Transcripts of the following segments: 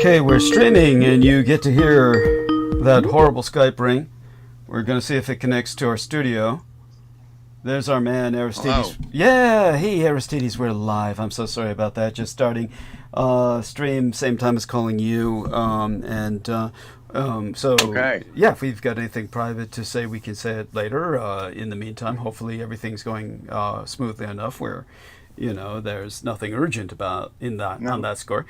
Okay, we're streaming and you get to hear that horrible Skype ring. We're going to see if it connects to our studio. There's our man, Aristides. Hello. Yeah, hey, Aristides, we're live. I'm so sorry about that. Just starting stream, same time as calling you. So, Okay. yeah, if we've got anything private to say, we can say it later. In the meantime, hopefully everything's going smoothly enough where, there's nothing urgent about on that score.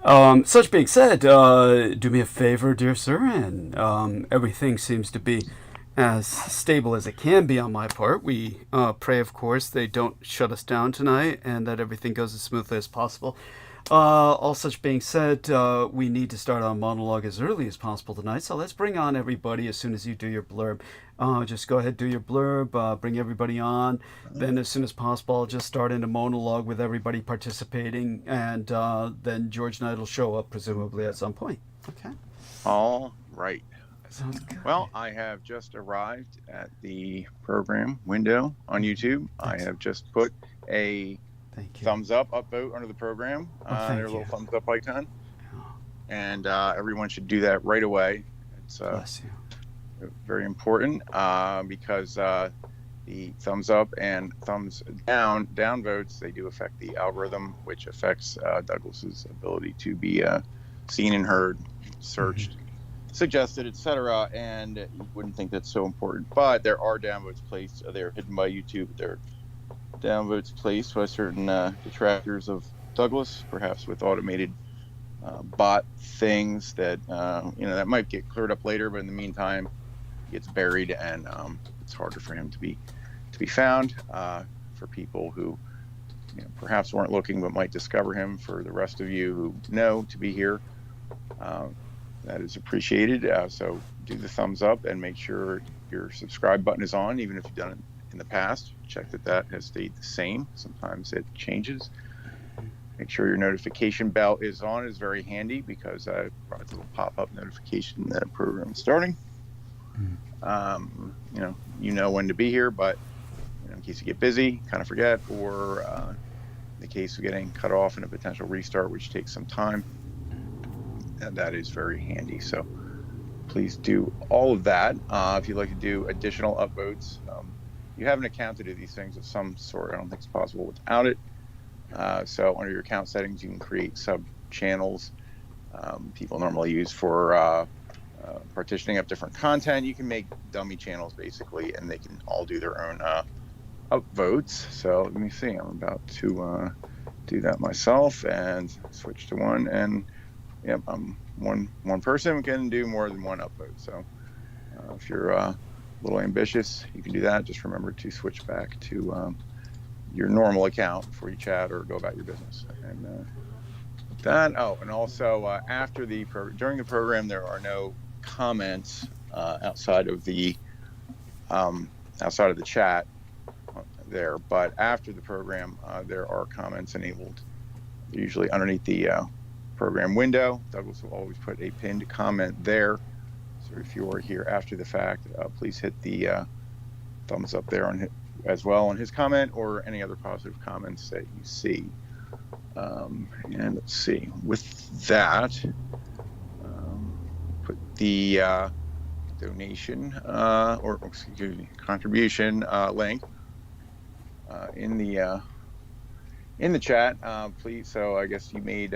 Such being said, do me a favor, dear sir, and everything seems to be as stable as it can be on my part. We pray, of course, they don't shut us down tonight and that everything goes as smoothly as possible. All such being said, we need to start our monologue as early as possible tonight, so let's bring on everybody as soon as you do your blurb. Just go ahead, do your blurb, bring everybody on. Then as soon as possible, I'll just start in a monologue with everybody participating, and then George Knight will show up, presumably, at some point. Okay? All right. Sounds good. Well, I have just arrived at the program window on YouTube. I have just put a thumbs up upvote under the program. Their little thumbs up icon. And everyone should do that right away. It's Bless you. very important because the thumbs up and thumbs down votes, they do affect the algorithm, which affects Douglas's ability to be seen and heard, searched, suggested, etc. And you wouldn't think that's so important, but there are downvotes placed. They're hidden by YouTube. They're downvotes placed by certain detractors of Douglas, perhaps with automated bot things that that might get cleared up later, but in the meantime gets buried, and it's harder for him to be found for people who perhaps weren't looking but might discover him. For the rest of you who know to be here, that is appreciated. So do the thumbs up and make sure your subscribe button is on, even if you've done it in the past. Check that has stayed the same. Sometimes it changes. Make sure your notification bell is on. Is very handy because it provides a little pop-up notification that a program is starting. You know when to be here, but in case you get busy, kind of forget, or in the case of getting cut off and a potential restart, which takes some time, and that is very handy. So please do all of that. If you'd like to do additional upvotes, you have an account to do these things of some sort. I don't think it's possible without it. So under your account settings, you can create sub channels. People normally use for partitioning up different content. You can make dummy channels basically, and they can all do their own upvotes. So let me see. I'm about to do that myself and switch to one. And yep, I'm one person can do more than one upvote. So if you're a little ambitious, you can do that. Just remember to switch back to your normal account before you chat or go about your business. And that. Oh, and also after during the program, there are no comments outside of the chat there. But after the program, there are comments enabled. They're usually underneath the program window. Douglas will always put a pinned comment there. So if you are here after the fact, please hit the thumbs up there as well on his comment or any other positive comments that you see. And let's see, with that, put the donation or excuse me, contribution link in the chat, please. So I guess you made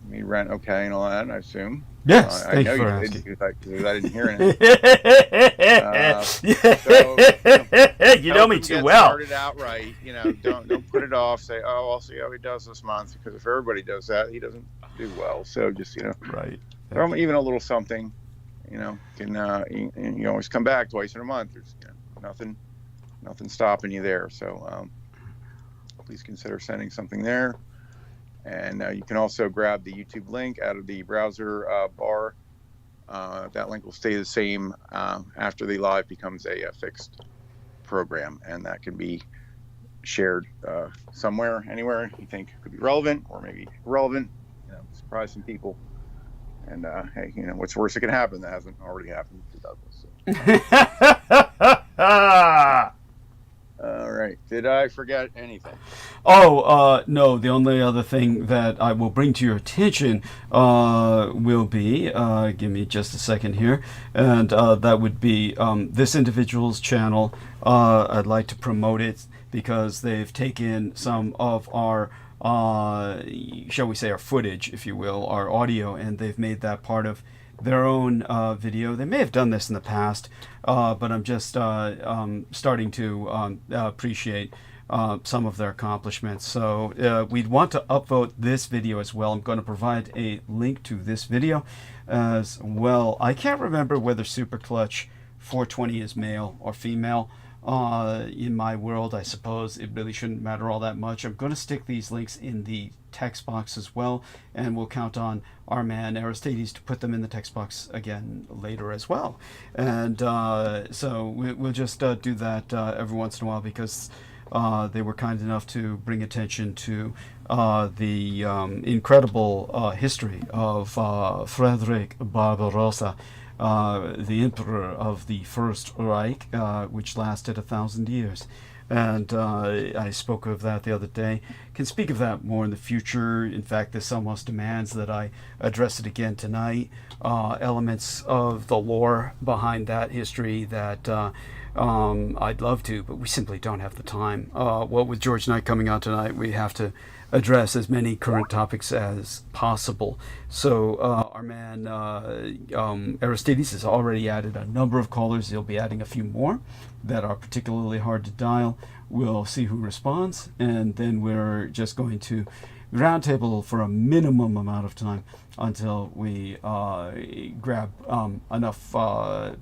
rent okay and all that, I assume. Yes, I thank know you for you asking. did, because I didn't hear anything. You know me too well. Started out right, don't put it off. Say, oh, I'll see how he does this month, because if everybody does that, he doesn't do well. So just right. Throw him even a little something. Can you always come back twice in a month. There's nothing stopping you there. So please consider sending something there. And you can also grab the YouTube link out of the browser bar. That link will stay the same after the live becomes a fixed program, and that can be shared somewhere, anywhere you think could be relevant or maybe irrelevant. Surprise some people. And hey, what's worse that can happen that hasn't already happened to Douglas. So. All right. Did I forget anything? Oh, no, the only other thing that I will bring to your attention will be, give me just a second here, and that would be this individual's channel. I'd like to promote it because they've taken some of our, shall we say, our footage, if you will, our audio, and they've made that part of their own video. They may have done this in the past, but I'm just starting to appreciate some of their accomplishments. So we'd want to upvote this video as well. I'm going to provide a link to this video as well. I can't remember whether Super Clutch 420 is male or female. In my world, I suppose it really shouldn't matter all that much. I'm going to stick these links in the text box as well, and we'll count on our man Aristides to put them in the text box again later as well. And so we'll just do that every once in a while, because they were kind enough to bring attention to the incredible history of Frederick Barbarossa, the emperor of the First Reich, which lasted 1,000 years. And I spoke of that the other day. Can speak of that more in the future. In fact, this almost demands that I address it again tonight. Elements of the lore behind that history that I'd love to, but we simply don't have the time. What with George Knight coming out tonight, we have to address as many current topics as possible. So our man Aristides has already added a number of callers. He'll be adding a few more that are particularly hard to dial. We'll see who responds, and then we're just going to roundtable for a minimum amount of time until we grab enough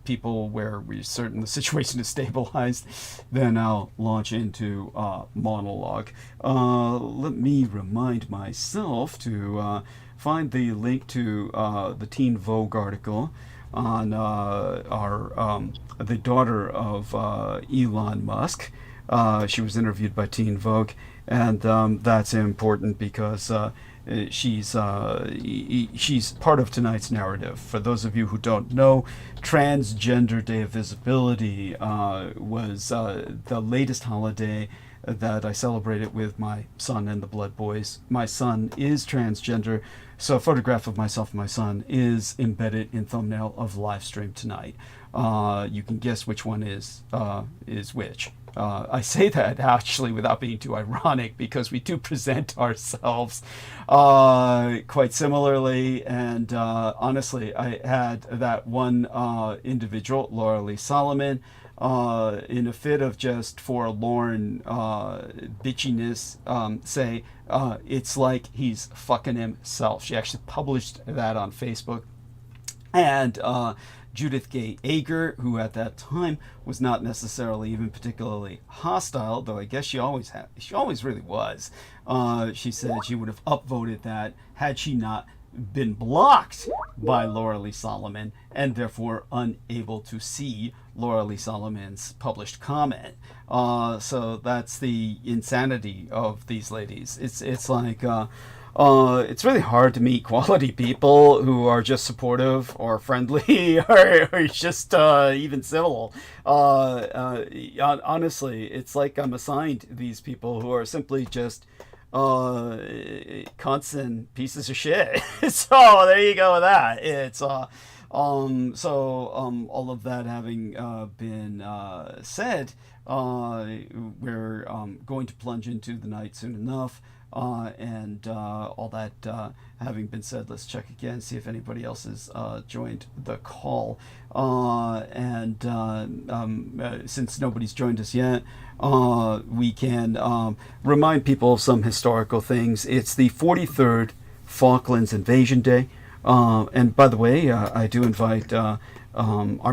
people where we're certain the situation is stabilized. Then I'll launch into monologue. Let me remind myself to find the link to the Teen Vogue article on the daughter of Elon Musk. She was interviewed by Teen Vogue, and that's important because she's part of tonight's narrative. For those of you who don't know, Transgender Day of Visibility was the latest holiday that I celebrated with my son and the Blood Boys. My son is transgender, so a photograph of myself and my son is embedded in thumbnail of live stream tonight. You can guess which one is which. I say that actually without being too ironic, because we do present ourselves quite similarly. And honestly, I had that one individual, Laura Lee Solomon, in a fit of just forlorn bitchiness, say it's like he's fucking himself. She actually published that on Facebook. And Judith Gay Ager, who at that time was not necessarily even particularly hostile, though I guess she always really was. She said she would have upvoted that had she not been blocked by Laura Lee Solomon, and therefore unable to see Laura Lee Solomon's published comment. So that's the insanity of these ladies. It's like it's really hard to meet quality people who are just supportive or friendly or just even civil. Honestly, it's like I'm assigned these people who are simply just cunts and pieces of shit. So there you go with that. It's all of that having been said, we're going to plunge into the night soon enough. And all that having been said, let's check again, see if anybody else has joined the call. Since nobody's joined us yet, we can remind people of some historical things. It's the 43rd Falklands Invasion Day. And by the way, I do invite our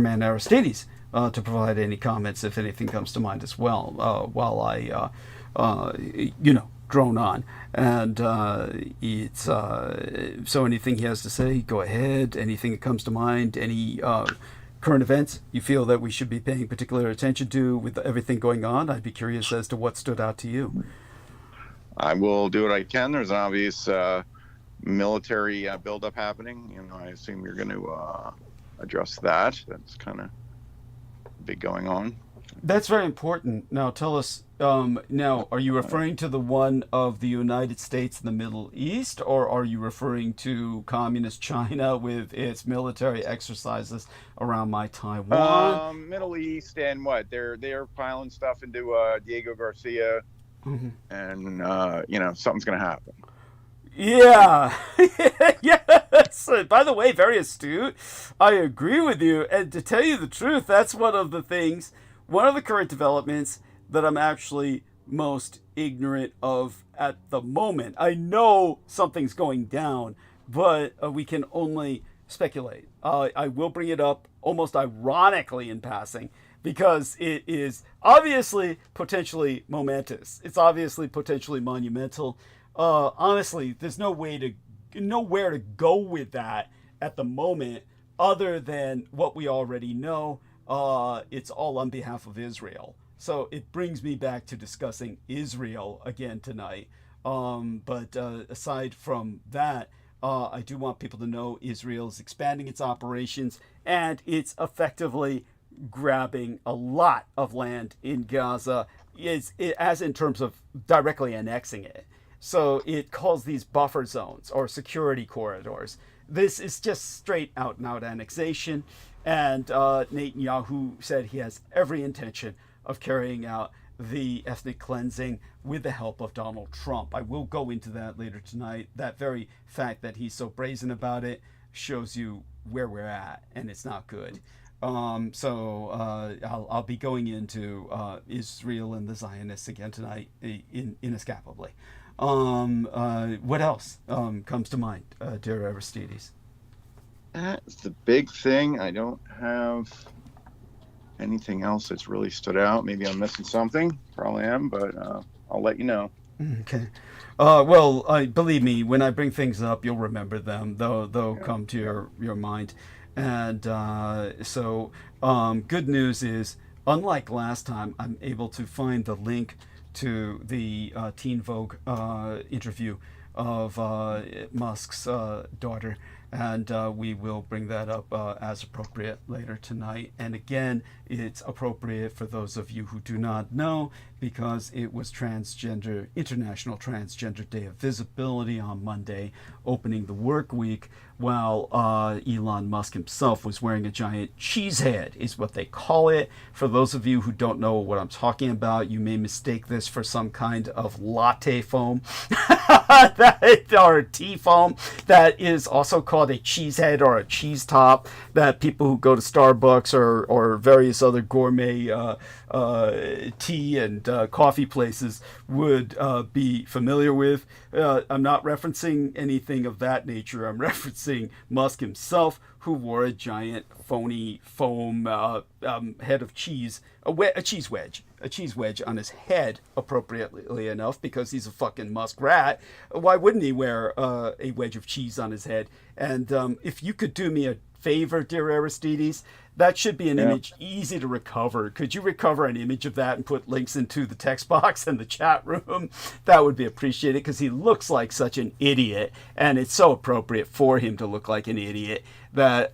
man Aristides to provide any comments if anything comes to mind as well, while I, drone on. And it's so anything he has to say, go ahead. Anything that comes to mind, any current events you feel that we should be paying particular attention to with everything going on, I'd be curious as to what stood out to you. I will do what I can. There's an obvious military buildup happening. I assume you're going to address that. That's kind of big going on. That's very important. Now, tell us. Now, are you referring to the one of the United States and the Middle East, or are you referring to communist China with its military exercises around my Taiwan? Middle East and what? They're piling stuff into Diego Garcia, Mhm. and something's gonna happen. Yeah. Yes. By the way, very astute. I agree with you. And to tell you the truth, that's one of the current developments that I'm actually most ignorant of at the moment. I know something's going down, but we can only speculate. I will bring it up almost ironically in passing because it is obviously potentially momentous. It's obviously potentially monumental. Honestly, there's nowhere to go with that at the moment, other than what we already know. It's all on behalf of Israel. So it brings me back to discussing Israel again tonight. But aside from that, I do want people to know Israel's expanding its operations and it's effectively grabbing a lot of land in Gaza, as in terms of directly annexing it. So it calls these buffer zones or security corridors. This is just straight out and out annexation. And Netanyahu said he has every intention of carrying out the ethnic cleansing with the help of Donald Trump. I will go into that later tonight. That very fact that he's so brazen about it shows you where we're at, and it's not good. I'll be going into Israel and the Zionists again tonight, inescapably. What else comes to mind, dear Aristides? That's the big thing. I don't have anything else that's really stood out. Maybe I'm missing something. Probably am, but I'll let you know. Okay. Well, believe me, when I bring things up, you'll remember them. They'll come to your mind. And good news is, unlike last time, I'm able to find the link to the Teen Vogue interview of Musk's daughter, and we will bring that up as appropriate later tonight. And again, it's appropriate for those of you who do not know, because it was International Transgender Day of Visibility on Monday, opening the work week, while Elon Musk himself was wearing a giant cheese head, is what they call it. For those of you who don't know what I'm talking about, you may mistake this for some kind of latte foam or tea foam that is also called a cheese head or a cheese top, that people who go to Starbucks or various other gourmet tea and coffee places would be familiar with. I'm not referencing anything of that nature. I'm referencing Musk himself, who wore a giant phony foam head of cheese, a cheese wedge on his head, appropriately enough, because he's a fucking muskrat. Why wouldn't he wear a wedge of cheese on his head? And if you could do me a favor, dear Aristides, that should be an image easy to recover. Could you recover an image of that and put links into the text box and the chat room? That would be appreciated, because he looks like such an idiot, and it's so appropriate for him to look like an idiot that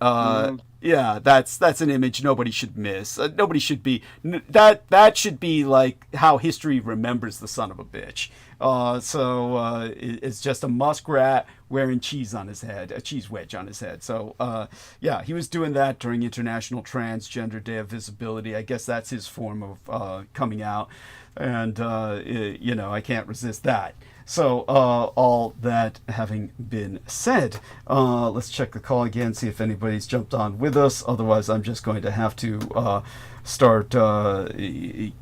that's an image nobody should miss. Nobody should be that should be like how history remembers the son of a bitch. It's just a muskrat wearing cheese on his head, a cheese wedge on his head. So he was doing that during International Transgender Day of Visibility. I guess that's his form of coming out, and I can't resist that. So all that having been said, let's check the call again, see if anybody's jumped on with us. Otherwise, I'm just going to have to start, going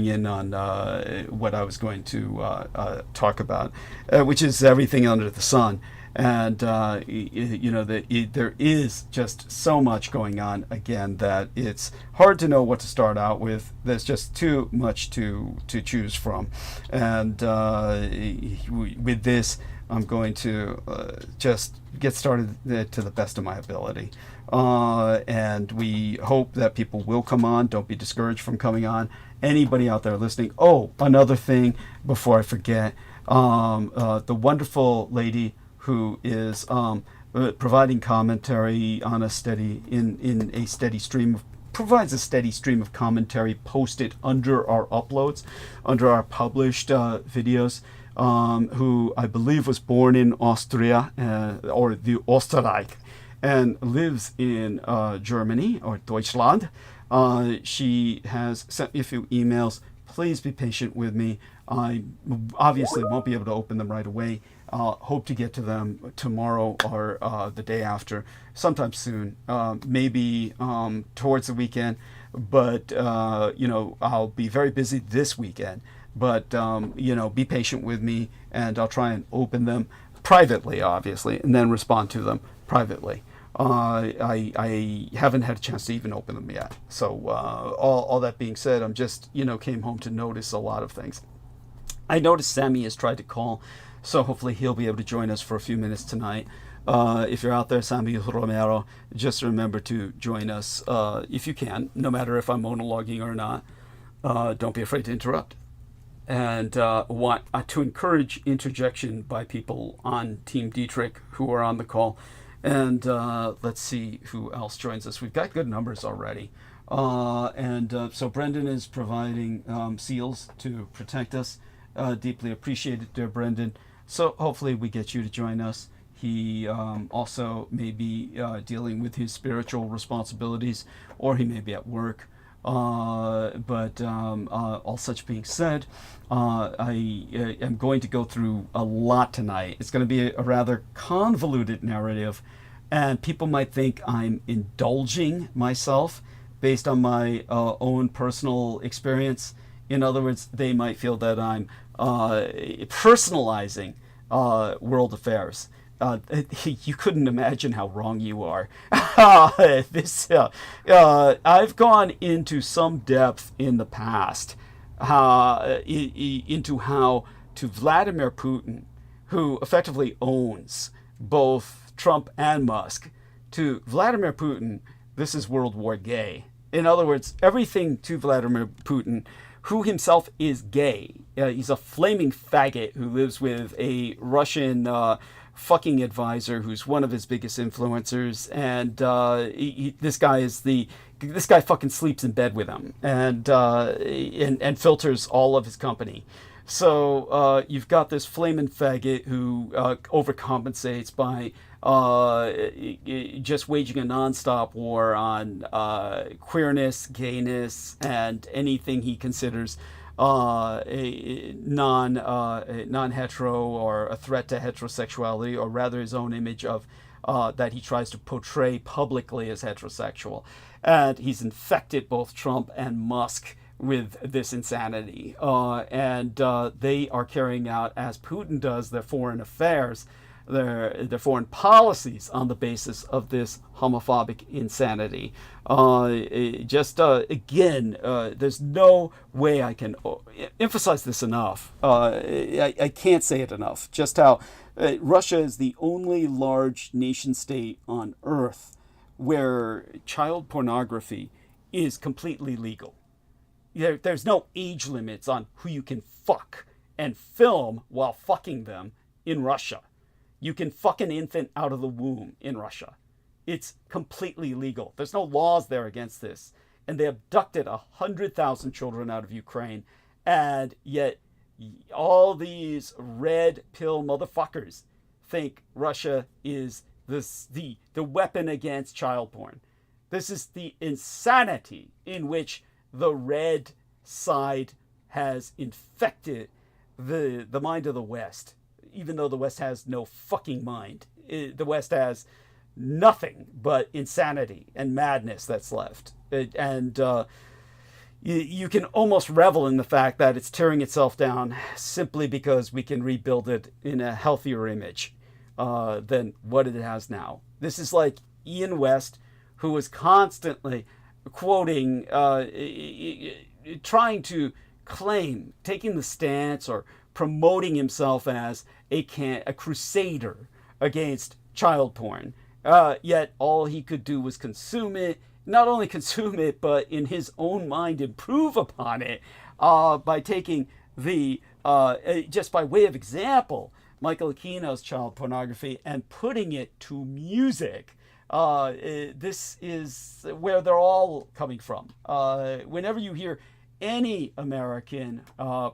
in on what I was going to talk about, which is everything under the sun. And there is just so much going on again that it's hard to know what to start out with. There's just too much to choose from. And with this, I'm going to just get started to the best of my ability. And we hope that people will come on. Don't be discouraged from coming on. Anybody out there listening. Oh, another thing before I forget. The wonderful lady who is providing commentary on a steady stream provides a steady stream of commentary posted under our uploads, under our published videos, who I believe was born in Austria, or the Österreich, and lives in Germany, or Deutschland. She has sent me a few emails. Please be patient with me. I obviously won't be able to open them right away. Hope to get to them tomorrow or the day after, sometime soon, maybe towards the weekend. But, I'll be very busy this weekend. But, be patient with me, and I'll try and open them privately, obviously, and then respond to them privately. I haven't had a chance to even open them yet. So all that being said, I'm just, came home to notice a lot of things. I noticed Sammy has tried to call, so hopefully he'll be able to join us for a few minutes tonight. If you're out there, Sammy Romero, just remember to join us if you can, no matter if I'm monologuing or not. Don't be afraid to interrupt. And want to encourage interjection by people on Team Dietrich who are on the call. And let's see who else joins us. We've got good numbers already. So Brendan is providing seals to protect us. Deeply appreciated, dear Brendan. So hopefully we get you to join us. He also may be dealing with his spiritual responsibilities, or he may be at work. But all such being said, I am going to go through a lot tonight. It's going to be a rather convoluted narrative, and people might think I'm indulging myself based on my own personal experience. In other words, they might feel that I'm personalizing world affairs. You couldn't imagine how wrong you are. I've gone into some depth in the past into how to Vladimir Putin, who effectively owns both Trump and Musk, to Vladimir Putin, this is World War gay. In other words, everything to Vladimir Putin, who himself is gay. He's a flaming faggot who lives with a Russian fucking advisor who's one of his biggest influencers, and this guy fucking sleeps in bed with him and filters all of his company. So you've got this flaming faggot who overcompensates by just waging a nonstop war on queerness, gayness, and anything he considers a non-hetero or a threat to heterosexuality, or rather his own image of that he tries to portray publicly as heterosexual. And he's infected both Trump and Musk with this insanity. And they are carrying out, as Putin does, their foreign affairs, their foreign policies on the basis of this homophobic insanity. Again, there's no way I can emphasize this enough. I can't say it enough. Just how Russia is the only large nation state on Earth where child pornography is completely legal. There's no age limits on who you can fuck and film while fucking them in Russia. You can fuck an infant out of the womb in Russia. It's completely legal. There's no laws there against this. And they abducted 100,000 children out of Ukraine. And yet all these red pill motherfuckers think Russia is the weapon against child porn. This is the insanity in which the red side has infected the mind of the West. Even though the West has no fucking mind. The West has nothing but insanity and madness that's left. And you can almost revel in the fact that it's tearing itself down simply because we can rebuild it in a healthier image than what it has now. This is like Ian West, who was constantly quoting, trying to claim, taking the stance or promoting himself as a crusader against child porn. Yet all he could do was consume it. Not only consume it, but in his own mind improve upon it by taking just by way of example, Michael Aquino's child pornography and putting it to music This is where they're all coming from. Whenever you hear any American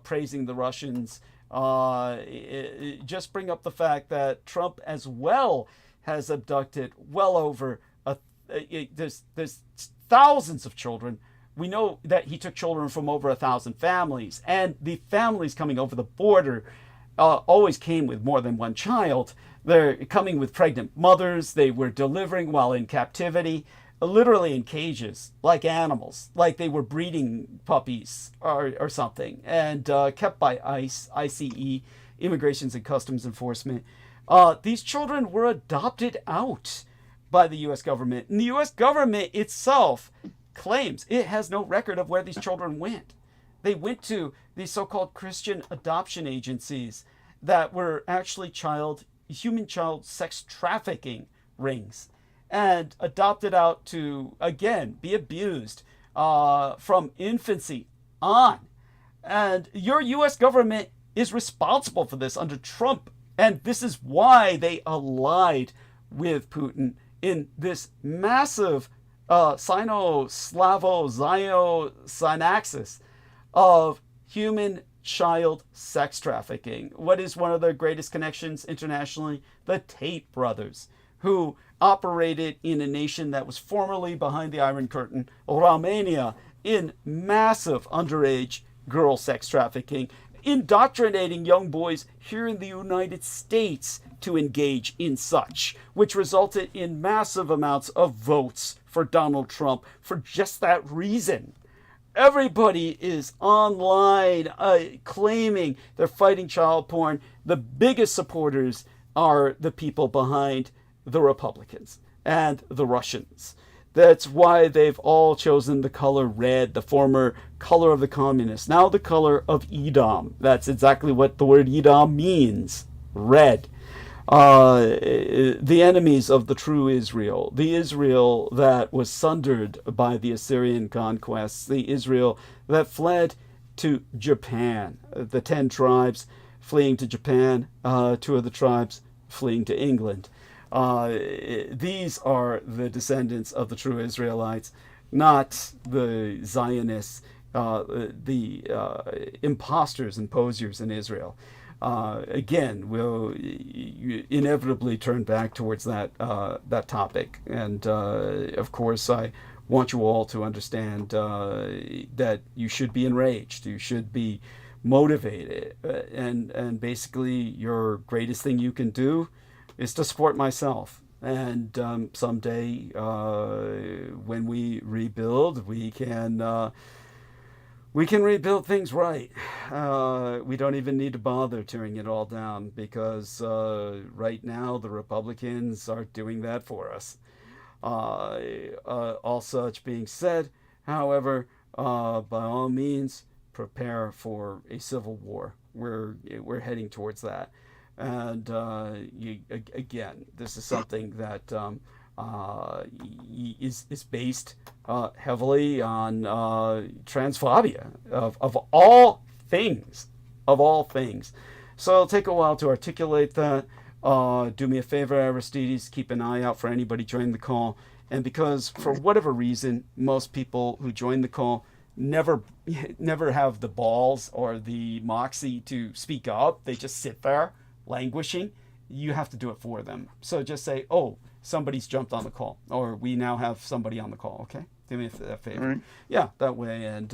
praising the Russians, just bring up the fact that Trump as well has abducted well over there's thousands of children. We know that he took children from over 1,000 families, and the families coming over the border always came with more than one child. They're coming with pregnant mothers. They were delivering while in captivity, literally in cages, like animals, like they were breeding puppies or something, and kept by ICE, Immigrations and Customs Enforcement. These children were adopted out by the U.S. government, and the U.S. government itself claims it has no record of where these children went. They went to these so-called Christian adoption agencies that were actually human child sex trafficking rings, and adopted out to, again, be abused from infancy on. And your U.S. government is responsible for this under Trump, and this is why they allied with Putin in this massive Sino-Slavo-Zio-Synaxis of human child sex trafficking. What is one of their greatest connections internationally? The Tate brothers, who operated in a nation that was formerly behind the Iron Curtain, Romania, in massive underage girl sex trafficking, indoctrinating young boys here in the United States to engage in such, which resulted in massive amounts of votes for Donald Trump for just that reason. Everybody is online claiming they're fighting child porn. The biggest supporters are the people behind the Republicans and the Russians. That's why they've all chosen the color red, the former color of the communists, now the color of Edom. That's exactly what the word Edom means, red. The enemies of the true Israel, the Israel that was sundered by the Assyrian conquests, the Israel that fled to Japan, the 10 tribes fleeing to Japan, 2 of the tribes fleeing to England. These are the descendants of the true Israelites, not the Zionists, the imposters and posers in Israel. Again, we'll inevitably turn back towards that topic, and of course, I want you all to understand that you should be enraged, you should be motivated, and basically, your greatest thing you can do is to support myself. And someday, when we rebuild, we can rebuild things right. We don't even need to bother tearing it all down, because right now the Republicans are doing that for us. All such being said, however, by all means, prepare for a civil war. We're heading towards that. And again, this is something that is based heavily on transphobia of all things, So it'll take a while to articulate that. Do me a favor, Aristides, keep an eye out for anybody joining the call. And because for whatever reason, most people who join the call never have the balls or the moxie to speak up, they just sit there languishing, you have to do it for them. So just say, oh, somebody's jumped on the call, or we now have somebody on the call, okay? Do me a favor. Right. Yeah, that way, and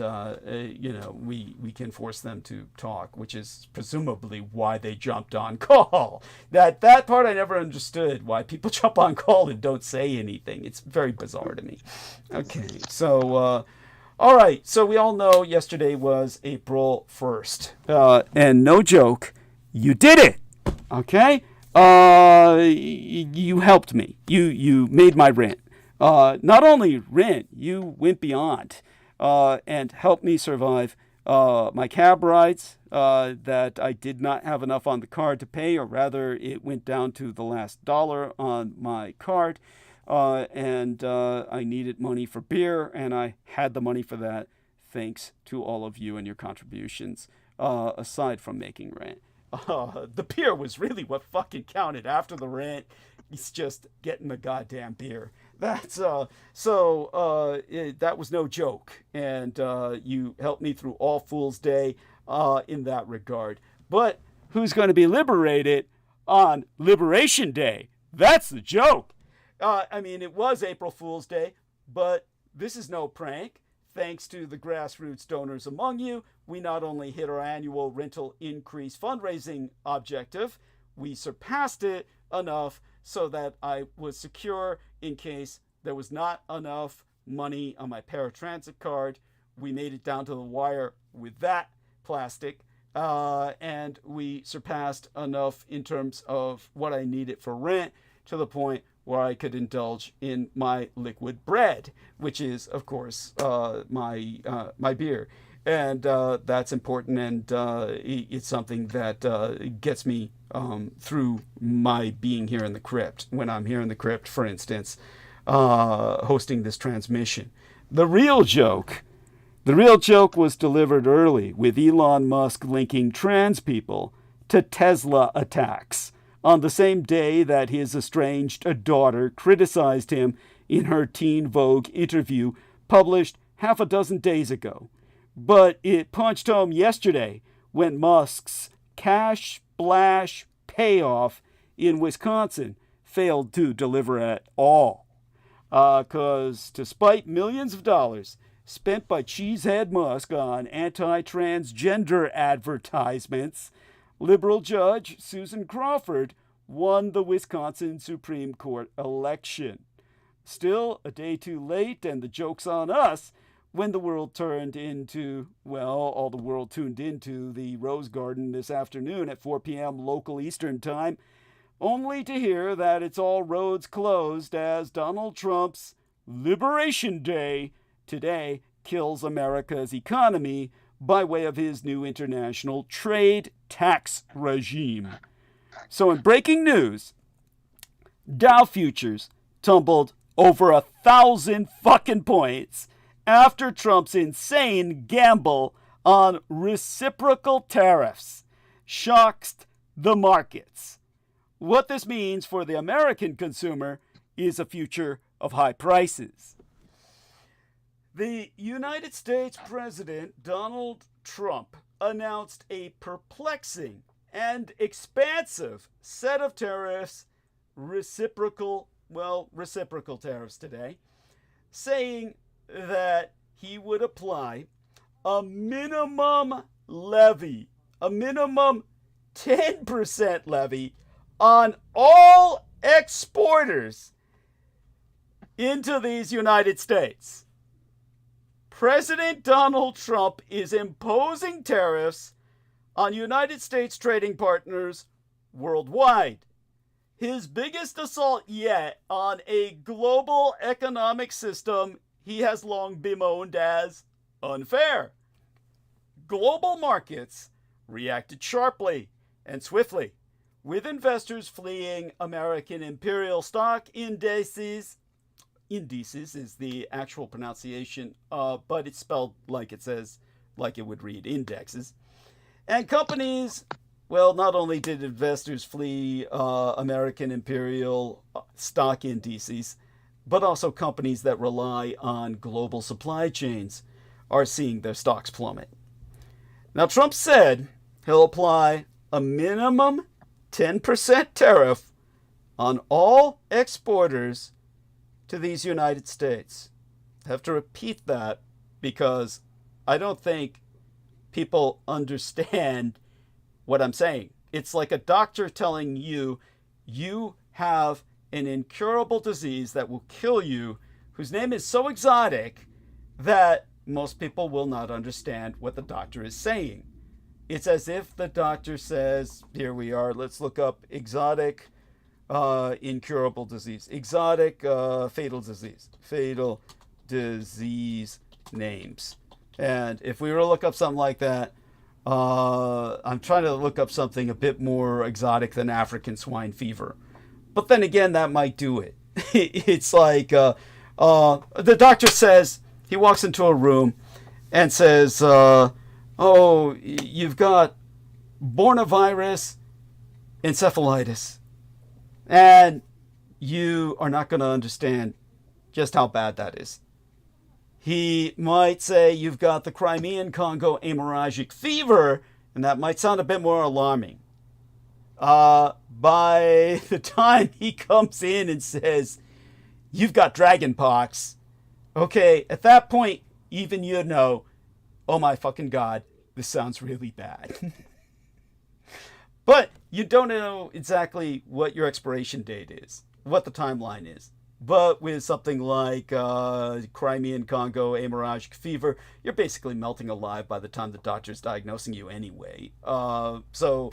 we can force them to talk, which is presumably why they jumped on call. That part I never understood, why people jump on call and don't say anything. It's very bizarre to me. Okay, so all right, so we all know yesterday was April 1st, and no joke, you did it. Okay, you helped me. You made my rent. Not only rent, you went beyond and helped me survive my cab rides that I did not have enough on the card to pay, or rather, it went down to the last dollar on my card, and I needed money for beer, and I had the money for that, thanks to all of you and your contributions, aside from making rent. The beer was really what fucking counted after the rent. He's just getting the goddamn beer. That was no joke, and you helped me through All Fool's Day in that regard. But who's going to be liberated on Liberation Day? That's the joke. I mean, it was April Fool's Day, but this is no prank. Thanks to the grassroots donors among you, we not only hit our annual rental increase fundraising objective, we surpassed it enough so that I was secure in case there was not enough money on my paratransit card. We made it down to the wire with that plastic, and we surpassed enough in terms of what I needed for rent to the point where I could indulge in my liquid bread, which is, of course, my beer. And that's important, and it's something that gets me through my being here in the crypt. When I'm here in the crypt, for instance, hosting this transmission. The real joke was delivered early, with Elon Musk linking trans people to Tesla attacks on the same day that his estranged daughter criticized him in her Teen Vogue interview published half a dozen days ago. But it punched home yesterday when Musk's cash splash payoff in Wisconsin failed to deliver at all. Because despite millions of dollars spent by Cheesehead Musk on anti-transgender advertisements, liberal judge Susan Crawford won the Wisconsin Supreme Court election. Still, a day too late, and the joke's on us when the world turned into, well, all the world tuned into the Rose Garden this afternoon at 4 p.m. local Eastern time, only to hear that it's all roads closed as Donald Trump's Liberation Day today kills America's economy by way of his new international trade tax regime. So in breaking news, Dow futures tumbled over 1,000 fucking points after Trump's insane gamble on reciprocal tariffs shocked the markets. What this means for the American consumer is a future of high prices. The United States President Donald Trump announced a perplexing and expansive set of tariffs, reciprocal tariffs today, saying that he would apply a minimum levy, a minimum 10% levy on all exporters into these United States. President Donald Trump is imposing tariffs on United States trading partners worldwide. His biggest assault yet on a global economic system he has long bemoaned as unfair. Global markets reacted sharply and swiftly, with investors fleeing American imperial stock indices. Indices is the actual pronunciation, but it's spelled like it says, like it would read indexes. And companies, well, not only did investors flee American imperial stock indices, but also companies that rely on global supply chains are seeing their stocks plummet. Now, Trump said he'll apply a minimum 10% tariff on all exporters to these United States. I have to repeat that because I don't think people understand what I'm saying. It's like a doctor telling you you have an incurable disease that will kill you, whose name is so exotic that most people will not understand what the doctor is saying. It's as if the doctor says, here we are, let's look up exotic incurable disease, exotic fatal disease names. And if we were to look up something like that, I'm trying to look up something a bit more exotic than African swine fever. But then again, that might do it. It's like the doctor says, he walks into a room and says, oh, you've got bornavirus encephalitis. And you are not going to understand just how bad that is. He might say you've got the Crimean Congo hemorrhagic fever, and that might sound a bit more alarming. By the time he comes in and says, you've got dragonpox, okay, at that point, even you know, oh my fucking God, this sounds really bad. But you don't know exactly what your expiration date is, what the timeline is. But with something like Crimean Congo hemorrhagic fever, you're basically melting alive by the time the doctor's diagnosing you anyway. So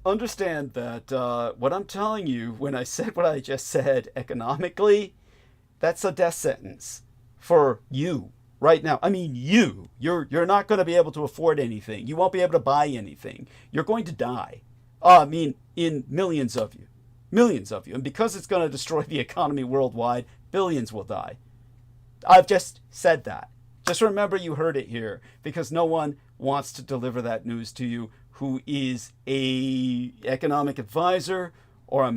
understand that what I'm telling you when I said what I just said economically, that's a death sentence for you right now. I mean, you're not going to be able to afford anything. You won't be able to buy anything. You're going to die. I mean, in millions of you. Millions of you. And because it's going to destroy the economy worldwide, billions will die. I've just said that. Just remember you heard it here, because no one wants to deliver that news to you who is a economic advisor or a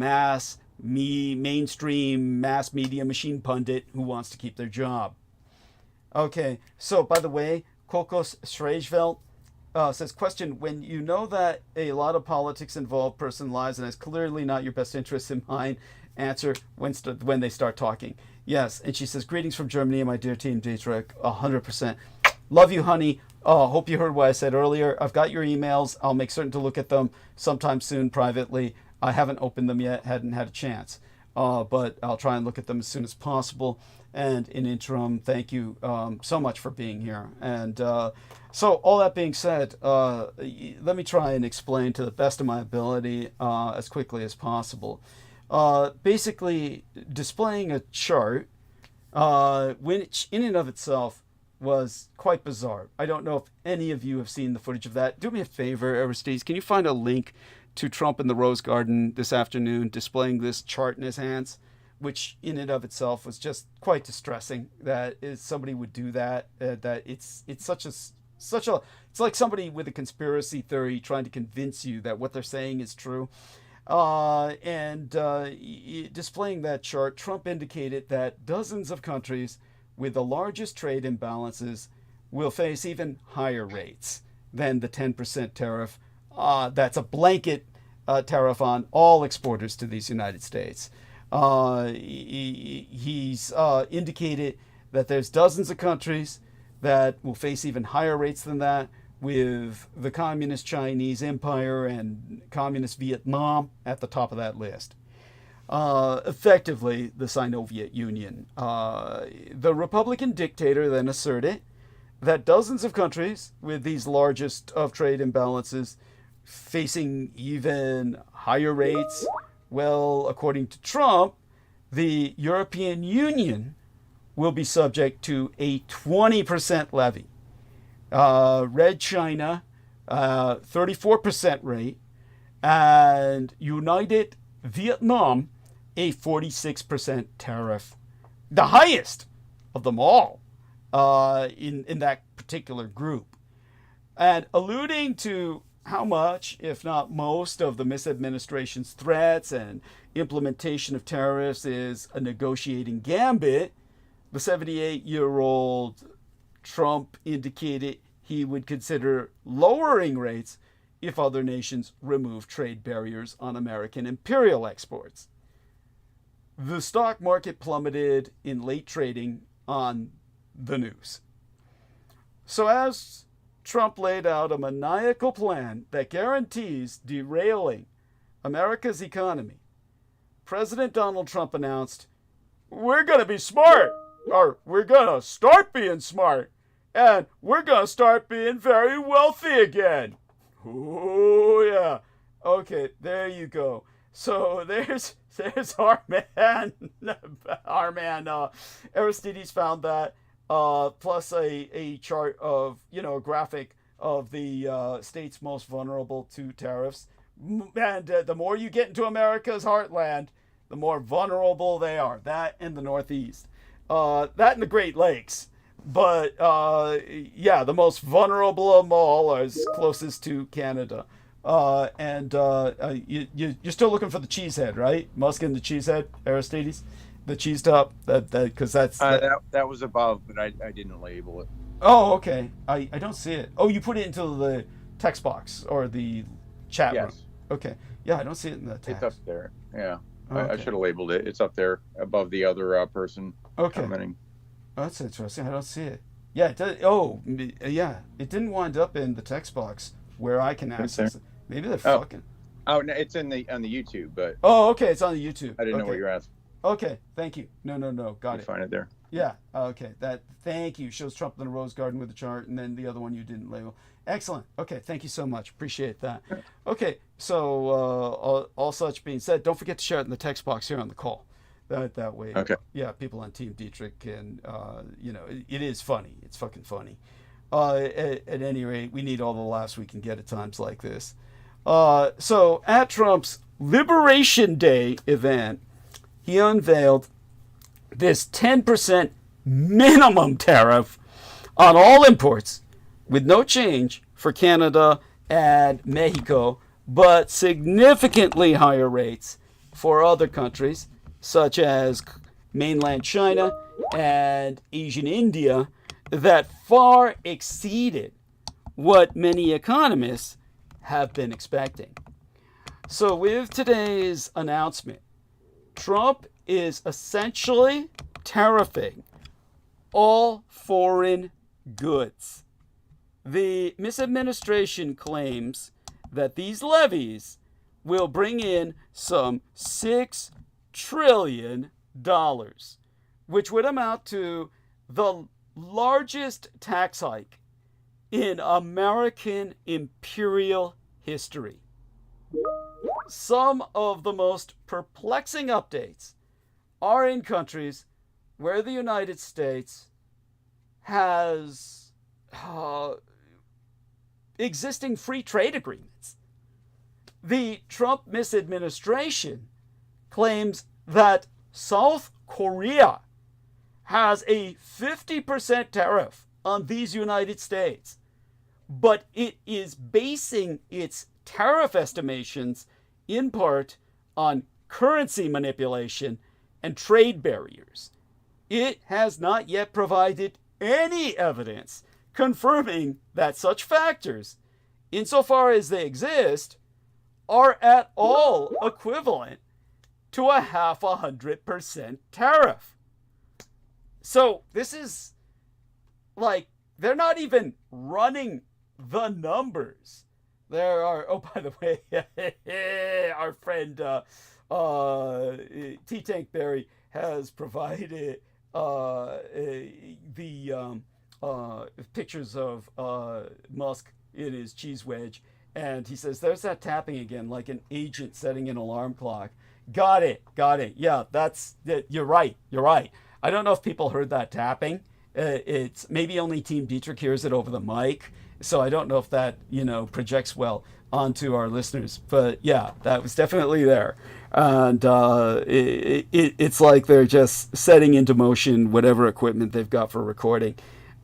mainstream mass media machine pundit who wants to keep their job. Okay, so by the way, Kokos Shrejvelt says, question, when you know that a lot of politics involve personal lives and it's clearly not your best interest in mind, answer when they start talking. Yes, and she says, greetings from Germany, my dear team Dietrich, 100%. Love you, honey. Hope you heard what I said earlier. I've got your emails. I'll make certain to look at them sometime soon privately. I haven't opened them yet, hadn't had a chance. But I'll try and look at them as soon as possible. And in interim, thank you so much for being here. And so all that being said, let me try and explain to the best of my ability as quickly as possible. Basically, displaying a chart, which in and of itself was quite bizarre. I don't know if any of you have seen the footage of that. Do me a favor, Aristides, can you find a link to Trump in the Rose Garden this afternoon displaying this chart in his hands, which in and of itself was just quite distressing that somebody would do that. That it's like somebody with a conspiracy theory trying to convince you that what they're saying is true. Displaying that chart, Trump indicated that dozens of countries with the largest trade imbalances will face even higher rates than the 10% tariff. That's a blanket tariff on all exporters to these United States. He's indicated that there's dozens of countries that will face even higher rates than that, with the Communist Chinese Empire and Communist Vietnam at the top of that list. Effectively, the Sino-Viet Union. The Republican dictator then asserted that dozens of countries with these largest of trade imbalances facing even higher rates. Well, according to Trump, the European Union will be subject to a 20% levy. Red China, 34% rate, and United Vietnam, a 46% tariff. The highest of them all in that particular group. And alluding to how much, if not most, of the misadministration's threats and implementation of tariffs is a negotiating gambit, the 78-year-old Trump indicated he would consider lowering rates if other nations remove trade barriers on American imperial exports. The stock market plummeted in late trading on the news. So as Trump laid out a maniacal plan that guarantees derailing America's economy, President Donald Trump announced, we're going to be smart, or we're going to start being smart, and we're going to start being very wealthy again. Oh, yeah. Okay, there you go. So there's our man, Aristides found that, plus a chart of, a graphic of the states most vulnerable to tariffs. And the more you get into America's heartland, the more vulnerable they are. That and the Northeast. That and the Great Lakes. But, the most vulnerable of them all is closest to Canada. You're still looking for the cheese head, right? Musk and the cheese head, Aristides, the cheese top. That because that was above, but I didn't label it. Oh, okay. I don't see it. Oh, you put it into the text box or the chat room. Yes, Okay. Yeah, I don't see it in the it's up text. there. Yeah, I Okay. should have labeled it. It's up there above the other person Okay. commenting. Oh, that's interesting. I don't see it. Yeah, it does. Oh, yeah. It didn't wind up in the text box where I can Right there. access it. Maybe they're Oh, fucking. oh, no, it's in the on the YouTube, but Oh, okay. It's on the YouTube. I didn't know what Okay. you're asking. Okay. Thank you. No, no, no. Got You it. find it there. Yeah. Okay. That. Thank you. Shows Trump in the Rose Garden with a chart, and then the other one you didn't label. Excellent. Okay. Thank you so much. Appreciate that. Okay. So all such being said, don't forget to share it in the text box here on the call. That way, Okay. yeah, people on Team Dietrich can, it is funny. It's fucking funny. At any rate, we need all the laughs we can get at times like this. So at Trump's Liberation Day event, he unveiled this 10% minimum tariff on all imports with no change for Canada and Mexico, but significantly higher rates for other countries such as mainland China and Asian India that far exceeded what many economists have been expecting. So, with today's announcement, Trump is essentially tariffing all foreign goods. The misadministration claims that these levies will bring in some $6 trillion, which would amount to the largest tax hike in American imperial history. Some of the most perplexing updates are in countries where the United States has existing free trade agreements. The Trump misadministration claims that South Korea has a 50% tariff on these United States, but it is basing its tariff estimations in part on currency manipulation and trade barriers. It has not yet provided any evidence confirming that such factors, insofar as they exist, are at all equivalent to a 0.5% tariff. So this is like, they're not even running the numbers. There are, oh, by the way, our friend T Tank Berry has provided the pictures of Musk in his cheese wedge, and he says there's that tapping again, like an agent setting an alarm clock. Got it. Yeah, you're right. I don't know if people heard that tapping. It's maybe only Team Dietrich hears it over the mic, so I don't know if that projects well onto our listeners. But yeah, that was definitely there, and it's like they're just setting into motion whatever equipment they've got for recording.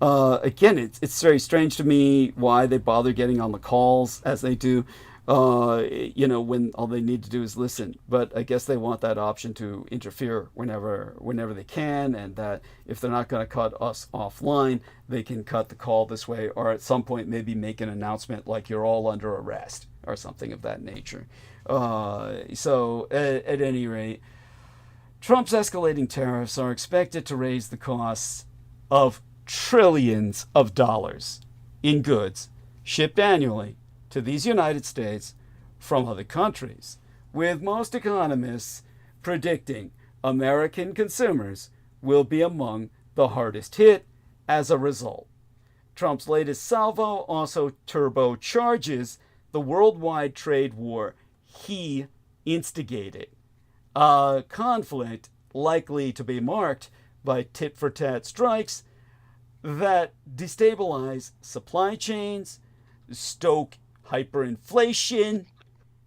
Again, it's very strange to me why they bother getting on the calls as they do. When all they need to do is listen. But I guess they want that option to interfere whenever they can, and that if they're not going to cut us offline, they can cut the call this way, or at some point maybe make an announcement like you're all under arrest or something of that nature. So at any rate, Trump's escalating tariffs are expected to raise the costs of trillions of dollars in goods shipped annually to these United States from other countries, with most economists predicting American consumers will be among the hardest hit as a result. Trump's latest salvo also turbocharges the worldwide trade war he instigated, a conflict likely to be marked by tit-for-tat strikes that destabilize supply chains, stoke hyperinflation,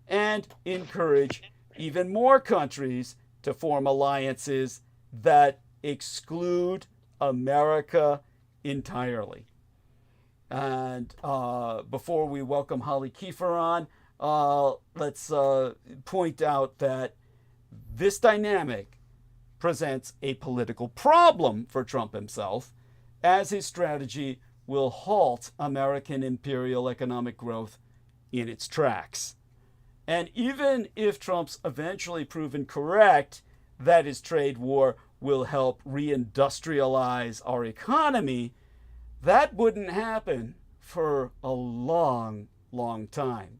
and encourage even more countries to form alliances that exclude America entirely. And before we welcome Holly Kiefer on, let's point out that this dynamic presents a political problem for Trump himself, as his strategy will halt American imperial economic growth in its tracks. And even if Trump's eventually proven correct that his trade war will help reindustrialize our economy, that wouldn't happen for a long, long time.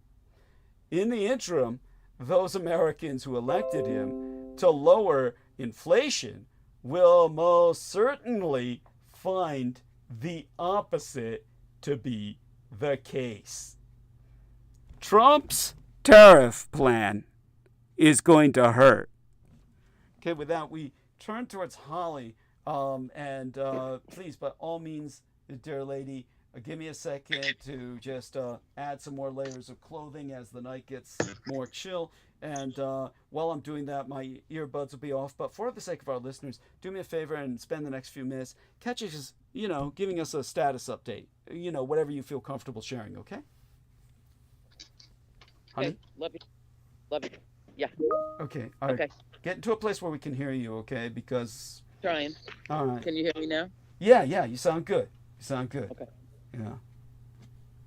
In the interim, those Americans who elected him to lower inflation will most certainly find the opposite to be the case. Trump's tariff plan is going to hurt. Okay, with that, we turn towards Holly. Please, by all means, dear lady, give me a second to just add some more layers of clothing as the night gets more chill. And while I'm doing that, my earbuds will be off. But for the sake of our listeners, do me a favor and spend the next few minutes catching us, giving us a status update. Whatever you feel comfortable sharing, okay? Honey? Okay, love you. Yeah. Okay, all right. Okay. Get into a place where we can hear you, okay? Because... Trying. All right. Can you hear me now? Yeah, you sound good. Okay.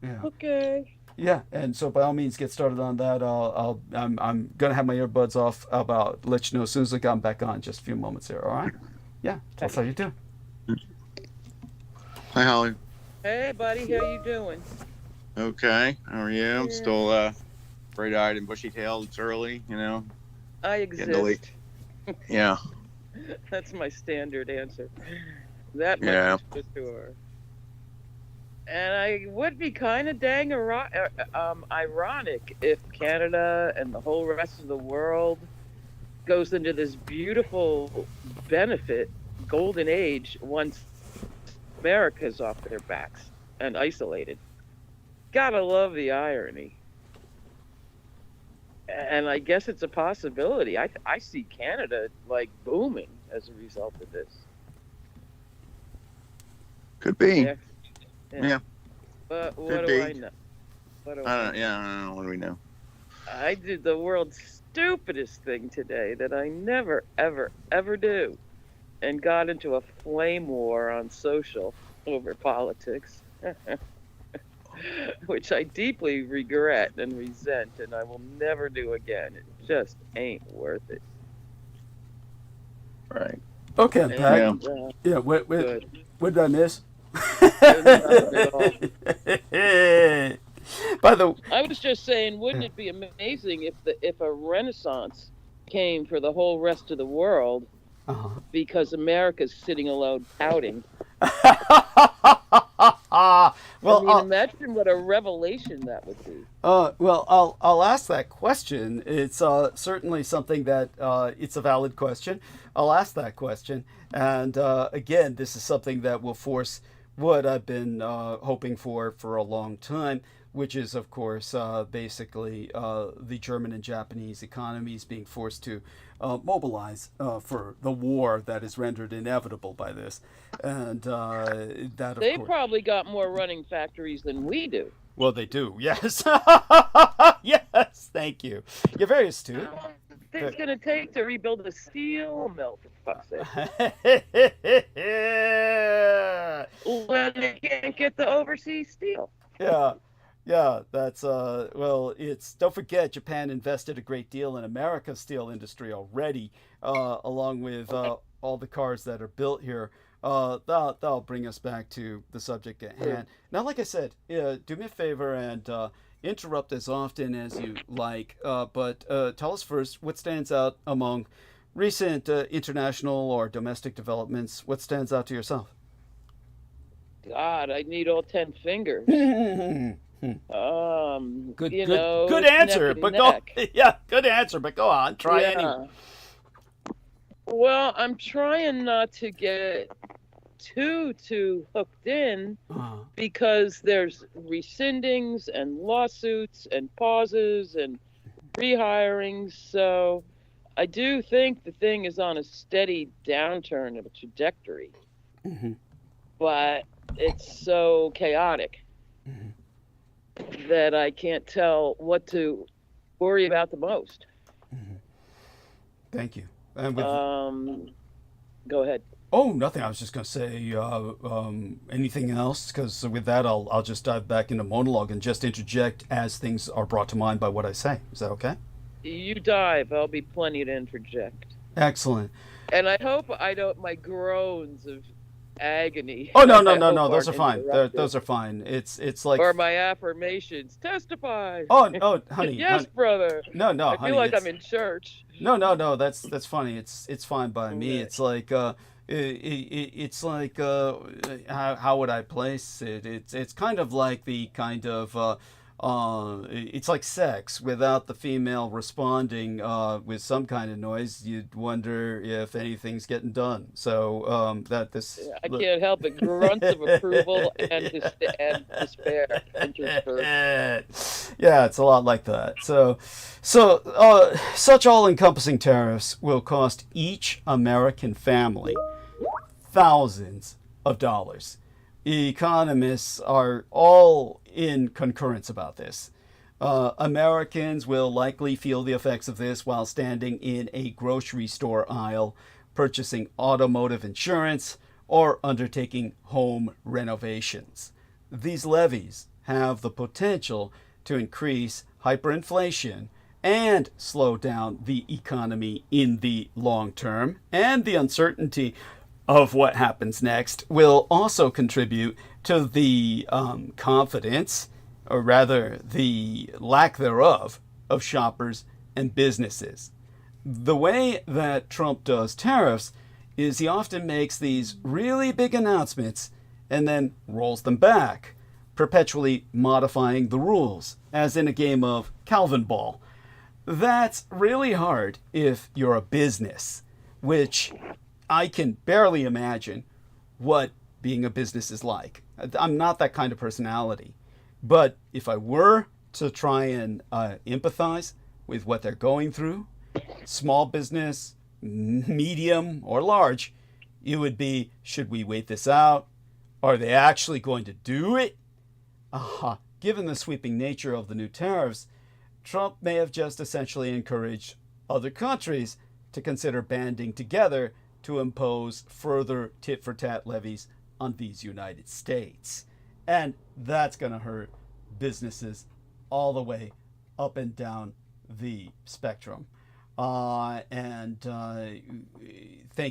Yeah. Okay. Yeah, and so by all means, get started on that. I'm gonna have my earbuds off. About let you know as soon as I got them back on. Just a few moments here. All right. Yeah. Tell us how you do. Hi, Holly. Hey, buddy, how you doing? Okay. How are you? I'm Yeah. still bright-eyed and bushy-tailed. It's early, I Getting to exist. Yeah. That's my standard answer. That much Yeah. is for sure. And I would be kind of dang ironic if Canada and the whole rest of the world goes into this beautiful benefit golden age once America's off their backs and isolated. Gotta love the irony. And I guess it's a possibility. I see Canada like booming as a result of this. Could be. Yeah. But what Could do be. I know? What do I don't know. What do we know? I did the world's stupidest thing today that I never, ever, ever do, and got into a flame war on social over politics, which I deeply regret and resent, and I will never do again. It just ain't worth it. Right. Okay, And, Pat. Yeah. What good. did I miss? Nothing at all. By the I was just saying, wouldn't it be amazing if a renaissance came for the whole rest of the world because America's sitting alone pouting? Imagine what a revelation that would be. Well, I'll ask that question. It's certainly something that it's a valid question. I'll ask that question, and again, this is something that will force what I've been hoping for a long time, which is, of course, basically the German and Japanese economies being forced to mobilize for the war that is rendered inevitable by this, and that of They course. probably got more running factories than we do. Well, they do. Yes. Yes. Thank you. You're very astute. It's going to take to rebuild a steel mill, for fuck's sake. When they can't get the overseas steel. Yeah, that's it's don't forget Japan invested a great deal in America's steel industry already, along with all the cars that are built here. That'll bring us back to the subject at hand. Now, like I said, do me a favor and interrupt as often as you like, but tell us first what stands out among recent international or domestic developments. What stands out to yourself? God, I need all 10 fingers. Good answer, but good answer, but go on, try anyway. Well, I'm trying not to get too hooked in because there's rescindings and lawsuits and pauses and rehirings. So I do think the thing is on a steady downturn of a trajectory, but it's so chaotic. that I can't tell what to worry about the most. Thank you. And with Go ahead. oh, nothing. I was just going to say anything else, because with that, I'll just dive back into monologue and just interject as things are brought to mind by what I say. Is that okay? You dive. I'll be plenty to interject. Excellent. And I hope I don't, my groans of agony. Oh, no, I no, no, hope no. Those are aren't fine. interrupted. Those are fine. It's like Or my affirmations. Testify. oh, honey. Yes, honey. brother. No, no, I honey. feel like it's, I'm in church. no. That's funny. It's fine by me. Okay. It's like it's like how would I place it? It's kind of like the kind of it's like sex without the female responding with some kind of noise. You'd wonder if anything's getting done. So that this I can't help it. Grunts of approval and despair. Interspersed. yeah, it's a lot like that. So such all-encompassing tariffs will cost each American family thousands of dollars. Economists are all in concurrence about this. Americans will likely feel the effects of this while standing in a grocery store aisle, purchasing automotive insurance, or undertaking home renovations. These levies have the potential to increase hyperinflation and slow down the economy in the long term, and the uncertainty of what happens next will also contribute to the confidence, or rather the lack thereof, of shoppers and businesses. The way that Trump does tariffs is he often makes these really big announcements and then rolls them back, perpetually modifying the rules, as in a game of Calvin Ball. That's really hard if you're a business, which I can barely imagine what being a business is like. I'm not that kind of personality. But if I were to try and empathize with what they're going through, small business, medium, or large, it would be, should we wait this out? Are they actually going to do it? Given the sweeping nature of the new tariffs, Trump may have just essentially encouraged other countries to consider banding together to impose further tit-for-tat levies on these United States. And that's going to hurt businesses all the way up and down the spectrum. Thank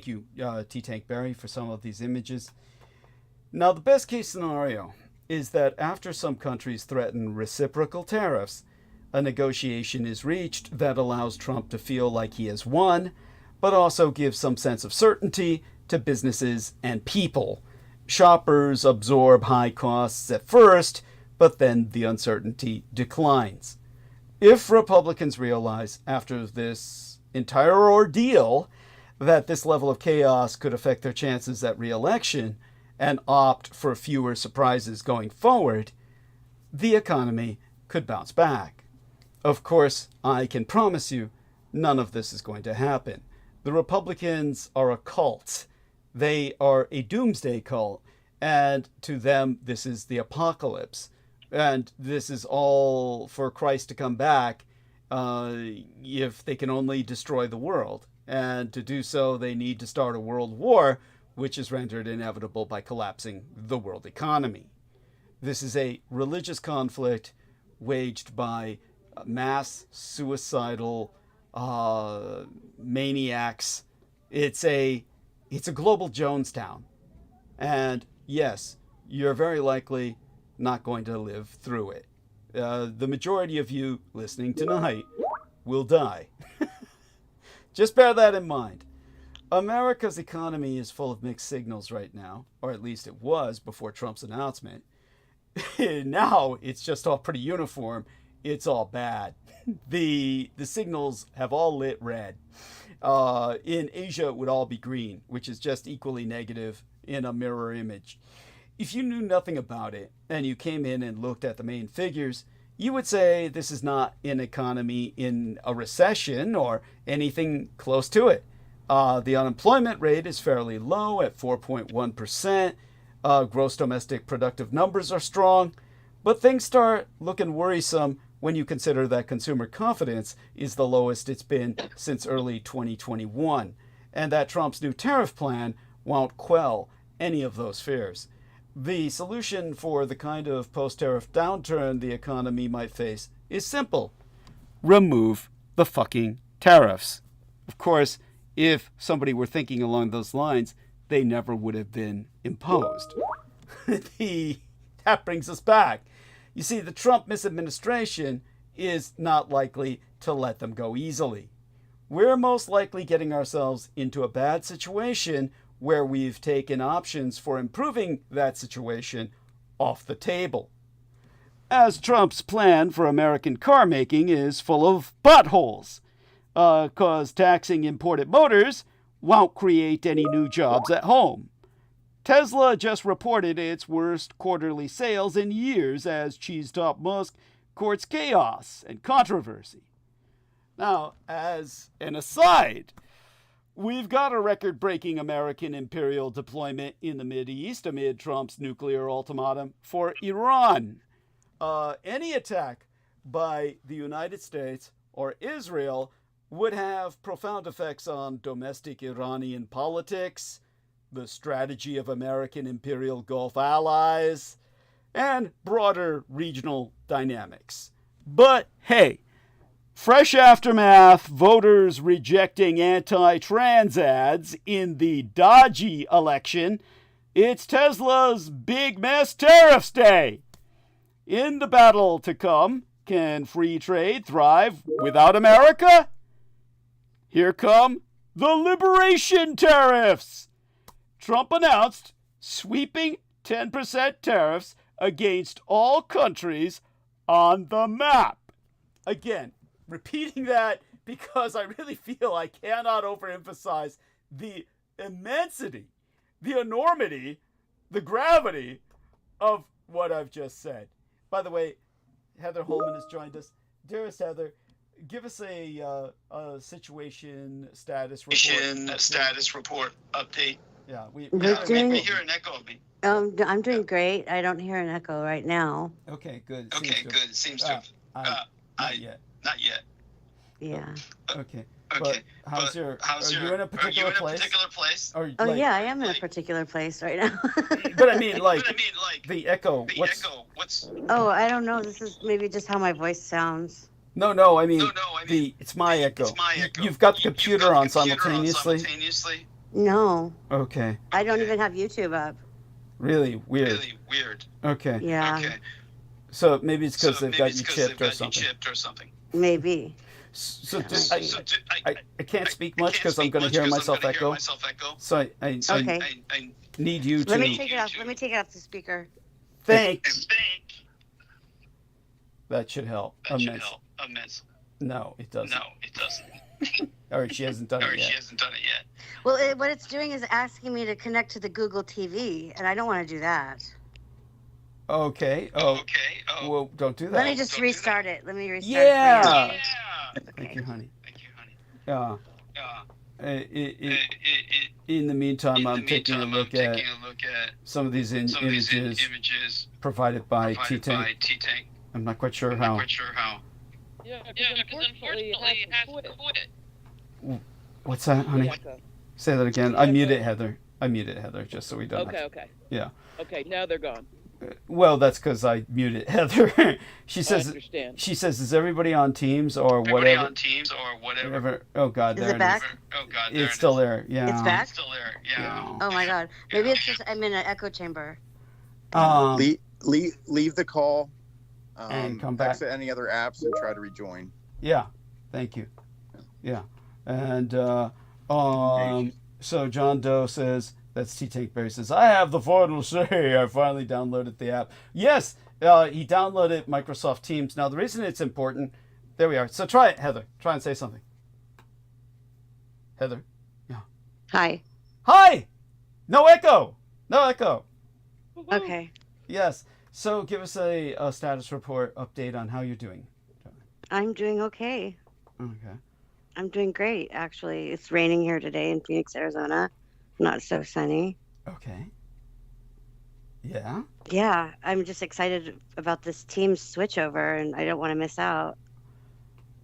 you, T-Tank Barry, for some of these images. Now, the best case scenario is that after some countries threaten reciprocal tariffs, a negotiation is reached that allows Trump to feel like he has won, but also gives some sense of certainty to businesses and people. Shoppers absorb high costs at first, but then the uncertainty declines. If Republicans realize after this entire ordeal that this level of chaos could affect their chances at re-election and opt for fewer surprises going forward, the economy could bounce back. Of course, I can promise you none of this is going to happen. The Republicans are a cult. They are a doomsday cult, and to them this is the apocalypse. And this is all for Christ to come back if they can only destroy the world. And to do so, they need to start a world war, which is rendered inevitable by collapsing the world economy. This is a religious conflict waged by mass suicidal maniacs. It's a global Jonestown. And yes, you're very likely not going to live through it. The majority of you listening tonight will die. Just bear that in mind. America's economy is full of mixed signals right now, or at least it was before Trump's announcement. Now it's just all pretty uniform. It's all bad. The signals have all lit red. In Asia, it would all be green, which is just equally negative in a mirror image. If you knew nothing about it and you came in and looked at the main figures, you would say this is not an economy in a recession or anything close to it. The unemployment rate is fairly low at 4.1%. Gross domestic productive numbers are strong, But things start looking worrisome when you consider that consumer confidence is the lowest it's been since early 2021, and that Trump's new tariff plan won't quell any of those fears. The solution for the kind of post-tariff downturn the economy might face is simple. Remove the fucking tariffs. Of course, if somebody were thinking along those lines, they never would have been imposed. That brings us back. You see, the Trump misadministration is not likely to let them go easily. We're most likely getting ourselves into a bad situation where we've taken options for improving that situation off the table. As Trump's plan for American car making is full of potholes, because taxing imported motors won't create any new jobs at home. Tesla just reported its worst quarterly sales in years as Cheese-Top Musk courts chaos and controversy. Now, as an aside, we've got a record-breaking American imperial deployment in the Mideast amid Trump's nuclear ultimatum for Iran. Any attack by the United States or Israel would have profound effects on domestic Iranian politics, the strategy of American imperial Gulf allies, and broader regional dynamics. But hey, fresh aftermath, voters rejecting anti-trans ads in the dodgy election, it's Tesla's Big Mess Tariffs Day. In the battle to come, can free trade thrive without America? Here come the liberation tariffs. Trump announced sweeping 10% tariffs against all countries on the map. Again, repeating that because I really feel I cannot overemphasize the immensity, the enormity, the gravity of what I've just said. By the way, Heather Holman has joined us. Dearest Heather, give us a situation status report update. Yeah, we hear an echo of me. I'm doing great. I don't hear an echo right now. Okay, good. It seems to have. Not yet. Yeah. Okay. But how's your? Are you in a particular place? Or, yeah, I am in a particular place right now. But I mean, like the echo. What's? Oh, I don't know. This is maybe just how my voice sounds. No. I mean, it's my echo. You've got the computer on simultaneously. No. Okay. I don't even have YouTube up. Really weird. Okay. Yeah. Okay. So maybe it's because they've got you chipped or something. Maybe. So I can't speak much because I'm going to hear myself echo. So I need you to. Let me take it off the speaker. Thanks. That should help. No, it doesn't. All right, she hasn't done it yet. Well, what it's doing is asking me to connect to the Google TV, and I don't want to do that. Okay. Well, don't do that. Let me just restart it. Let me restart it. Okay. Thank you, honey. In the meantime, I'm taking a look at some of these images provided by T-Tank. I'm not quite sure how. Yeah, because unfortunately it has to quit. What's that, honey? Say that again. I mute it, Heather. Just so we don't. Okay. Yeah. Okay, now they're gone. Well, that's because I muted Heather. She says. I understand. She says, "Is everybody on Teams or whatever?" Oh God, is it back? It's still there. Yeah. It's back. Yeah. Oh my God. Maybe it's just I'm in an echo chamber. Leave the call. And come back. Exit any other apps and try to rejoin. Yeah. Thank you. Yeah. And so John Doe says. That's T-Tank Berry says, I have the final say. I finally downloaded the app. Yes, he downloaded Microsoft Teams. Now, the reason it's important, there we are. So try it, Heather. Try and say something. Heather. Yeah. Hi. No echo. Okay. Yes. So give us a status report update on how you're doing. I'm doing okay. Okay. I'm doing great, actually. It's raining here today in Phoenix, Arizona. Not so sunny. Okay. Yeah. Yeah, I'm just excited about this Teams switchover, and I don't want to miss out.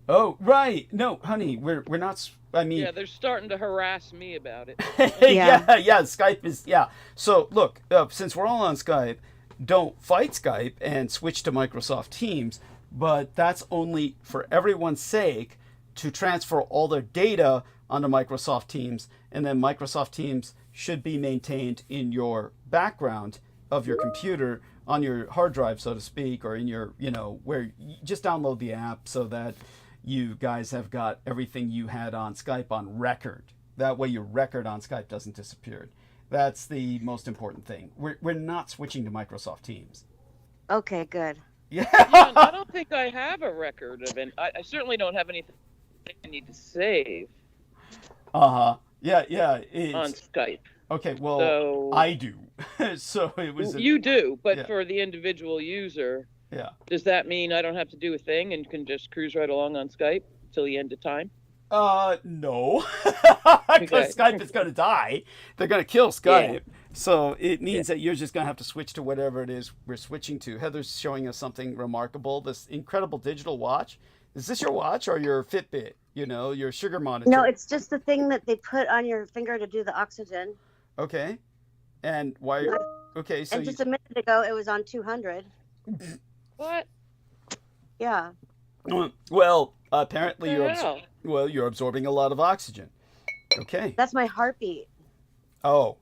Oh, right. No, honey, we're not. I mean, Yeah, they're starting to harass me about it. Yeah. yeah. Skype is yeah. So look, since we're all on Skype, don't fight Skype and switch to Microsoft Teams. But that's only for everyone's sake to transfer all their data onto Microsoft Teams, and then Microsoft Teams should be maintained in your background of your computer on your hard drive, so to speak, or in your, where you just download the app so that you guys have got everything you had on Skype on record. That way your record on Skype doesn't disappear. That's the most important thing. We're not switching to Microsoft Teams. Okay, good. Yeah. Yeah, and I don't think I have a record of it. I certainly don't have anything I need to save Uh-huh. Yeah. on Skype. Okay, well, So I do. So it was. you do, but Yeah. for the individual user, Yeah. does that mean I don't have to do a thing and can just cruise right along on Skype till the end of time? No. Okay. Because Skype is going to die. They're going to kill Skype. So it means that you're just going to have to switch to whatever it is we're switching to. Heather's showing us something remarkable. This incredible digital watch. Is this your watch or your Fitbit? Your sugar monitor? No, it's just the thing that they put on your finger to do the oxygen. Okay. And why? Okay, so And just a minute ago, it was on 200. What? Yeah. well, apparently The hell? you're absorbing a lot of oxygen. Okay. That's my heartbeat. Oh.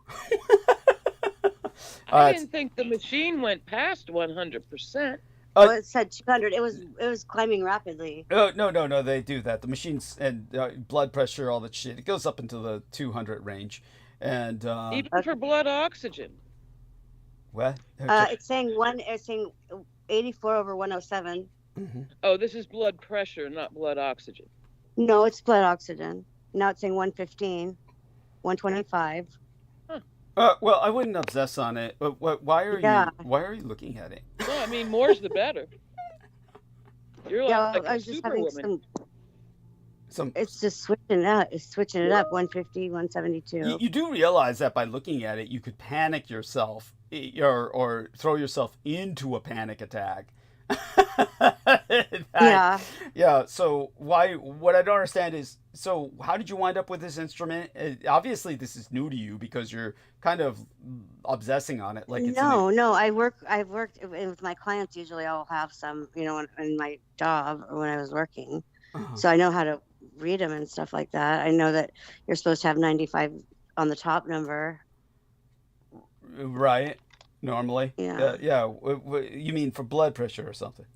I didn't think the machine went past 100%. Well, it said 200. It was climbing rapidly. No. They do that. The machines and blood pressure, all that shit. It goes up into the 200 range, and Even for blood oxygen. what? It's saying 84 over 107. Oh, this is blood pressure, not blood oxygen. No, it's blood oxygen. Now it's saying 115, 125. Well, I wouldn't obsess on it. But why are Yeah. you looking at it? Well, I mean, more's the better. You're Yeah, like I a was just having superwoman. it's just switching it up. It's switching it up. 150, 172. You do realize that by looking at it, you could panic yourself or throw yourself into a panic attack. Yeah. Yeah. So what I don't understand is, so how did you wind up with this instrument? Obviously, this is new to you because you're kind of obsessing on it. Like it's No. I've worked with my clients. Usually I'll have some, in my job or when I was working. Uh-huh. So I know how to read them and stuff like that. I know that you're supposed to have 95 on the top number. Right. Normally. Yeah. Yeah. You mean for blood pressure or something?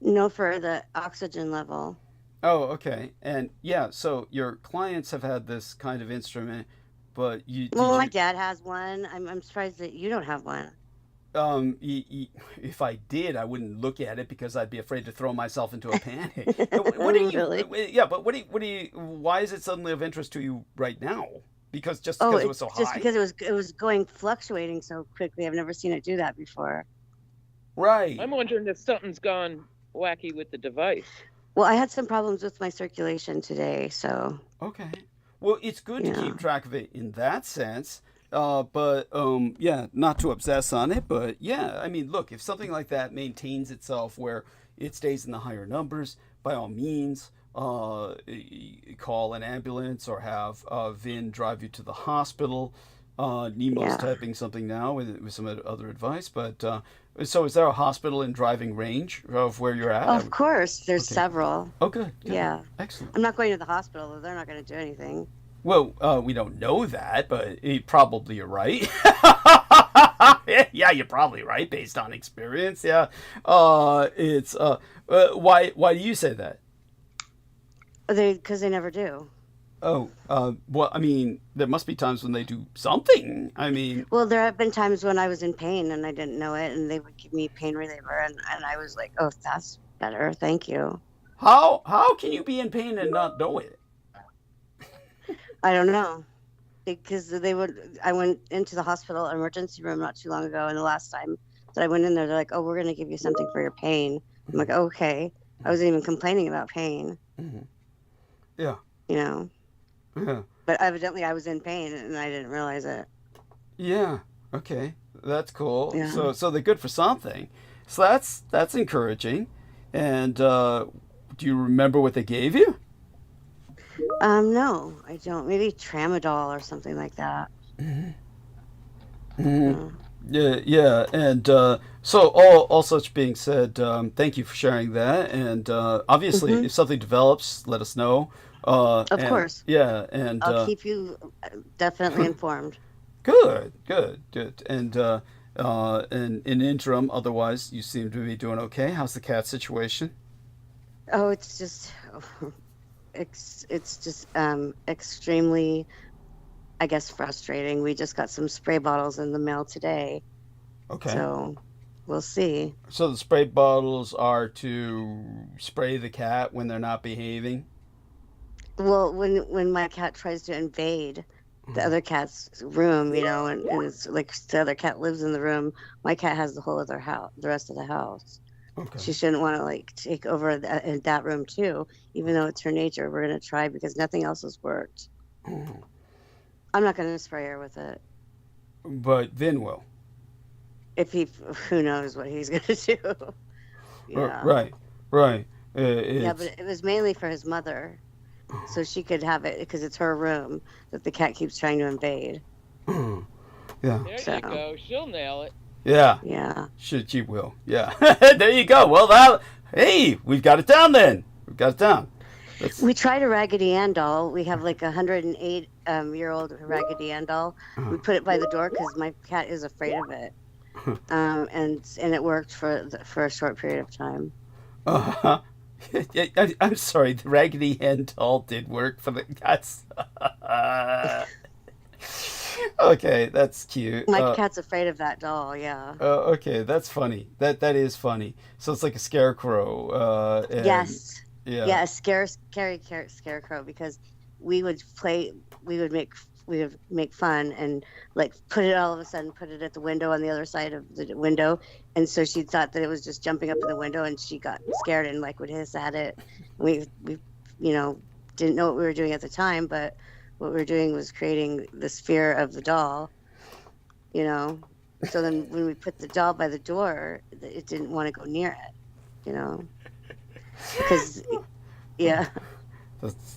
No, for the oxygen level. Oh, okay. And yeah, so your clients have had this kind of instrument, but Well, my dad has one. I'm surprised that you don't have one. if I did, I wouldn't look at it because I'd be afraid to throw myself into a panic. What do you? Really? Yeah, but what do you? Why is it suddenly of interest to you right now? Because it was so high. Just because it was going fluctuating so quickly. I've never seen it do that before. Right. I'm wondering if something's gone wacky with the device. Well, I had some problems with my circulation today, so. Okay. Well, it's good to Yeah. keep track of it in that sense. But yeah, not to obsess on it. But yeah, I mean, look, if something like that maintains itself where it stays in the higher numbers, by all means, call an ambulance or have Vin drive you to the hospital. Nemo's Yeah. typing something now with some other advice. But so is there a hospital in driving range of where you're at? Of course, there's Okay. several. Oh, good. Yeah. Excellent. I'm not going to the hospital, though. They're not going to do anything. Well, we don't know that, but probably you're right. Yeah, you're probably right based on experience. Yeah. It's why do you say that? Because they never do. Oh, well, I mean, there must be times when they do something. I mean, Well, there have been times when I was in pain and I didn't know it, and they would give me pain reliever, and I was like, oh, that's better. Thank you. how can you be in pain and not know it? I don't know. Because I went into the hospital emergency room not too long ago, and the last time that I went in there, they're like, oh, we're going to give you something for your pain. I'm like, okay. I wasn't even complaining about pain, Yeah. Yeah. Yeah. But evidently I was in pain and I didn't realize it. Yeah. Okay. That's cool. Yeah. So they're good for something. So that's encouraging. And do you remember what they gave you? No, I don't. Maybe tramadol or something like that. Mm-hmm. Uh, Yeah, yeah, and so all such being said, thank you for sharing that. And obviously, hmm if something develops, let us know. Of And course, yeah, and I'll keep you definitely informed. good, good, good. And in interim, otherwise, you seem to be doing okay. How's the cat situation? Oh, it's just, it's just extremely, I guess, frustrating. We just got some spray bottles in the mail today, Okay. so we'll see. So the spray bottles are to spray the cat when they're not behaving. Well, when my cat tries to invade the other cat's room, and it's like the other cat lives in the room, my cat has the whole other house, the rest of the house. Okay. She shouldn't want to like take over in that room too, even though it's her nature. We're gonna try because nothing else has worked. I'm not gonna spray her with it. But Vin will. If he, who knows what he's gonna do? Yeah, Right, right. yeah, but It's it was mainly for his mother, so she could have it because it's her room that the cat keeps trying to invade. yeah, There So you go. She'll nail it. yeah. yeah. She will. Yeah. There you go. Well, hey, we've got it down then. We've got it down. That's, We tried a Raggedy Ann doll. We have like a 108 year old Raggedy Ann doll. We put it by the door because my cat is afraid of it, and it worked for a short period of time. uh, I'm sorry. The Raggedy Ann doll did work for the cats. Okay, that's cute. My cat's afraid of that doll. Yeah. Okay, that's funny. That is funny. So it's like a scarecrow. And Yes. yeah. Yeah, a scary scarecrow because we would play, we would make we would make fun and like put it all of a sudden put it at the window on the other side of the window, and so she thought that it was just jumping up in the window, and she got scared and like would hiss at it. We didn't know what we were doing at the time, but what we were doing was creating this fear of the doll, you know. So then when we put the doll by the door, it didn't want to go near it, because yeah.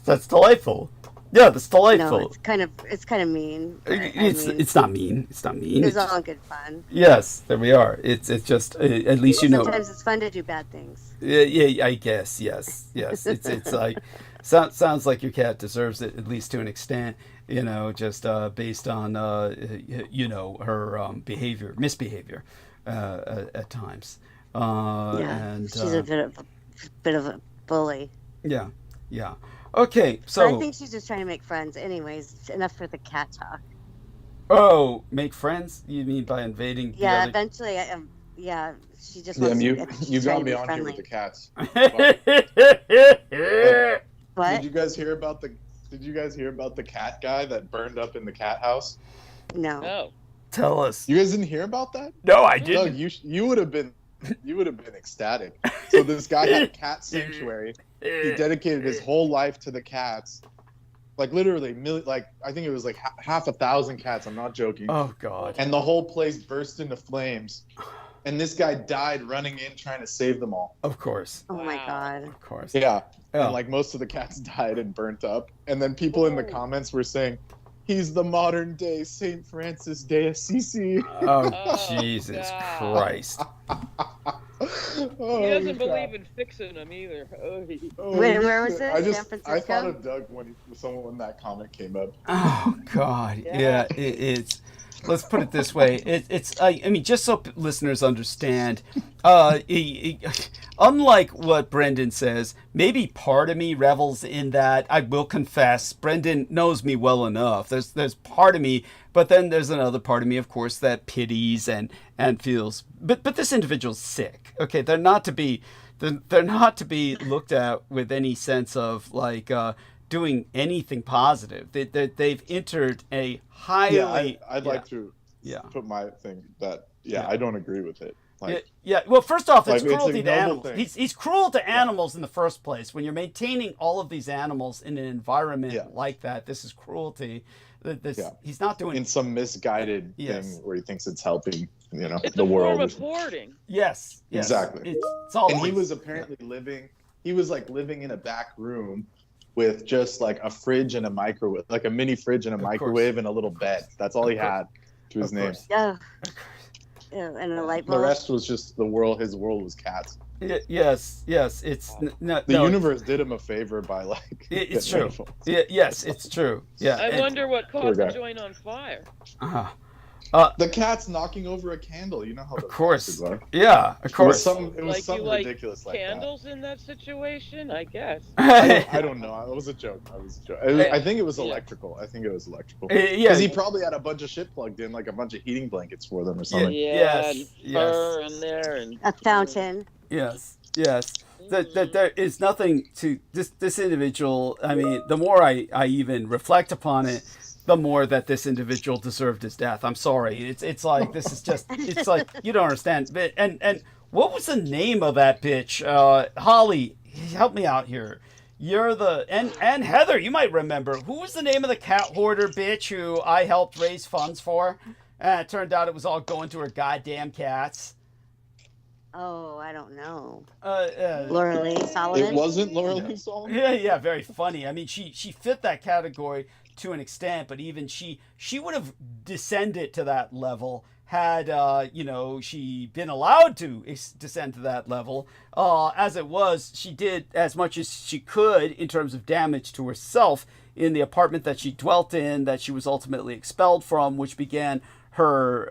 That's delightful. Yeah, that's No, delightful. it's kind of mean. But, It's not mean. It's not mean. it was It's all in good fun. yes, there we are. It's just at least you know. Sometimes it's fun to do bad things. Yeah, I guess yes. It's like sounds like your cat deserves it at least to an extent. Just based on her misbehavior at times. Yeah, And she's a bit of a bully. yeah, yeah. Okay, But I so think she's just trying to make friends. Anyways, it's enough for the cat talk. make friends? You mean by invading the Yeah, other? eventually, yeah, she just Yeah, wants to. you I think she's you trying got to me be on here with friendly. the cats. What? Did you guys hear about the cat guy that burned up in the cat house? No. No. Tell us. You guys didn't hear about that? No, I Doug, didn't. you would have been ecstatic. So this guy had a cat sanctuary. He dedicated his whole life to the cats. Like literally, I think it was like half a thousand cats. I'm not joking. Oh God. And the whole place burst into flames. And this guy died running in trying to save them all. Of course. Oh my Wow. God. Of course. Yeah. Oh. And like most of the cats died and burnt up. And then people in the comments were saying, he's the modern day Saint Francis de Assisi. Oh, Oh, Jesus God. Christ. Oh, He doesn't God. believe in fixing them either. Oh, Where was shit. this? San I Francisco? thought of Doug when that comment came up. Oh God. Yeah. Yeah. It's. Let's put it this way. It's. I mean, just so listeners understand, unlike what Brendan says, maybe part of me revels in that. I will confess, Brendan knows me well enough. There's part of me, but then there's another part of me, of course, that pities and feels. But this individual's sick. Okay, they're not to be looked at with any sense of like doing anything positive. They've entered a highly. I'd like to Yeah. put my thing that Yeah. I don't agree with it. Like, yeah. Well, first off, it's Like, it's a cruelty to noble animals. thing. He's cruel to animals in the first place. When you're maintaining all of these animals in an environment Yeah. like that, this is cruelty. Yeah. He's not doing. in some misguided Yes. thing where he thinks it's helping, It's the a world. form of hoarding. Yes. Exactly. It's all. And he was apparently living in a back room with just like a fridge and a microwave, like a mini fridge and a Of course. microwave and a little bed. That's all he Of course. had to his Of name. course. Yeah. Ew, and a light The bulb. rest was just the world. His world was cats. Yes. It's no. The universe did him a favor by like. It's getting true. rid of him. Yes, it's true. Yeah. I wonder what Poor caught the guy. joint on fire. The cat's knocking over a candle. You know how Of those course. bastards are. Yeah. Of It was course. something. It was Like you something like ridiculous like Candles in that situation, I guess. that. I don't know. It was a joke. I think it was Yeah. electrical. Yeah. Because he probably had a bunch of shit plugged in, like a bunch of heating blankets for them or something. Yeah, Yes, and fur in there, and A fountain. Yes. That there is nothing to this individual. I mean, the more I even reflect upon it, the more that this individual deserved his death. I'm sorry. It's like this is just. It's like you don't understand. But and what was the name of that bitch? Holly, help me out here. You're the and Heather, you might remember. Who was the name of the cat hoarder bitch who I helped raise funds for? And it turned out it was all going to her goddamn cats. Oh, I don't know. Laura Laura Lee Solomon. It wasn't Laura Lee Solomon. Yeah, very funny. I mean, she fit that category to an extent, but even she would have descended to that level had she been allowed to descend to that level. As it was, she did as much as she could in terms of damage to herself in the apartment that she dwelt in, that she was ultimately expelled from, which began her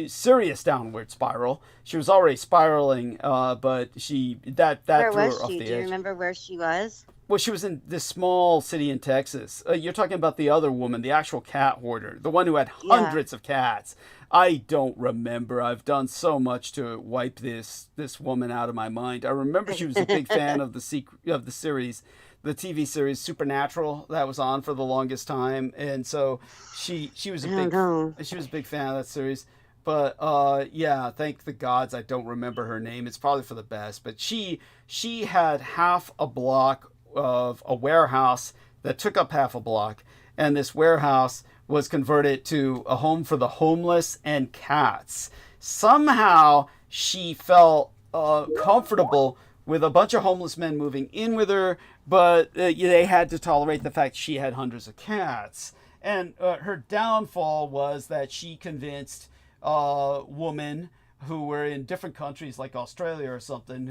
serious downward spiral. She was already spiraling, but that Where threw her was off she? the Do you edge. remember where she was? Well, she was in this small city in Texas. You're talking about the other woman, the actual cat hoarder, the one who had hundreds of cats. I don't remember. I've done so much to wipe this woman out of my mind. I remember she was a big fan of the series, the TV series Supernatural that was on for the longest time, and so she was a big fan of that series. But yeah, thank the gods I don't remember her name. It's probably for the best. But she had half a block of a warehouse that took up half a block, and this warehouse was converted to a home for the homeless and cats. Somehow she felt comfortable with a bunch of homeless men moving in with her, but they had to tolerate the fact she had hundreds of cats. And her downfall was that she convinced women who were in different countries like Australia or something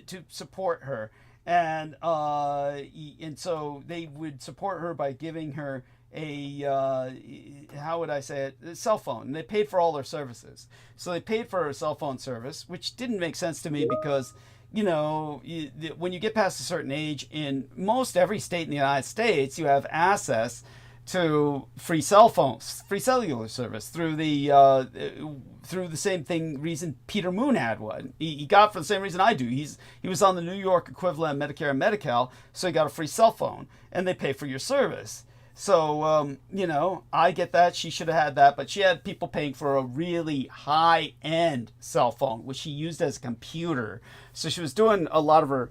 to support her. And so they would support her by giving her a how would I say it, a cell phone, and they paid for all her services. So they paid for her cell phone service, which didn't make sense to me because when you get past a certain age in most every state in the United States, you have access to free cell phones, free cellular service through the same reason Peter Moon had one. He got for the same reason I do. He was on the New York equivalent of Medicare and Medi-Cal, so he got a free cell phone, and they pay for your service. So, I get that. She should have had that, but she had people paying for a really high-end cell phone, which she used as a computer. So she was doing a lot of her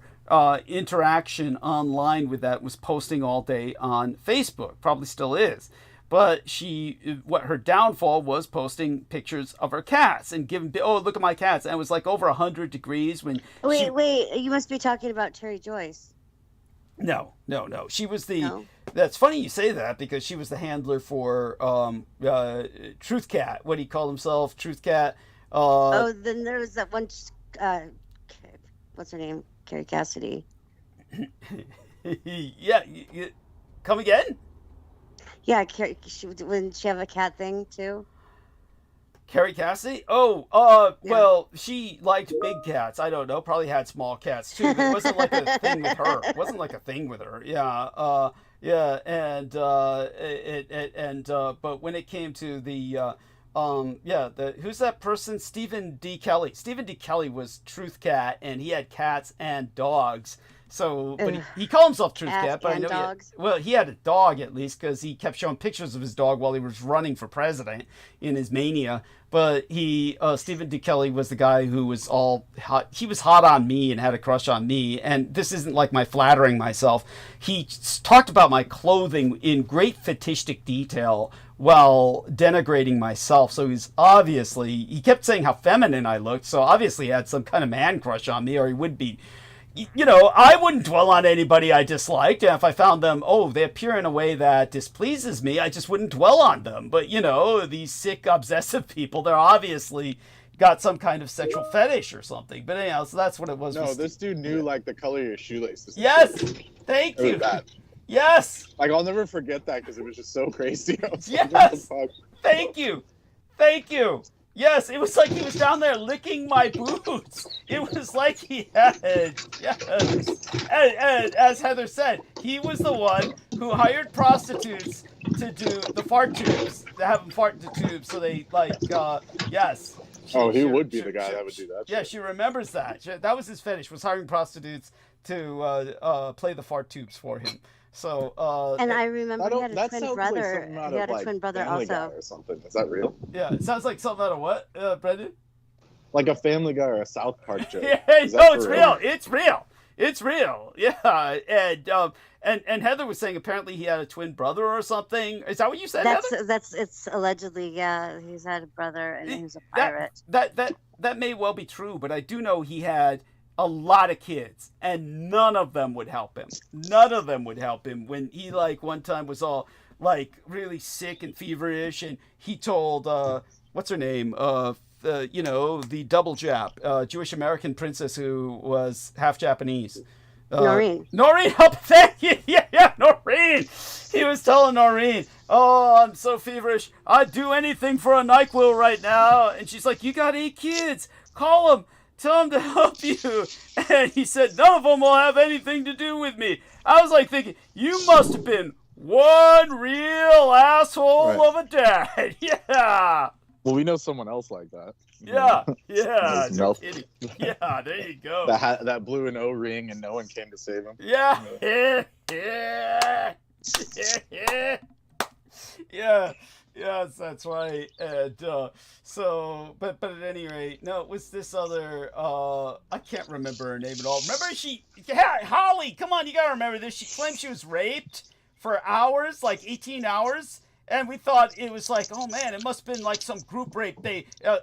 interaction online with that, was posting all day on Facebook, probably still is. But her downfall was posting pictures of her cats and giving, oh, look at my cats. And it was like over 100 degrees when Wait, you must be talking about Terry Joyce. No. She was No? That's funny you say that because she was the handler for Truth Cat. What he called himself, Truth Cat. Then there was that one. What's her name? Carrie Cassidy. Yeah. Come again? Yeah, wouldn't she have a cat thing too? Carrie Cassidy? Oh, well, she liked big cats. I don't know. Probably had small cats too. But it wasn't like a thing with her. It wasn't like a thing with her. Yeah. Yeah. And but when it came to who's that person? Stephen D. Kelly. Stephen D. Kelly was Truth Cat, and he had cats and dogs. So, but Ugh. he called himself Truth Cat. But I Afghan know dogs. well, he had a dog at least because he kept showing pictures of his dog while he was running for president in his mania. But Stephen D. Kelly was the guy who was all hot. He was hot on me and had a crush on me. And this isn't like my flattering myself. He talked about my clothing in great fetishistic detail while denigrating myself. So he kept saying how feminine I looked. So obviously he had some kind of man crush on me, or he would be. I wouldn't dwell on anybody I disliked. And if I found them, they appear in a way that displeases me, I just wouldn't dwell on them. But, these sick, obsessive people, they're obviously got some kind of sexual fetish or something. But anyhow, so that's what it was. No, this dude knew, like, the color of your shoelaces. Yes! Thank It was you. bad. Yes! Like, I'll never forget that because it was just so crazy. I was like, Yes! what the fuck? Thank you. Thank you. Yes, it was like he was down there licking my boots. It was like he had, yes. And as Heather said, he was the one who hired prostitutes to do the fart tubes, to have them fart into tubes so they, yes. He would be the guy that would do that. Yeah, shit. she remembers that. That was his fetish, was hiring prostitutes to play the fart tubes for him. So, And I remember he had a that twin sounds brother. like something out He had of, a like, twin brother Family Guy also. or something. Is that real? yeah, it sounds like something out of what, Brendan? Like a Family Guy or a South Park joke. Yeah, Is that no, for it's real? real. It's real. It's real. Yeah, and Heather was saying apparently he had a twin brother or something. Is that what you said, Heather? It's allegedly, yeah, he's had a brother and he's a That- pirate. That may well be true, but I do know he had a lot of kids, and none of them would help him. None of them would help him when he, like, one time was all, like, really sick and feverish, and he told, what's her name? The double Jap, Jewish American princess who was half Japanese. Noreen. Noreen, help! Thank you. Yeah, Noreen. He was telling Noreen, I'm so feverish. I'd do anything for a NyQuil right now. And she's like, you got 8 kids. Call them. Tell them to help you. And he said, none of them will have anything to do with me. I was like thinking, you must have been one real asshole Right. of a dad. Yeah. Well, we know someone else like that. Yeah. Yes, No no. kidding. Yeah, there you go. That blew an O-ring and no one came to save him. Yeah. Yeah. Yes, that's right. And but at any rate, no, it was this other. I can't remember her name at all. Remember Holly? Come on, you gotta remember this. She claimed she was raped for hours, like 18 hours. And we thought it was like, oh man, it must have been like some group rape,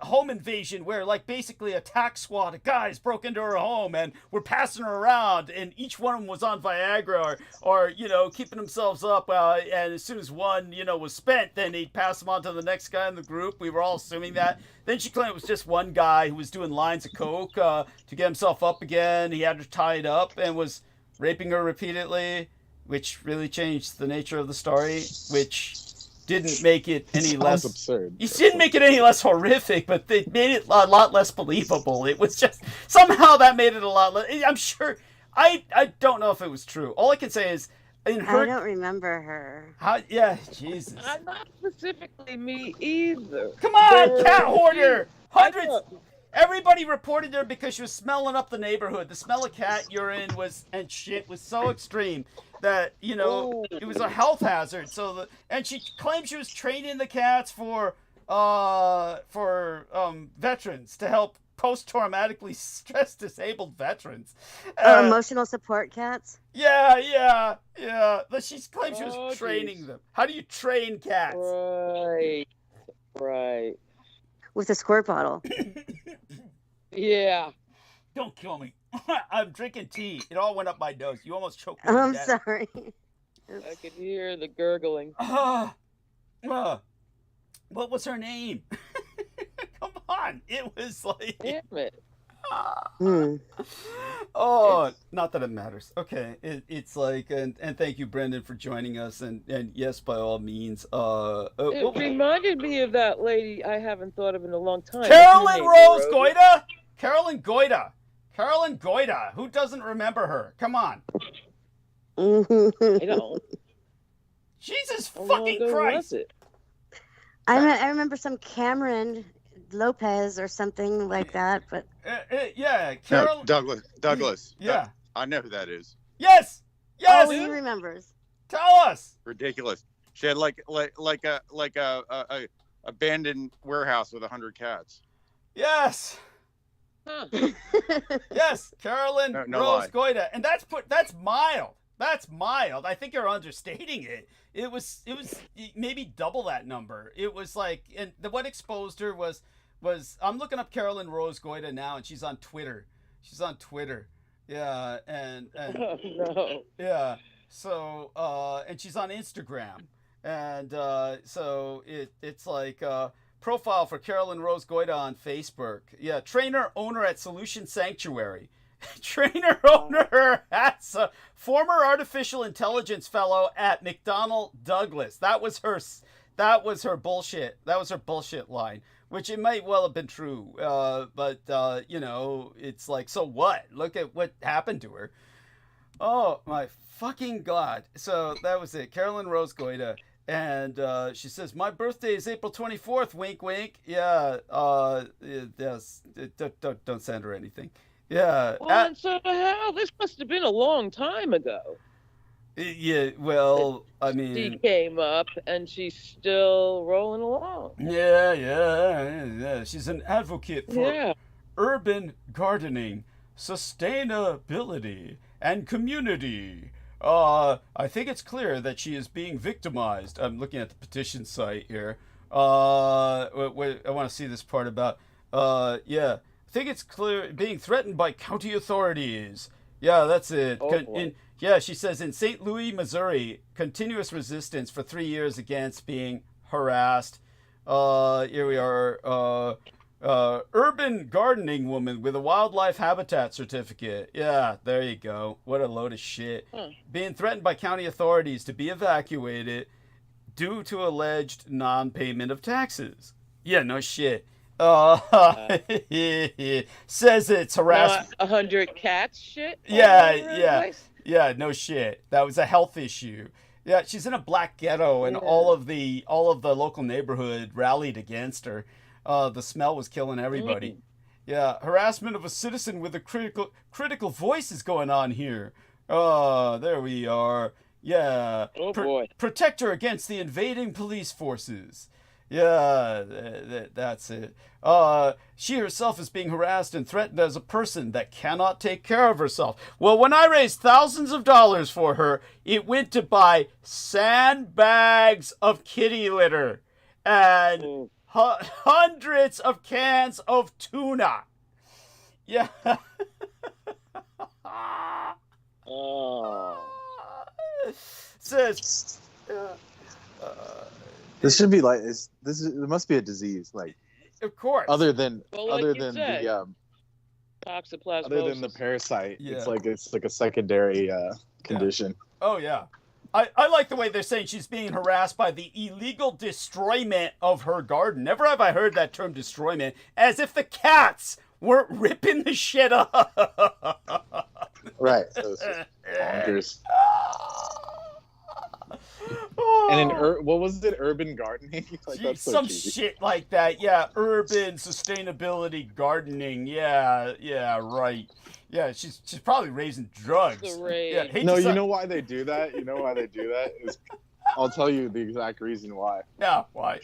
home invasion where like basically a attack squad of guys broke into her home and were passing her around, and each one of them was on Viagra or keeping themselves up. And as soon as one, was spent, then they'd pass them on to the next guy in the group. We were all assuming that. Then she claimed it was just one guy who was doing lines of coke to get himself up again. He had her tied up and was raping her repeatedly, which really changed the nature of the story, which didn't make it any less absurd. You didn't make it any less horrific, but it made it a lot less believable. It was just somehow that made it a lot less. I'm sure. I don't know if it was true. All I can say is, in her. I don't remember her. Yeah, Jesus. Not specifically me either. Come on, There were cat a hoarder. few- Hundreds. Everybody reported her because she was smelling up the neighborhood. The smell of cat urine was so extreme that it was a health hazard. And she claimed she was training the cats for veterans to help post-traumatically stress disabled veterans. Emotional support cats. Yeah. But she claims she was Oh, training geez. them. How do you train cats? Right. With a squirt bottle. Yeah. Don't kill me. I'm drinking tea. It all went up my nose. You almost choked me. I'm to death. sorry. I could hear the gurgling. What was her name? Come on. It was like. Damn it. Oh, not that it matters. Okay. It's like, and thank you, Brendan, for joining us. And yes, by all means. It reminded me of that lady I haven't thought of in a long time. Carolyn What's her name, Rose Goida? Carolyn Goida. Who doesn't remember her? Come on. I don't. Jesus How long fucking ago Christ. was it? I remember some Cameron Lopez or something like that, but Yeah, No, Carol. Douglas. Yeah. I know who that is. Yes. Yes. Oh, he remembers. Tell us. Ridiculous. She had like a abandoned warehouse with 100 cats. Yes. Huh. Yes. Carolyn No Rose lie. Goida. And that's mild. That's mild. I think you're understating it. It was maybe double that number. It was like, and what exposed her was I'm looking up Carolyn Rose Goida now, and she's on Twitter. Yeah, and Oh, no. yeah. So and she's on Instagram, and so it's like profile for Carolyn Rose Goida on Facebook. Yeah, trainer owner at Solution Sanctuary. Trainer owner at former artificial intelligence fellow at McDonnell Douglas. That was her bullshit. That was her bullshit line, which it might well have been true. But it's like, so what? Look at what happened to her. Oh my fucking God. So that was it. Carolyn Rose Goida. And she says, my birthday is April 24th. Wink, wink. Yeah. Yes. Don't send her anything. Yeah. Well, and so hell, this must have been a long time ago. Yeah. Well, I mean, She came up and she's still rolling along. Yeah. She's an advocate for Yeah. urban gardening, sustainability, and community. I think it's clear that she is being victimized. I'm looking at the petition site here. Wait, I want to see this part about. Yeah. I think it's clear being threatened by county authorities. Yeah, that's it. Oh, Yeah, she says in St. Louis, Missouri, continuous resistance for 3 years against being harassed. Here we are. Urban gardening woman with a wildlife habitat certificate. Yeah, there you go. What a load of shit. Huh. Being threatened by county authorities to be evacuated due to alleged non-payment of taxes. Yeah, no shit. Says it's harassment. 100 cats shit? Yeah. Yeah, no shit. That was a health issue. Yeah, she's in a black ghetto, and all of the local neighborhood rallied against her. The smell was killing everybody. Yeah, harassment of a citizen with a critical voice is going on here. There we are. Yeah. Oh boy. Protect her against the invading police forces. Yeah, that's it. She herself is being harassed and threatened as a person that cannot take care of herself. Well, when I raised thousands of dollars for her, it went to buy sandbags of kitty litter and hundreds of cans of tuna. Yeah. Oh. Says. This should be like there must be a disease like Of course. other than Well, like you said, the Toxoplasmosis. other than the parasite. Yeah. It's like a secondary condition. Oh, yeah. I like the way they're saying she's being harassed by the illegal destroyment of her garden. Never have I heard that term destroyment, as if the cats weren't ripping the shit up. Right. So it's just bonkers. And in what was it? Urban gardening? Like, that's so Some cheesy. shit like that. Yeah, urban sustainability gardening. Yeah, right. Yeah, she's probably raising drugs. Great. Yeah, hate No, to you sound- know why they do that? You know why they do that? I'll tell you the exact reason why. Yeah, why?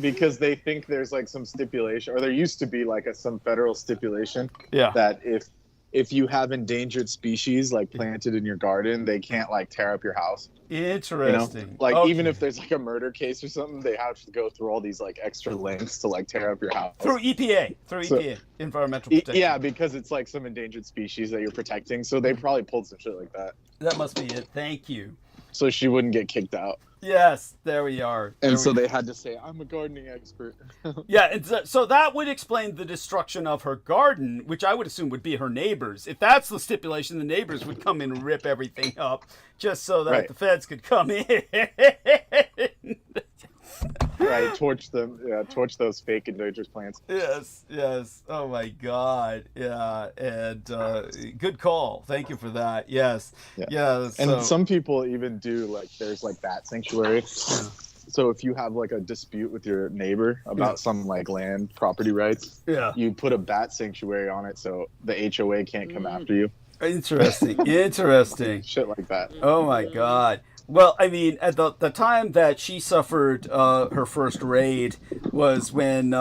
Because they think there's like some stipulation, or there used to be like some federal stipulation Yeah. that if you have endangered species like planted in your garden, they can't like tear up your house. Interesting. Like Okay. even if there's like a murder case or something, they have to go through all these like extra lengths to like tear up your house. Through EPA, environmental protection. Yeah, because it's like some endangered species that you're protecting. So they probably pulled some shit like that. That must be it. Thank you. So she wouldn't get kicked out. Yes, there we are. And so they had to say, I'm a gardening expert. Yeah, and so that would explain the destruction of her garden, which I would assume would be her neighbors. If that's the stipulation, the neighbors would come in and rip everything up just so that Right. the feds could come in. Right, torch those fake endangered plants. Yes. Oh my God. Yeah, and good call. Thank you for that. Yes. Yeah. So, And some people even do like there's like bat sanctuary. So if you have like a dispute with your neighbor about some like land property rights, yeah. you put a bat sanctuary on it so the HOA can't come after you. Interesting. Interesting. Shit like that. Oh my God. Well, I mean, at the time that she suffered her first raid was when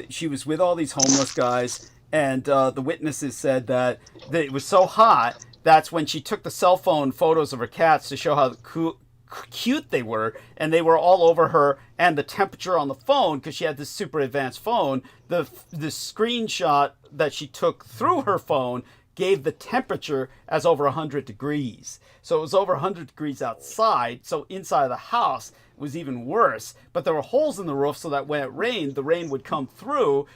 she was with all these homeless guys, and the witnesses said that it was so hot. That's when she took the cell phone photos of her cats to show how cute they were, and they were all over her. And the temperature on the phone, because she had this super advanced phone, the screenshot that she took through her phone gave the temperature as over 100 degrees. So it was over 100 degrees outside. So inside the house was even worse. But there were holes in the roof so that when it rained, the rain would come through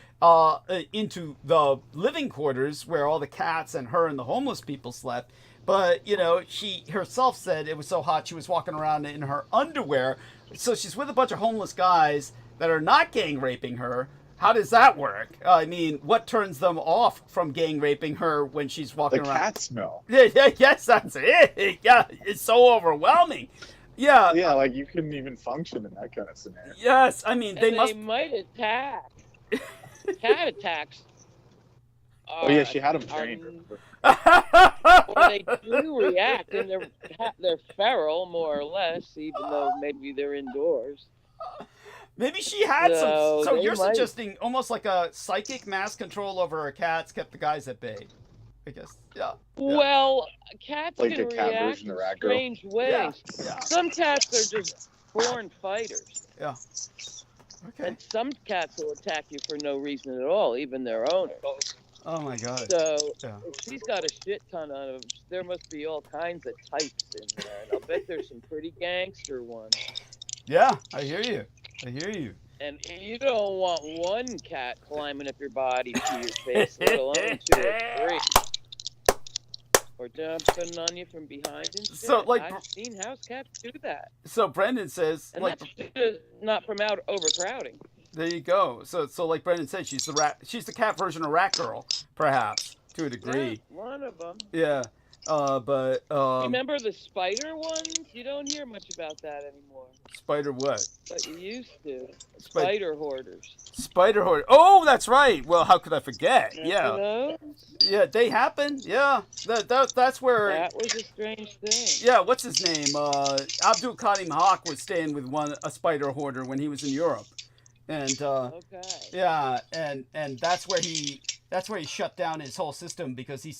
into the living quarters where all the cats and her and the homeless people slept. But, you know, she herself said it was so hot she was walking around in her underwear. So she's with a bunch of homeless guys that are not gang raping her. How does that work? I mean, what turns them off from gang raping her when she's walking The around? cat smell. Yes, that's it. Yeah, it's so overwhelming. Yeah. Yeah, like you couldn't even function in that kind of scenario. Yes, I mean, they And must. they might attack. Cat attacks. Oh yeah, she had him are- trained. Or they do react, and they're feral more or less, even though maybe they're indoors. Maybe she had some. So they you're might. suggesting almost like a psychic mass control over her cats kept the guys at bay. I guess. Yeah. Well, cats Like can a cat react version in of Rat Girl. strange ways. Yeah. Some cats are just born fighters, Yeah. Okay. and some cats will attack you for no reason at all, even their owner. Oh my God. So Yeah. if she's got a shit ton of them, there must be all kinds of types in there, and I'll bet there's some pretty gangster ones. Yeah, I hear you. I hear you. And you don't want one cat climbing up your body to your face, let alone two or three. Or jumping on you from behind and shit. So, like, I've seen house cats do that. So Brendan says, And like, that's just not from out overcrowding. there you go. So like Brendan said, she's the cat version of Rat Girl, perhaps to a degree. Yeah, one of them. Yeah. But Remember the spider ones? You don't hear much about that anymore. spider what? But you used to. Spider- Spider hoarders. Spider horde. Oh, that's right. Well, how could I forget? Remember Yeah. those? Yeah, they happen. Yeah. That's where. That was a strange thing. Yeah, what's his name? Abdul Karim Haq was staying with a spider hoarder when he was in Europe, and Okay. yeah, and that's where he shut down his whole system because he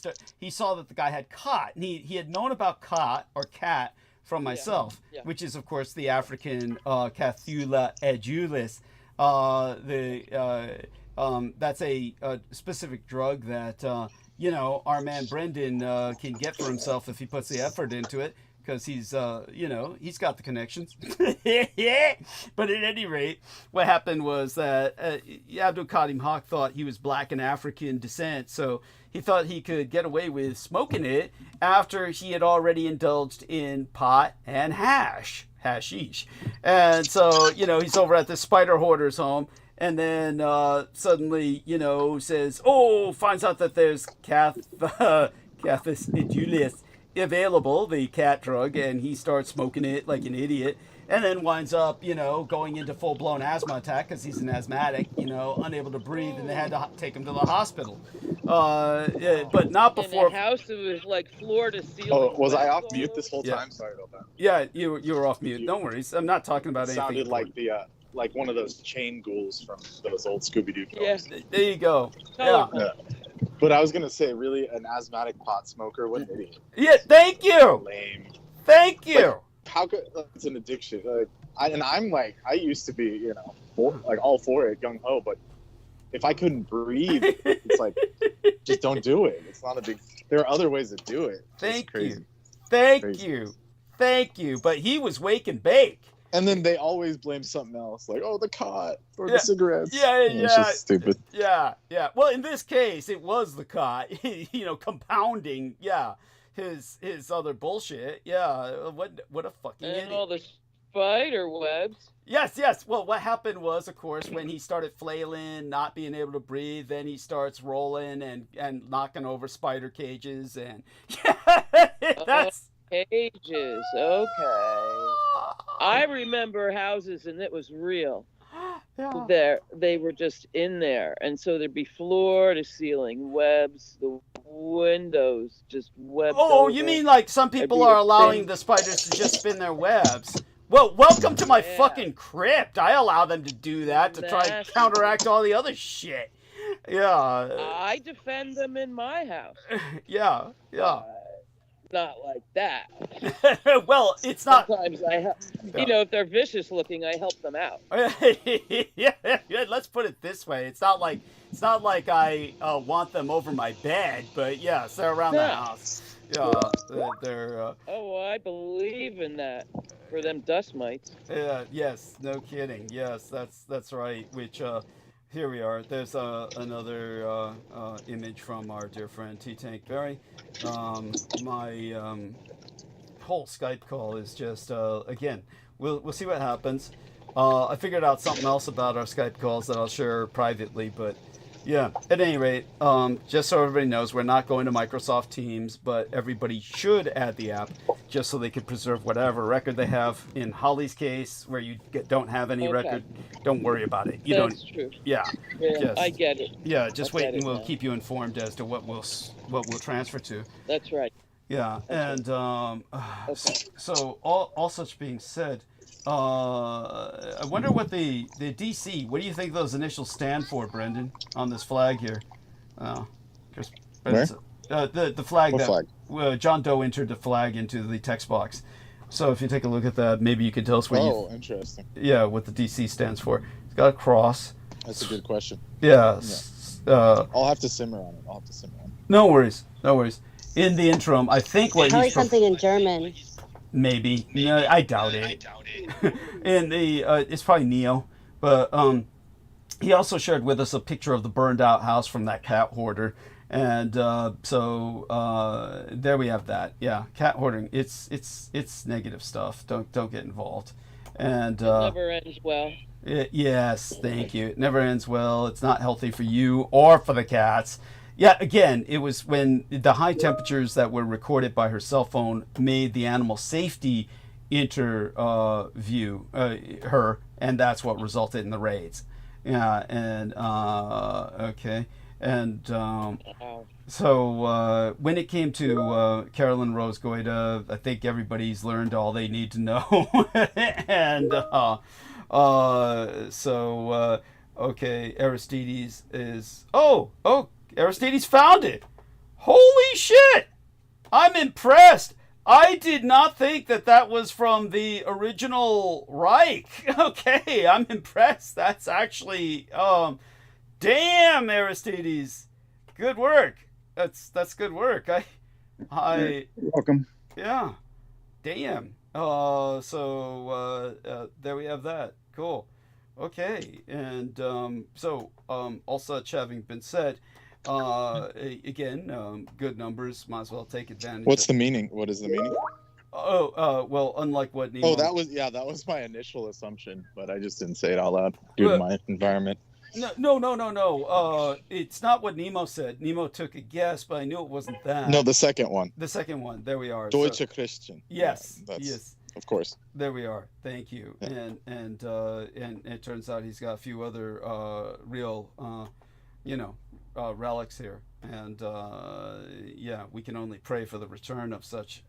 saw that the guy had caught, and he had known about caught or cat from myself, Yeah. which is of course the African Cathula edulis. That's a specific drug that our man Brendan can get for himself if he puts the effort into it, because he's got the connections. But at any rate, what happened was that Abdul Karim Haq thought he was black and African descent, so he thought he could get away with smoking it after he had already indulged in pot and hashish. And so, he's over at the spider hoarder's home, and then suddenly, finds out that there's Cathis edulis available, the cat drug, and he starts smoking it like an idiot, and then winds up, going into full-blown asthma attack because he's an asthmatic, unable to breathe, and they had to take him to the hospital. But not before. In a house, it was like floor to ceiling. Oh, was I off all mute this whole Yeah. time? Sorry about that. Yeah, you were off mute. Don't worry. I'm not talking about It anything. sounded like the like one of those chain ghouls from those old Scooby-Doo Yeah. films. There you go. Colorful. Yeah. But I was gonna say, really, an asthmatic pot smoker, what an idiot. Yeah. Thank you. Lame. Thank you. How could it's an addiction? I used to be, all for it, gung ho. But if I couldn't breathe, it's like, just don't do it. It's not a big. There are other ways to do it. It's Thank crazy. you. Thank Crazy. you. Thank you. But he was wake and bake. And then they always blame something else, like, oh, the cot or Yeah. the cigarettes. Yeah, It's yeah. just stupid. Yeah. Well, in this case, it was the cot, compounding, his other bullshit. Yeah. What a fucking And idiot. all the spider webs. Yes. Well, what happened was, of course, when he started flailing, not being able to breathe, then he starts rolling and knocking over spider cages, and that's. Cages. Okay. I remember houses, and it was real. Yeah. They were just in there, and so there'd be floor to ceiling webs. The windows just webbed Oh, over. you mean like some people I'd be are allowing offended. the spiders to just spin their webs? Well, welcome to my Yeah. fucking crypt. I allow them to do that to try and Nasty. counteract all the other shit. Yeah, I defend them in my house. yeah, yeah. Not like that. Well, it's not. Sometimes I help. You know, if they're vicious looking, I help them out. Yeah, let's put it this way. It's not like I want them over my bed, but yes, they're around the No. house. Yeah, they're. Oh, I believe in that for them dust mites. Yes, no kidding. Yes, that's right. Which here we are. There's another image from our dear friend T Tank Berry. My whole Skype call is just again. We'll see what happens. I figured out something else about our Skype calls that I'll share privately, but yeah. At any rate, just so everybody knows, we're not going to Microsoft Teams, but everybody should add the app just so they can preserve whatever record they have. In Holly's case, where you don't have any Okay. record, don't worry about it. You That's don't. true. Yeah. Yeah, Just- I get it. Yeah. Just I wait, get and it we'll now. keep you informed as to what we'll transfer to. That's right. Yeah, and Okay. so all such being said, I wonder what the DC. What do you think those initials stand for, Brendan, on this flag here? Chris, Where? The flag What that flag? John Doe entered the flag into the text box. So if you take a look at that, maybe you could tell us what Oh, interesting. what the DC stands for. It's got a cross. That's a good question. Yeah. I'll have to simmer on it. No worries. No worries. In the interim, I think what Probably he's something in German. maybe. No, I doubt it. In the it's probably Neo, but he also shared with us a picture of the burned out house from that cat hoarder, and so there we have that. Yeah, cat hoarding. It's negative stuff. Don't get involved. And Never ends well. yes, thank you. It never ends well. It's not healthy for you or for the cats. Yeah, again, it was when the high temperatures that were recorded by her cell phone made the animal safety interview her, and that's what resulted in the raids. Yeah, and okay, and Wow. so when it came to Carolyn Rose Goida, I think everybody's learned all they need to know, and so okay, Aristides is Aristides found it. Holy shit! I'm impressed. I did not think that was from the original Reich. Okay, I'm impressed. That's actually, damn, Aristides. Good work. That's good work. I Welcome. yeah. Damn. So there we have that. Cool. Okay, and so all such having been said, again, good numbers. Might as well take advantage. What's the meaning? What is the meaning? Well, unlike what Nemo. Oh, that was my initial assumption, but I just didn't say it out loud due to my environment. No. It's not what Nemo said. Nemo took a guess, but I knew it wasn't that. No, the second one. The second one. There we are. Deutsche So, Christian. yes. Yeah, that's, Yes. Of course. There we are. Thank you. Yeah. And it turns out he's got a few other real, relics here. And yeah, we can only pray for the return of such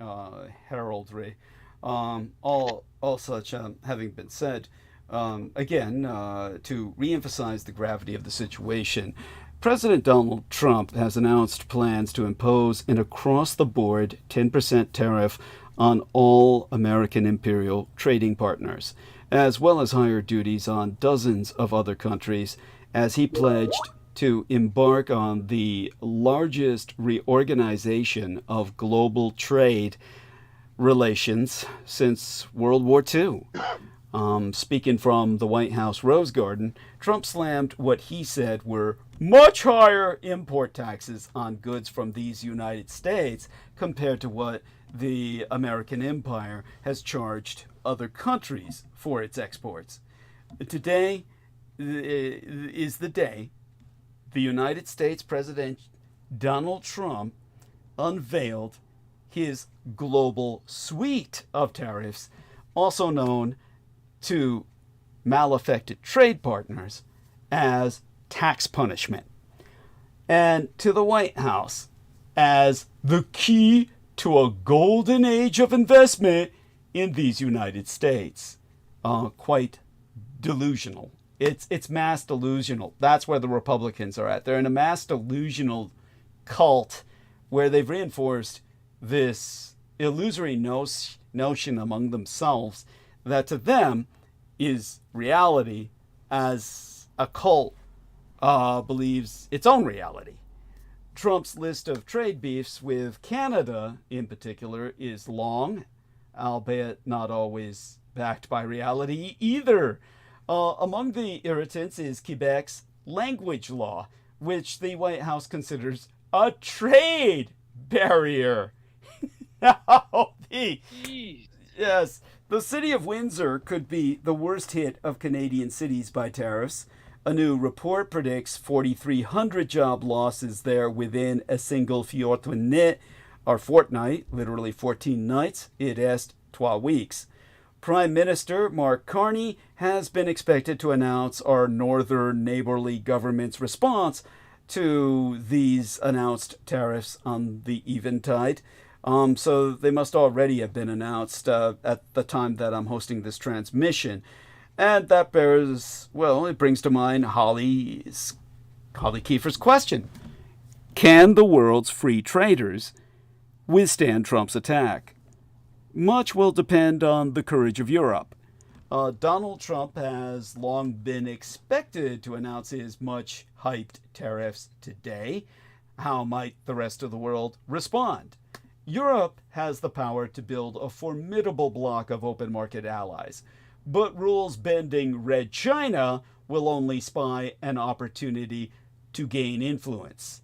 heraldry. All such having been said, again, to reemphasize the gravity of the situation, President Donald Trump has announced plans to impose an across-the-board 10% tariff on all American imperial trading partners, as well as higher duties on dozens of other countries, as he pledged to embark on the largest reorganization of global trade relations since World War II. Speaking from the White House Rose Garden, Trump slammed what he said were much higher import taxes on goods from these United States compared to what the American empire has charged other countries for its exports. Today is the day the United States President Donald Trump unveiled his global suite of tariffs, also known to malaffected trade partners as tax punishment. And to the White House, as the key to a golden age of investment in these United States. Quite delusional. It's mass delusional. That's where the Republicans are at. They're in a mass delusional cult where they've reinforced this illusory notion among themselves that to them is reality, as a cult believes its own reality. Trump's list of trade beefs with Canada, in particular, is long, albeit not always backed by reality either. Among the irritants is Quebec's language law, which the White House considers a trade barrier. Yes, the city of Windsor could be the worst hit of Canadian cities by tariffs. A new report predicts 4,300 job losses there within a single fortnight, literally 14 nights. It est 12 weeks. Prime Minister Mark Carney has been expected to announce our northern neighborly government's response to these announced tariffs on the eventide. So they must already have been announced at the time that I'm hosting this transmission. And that it brings to mind Holly Kiefer's question. Can the world's free traders withstand Trump's attack? Much will depend on the courage of Europe. Donald Trump has long been expected to announce his much-hyped tariffs today. How might the rest of the world respond? Europe has the power to build a formidable bloc of open market allies, but rules-bending Red China will only spy an opportunity to gain influence.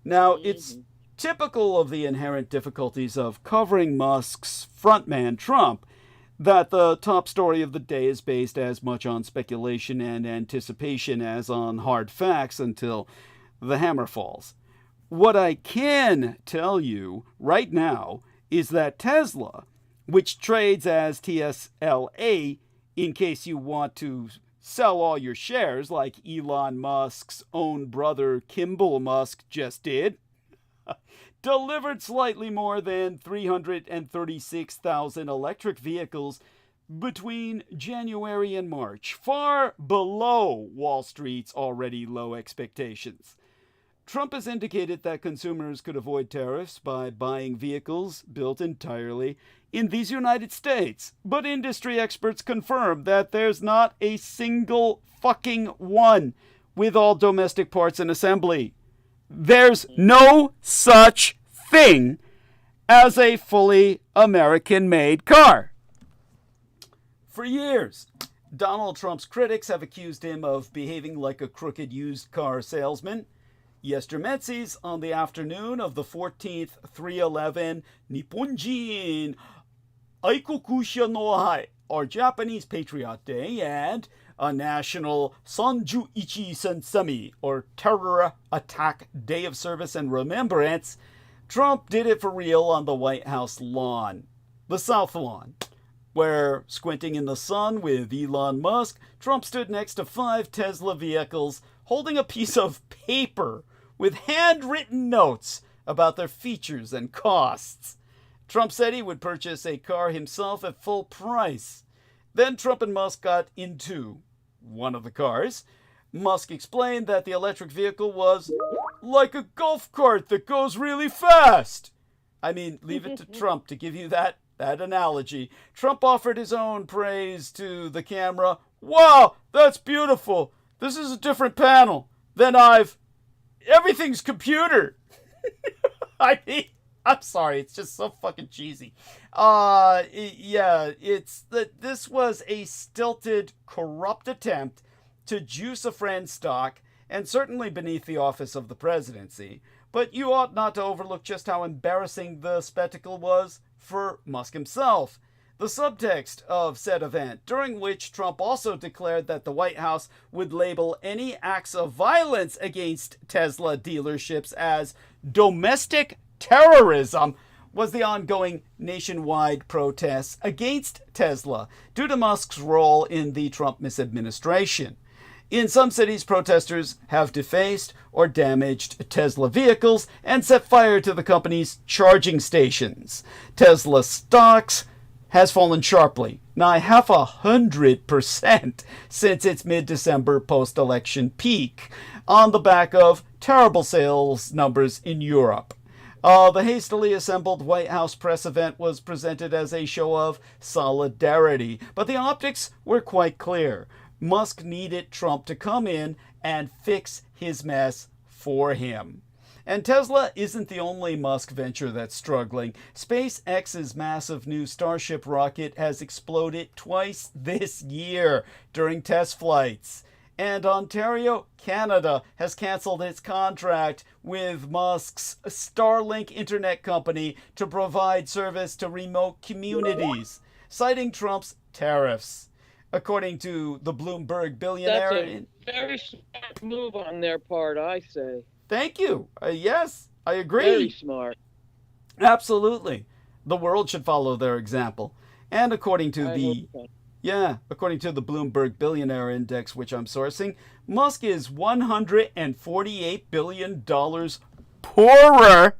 Now, it's typical of the inherent difficulties of covering Musk's frontman Trump that the top story of the day is based as much on speculation and anticipation as on hard facts until the hammer falls. What I can tell you right now is that Tesla, which trades as TSLA in case you want to sell all your shares like Elon Musk's own brother Kimball Musk just did, delivered slightly more than 336,000 electric vehicles between January and March, far below Wall Street's already low expectations. Trump has indicated that consumers could avoid tariffs by buying vehicles built entirely in these United States, but industry experts confirm that there's not a single fucking one with all domestic parts and assembly. There's no such thing as a fully American-made car. For years, Donald Trump's critics have accused him of behaving like a crooked used car salesman. Yestermetsis, on the afternoon of the 14th 311 Nipponjin Aikokusha no Hai, or Japanese Patriot Day, and a national Sanju Ichi Sensemi, or Terror Attack Day of Service and Remembrance, Trump did it for real on the White House lawn, the South Lawn, where, squinting in the sun with Elon Musk, Trump stood next to 5 Tesla vehicles holding a piece of paper with handwritten notes about their features and costs. Trump said he would purchase a car himself at full price. Then Trump and Musk got into one of the cars. Musk explained that the electric vehicle was like a golf cart that goes really fast. I mean, leave it to Trump to give you that analogy. Trump offered his own praise to the camera. Wow, that's beautiful. This is a different panel than everything's computer. I mean, I'm sorry, it's just so fucking cheesy. This was a stilted, corrupt attempt to juice a friend's stock, and certainly beneath the office of the presidency. But you ought not to overlook just how embarrassing the spectacle was for Musk himself. The subtext of said event, during which Trump also declared that the White House would label any acts of violence against Tesla dealerships as domestic terrorism, was the ongoing nationwide protests against Tesla due to Musk's role in the Trump misadministration. In some cities, protesters have defaced or damaged Tesla vehicles and set fire to the company's charging stations. Tesla stocks has fallen sharply, nigh 100% since its mid-December post-election peak, on the back of terrible sales numbers in Europe. The hastily assembled White House press event was presented as a show of solidarity, but the optics were quite clear. Musk needed Trump to come in and fix his mess for him. And Tesla isn't the only Musk venture that's struggling. SpaceX's massive new Starship rocket has exploded twice this year during test flights. And Ontario, Canada, has canceled its contract with Musk's Starlink internet company to provide service to remote communities, citing Trump's tariffs. According to the Bloomberg billionaire... That's a very smart move on their part, I say. Thank you. Yes, I agree. Very smart. Absolutely. The world should follow their example. And according to the Bloomberg Billionaire Index, which I'm sourcing, Musk is $148 billion poorer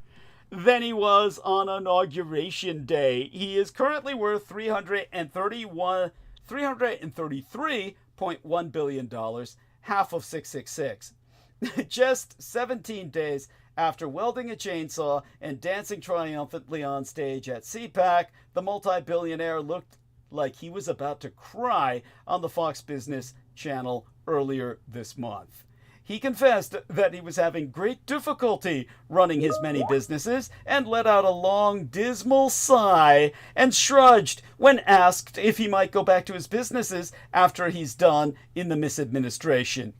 than he was on Inauguration Day. He is currently worth $333.1 billion, half of 666. Just 17 days after welding a chainsaw and dancing triumphantly on stage at CPAC, the multi-billionaire looked like he was about to cry on the Fox Business channel earlier this month. He confessed that he was having great difficulty running his many businesses and let out a long, dismal sigh and shrugged when asked if he might go back to his businesses after he's done in the misadministration.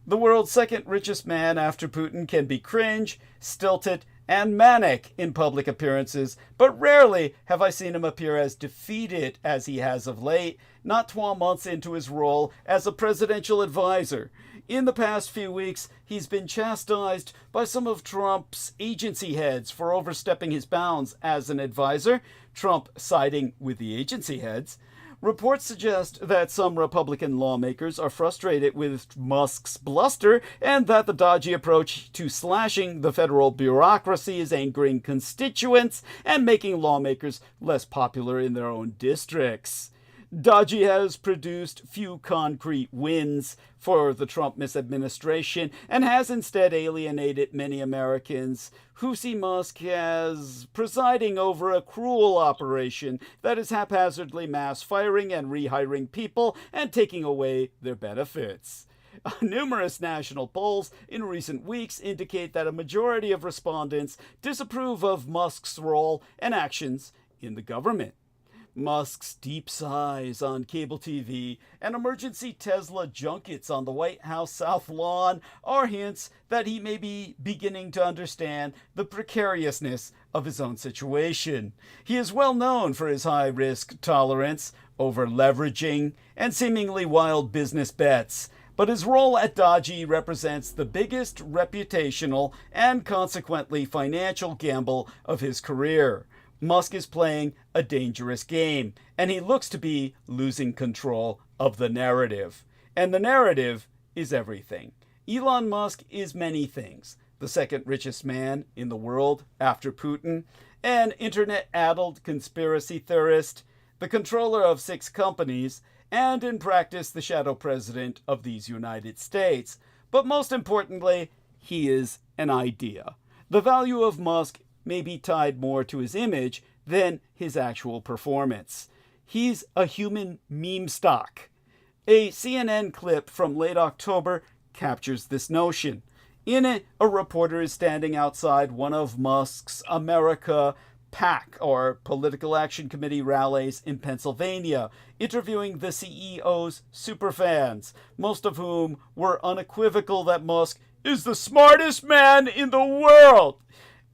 The world's second richest man after Putin can be cringe, stilted, and manic in public appearances, but rarely have I seen him appear as defeated as he has of late, not 12 months into his role as a presidential advisor. In the past few weeks, he's been chastised by some of Trump's agency heads for overstepping his bounds as an advisor, Trump siding with the agency heads. Reports suggest that some Republican lawmakers are frustrated with Musk's bluster and that the dodgy approach to slashing the federal bureaucracy is angering constituents and making lawmakers less popular in their own districts. Dodgy has produced few concrete wins for the Trump misadministration and has instead alienated many Americans who see Musk as presiding over a cruel operation that is haphazardly mass firing and rehiring people and taking away their benefits. Numerous national polls in recent weeks indicate that a majority of respondents disapprove of Musk's role and actions in the government. Musk's deep sighs on cable TV and emergency Tesla junkets on the White House South Lawn are hints that he may be beginning to understand the precariousness of his own situation. He is well known for his high risk tolerance, over leveraging, and seemingly wild business bets. But his role at Dodgy represents the biggest reputational and consequently financial gamble of his career. Musk is playing a dangerous game, and he looks to be losing control of the narrative. And the narrative is everything. Elon Musk is many things. The second richest man in the world after Putin, an internet-addled conspiracy theorist, the controller of 6 companies, and in practice the shadow president of these United States. But most importantly, he is an idea. The value of Musk may be tied more to his image than his actual performance. He's a human meme stock. A CNN clip from late October captures this notion. In it, a reporter is standing outside one of Musk's America PAC, or Political Action Committee, rallies in Pennsylvania, interviewing the CEO's superfans, most of whom were unequivocal that Musk is the smartest man in the world.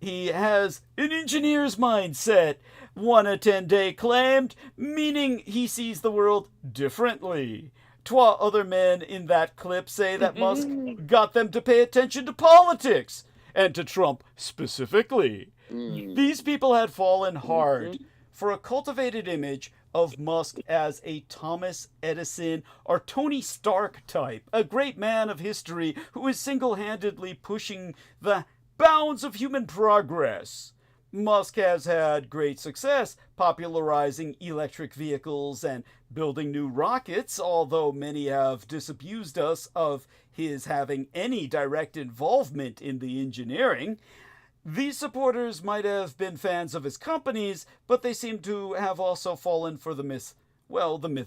He has an engineer's mindset, one attendee claimed, meaning he sees the world differently. 12 other men in that clip say that Musk got them to pay attention to politics, and to Trump specifically. These people had fallen hard for a cultivated image of Musk as a Thomas Edison or Tony Stark type, a great man of history who is single-handedly pushing the bounds of human progress. Musk has had great success popularizing electric vehicles and building new rockets, although many have disabused us of his having any direct involvement in the engineering. These supporters might have been fans of his companies, but they seem to have also fallen for the myth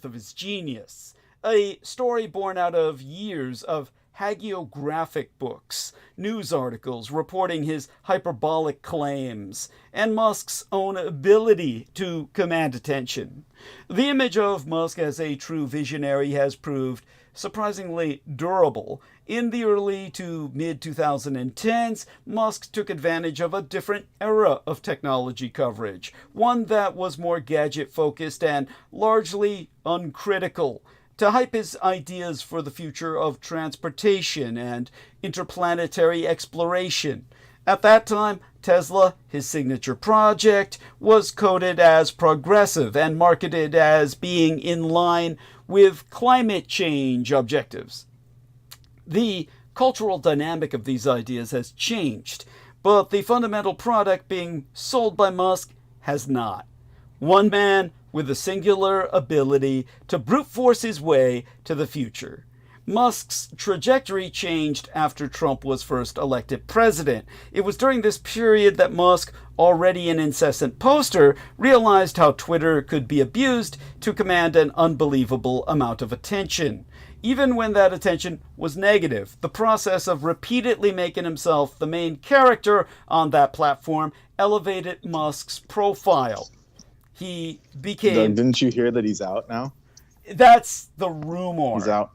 of his genius. A story born out of years of hagiographic books, news articles reporting his hyperbolic claims, and Musk's own ability to command attention. The image of Musk as a true visionary has proved surprisingly durable. In the early to mid-2010s, Musk took advantage of a different era of technology coverage, one that was more gadget-focused and largely uncritical, to hype his ideas for the future of transportation and interplanetary exploration. At that time, Tesla, his signature project, was coded as progressive and marketed as being in line with climate change objectives. The cultural dynamic of these ideas has changed, but the fundamental product being sold by Musk has not. One man with a singular ability to brute force his way to the future. Musk's trajectory changed after Trump was first elected president. It was during this period that Musk, already an incessant poster, realized how Twitter could be abused to command an unbelievable amount of attention. Even when that attention was negative, the process of repeatedly making himself the main character on that platform elevated Musk's profile. He became... Didn't you hear that he's out now? That's the rumor. He's out.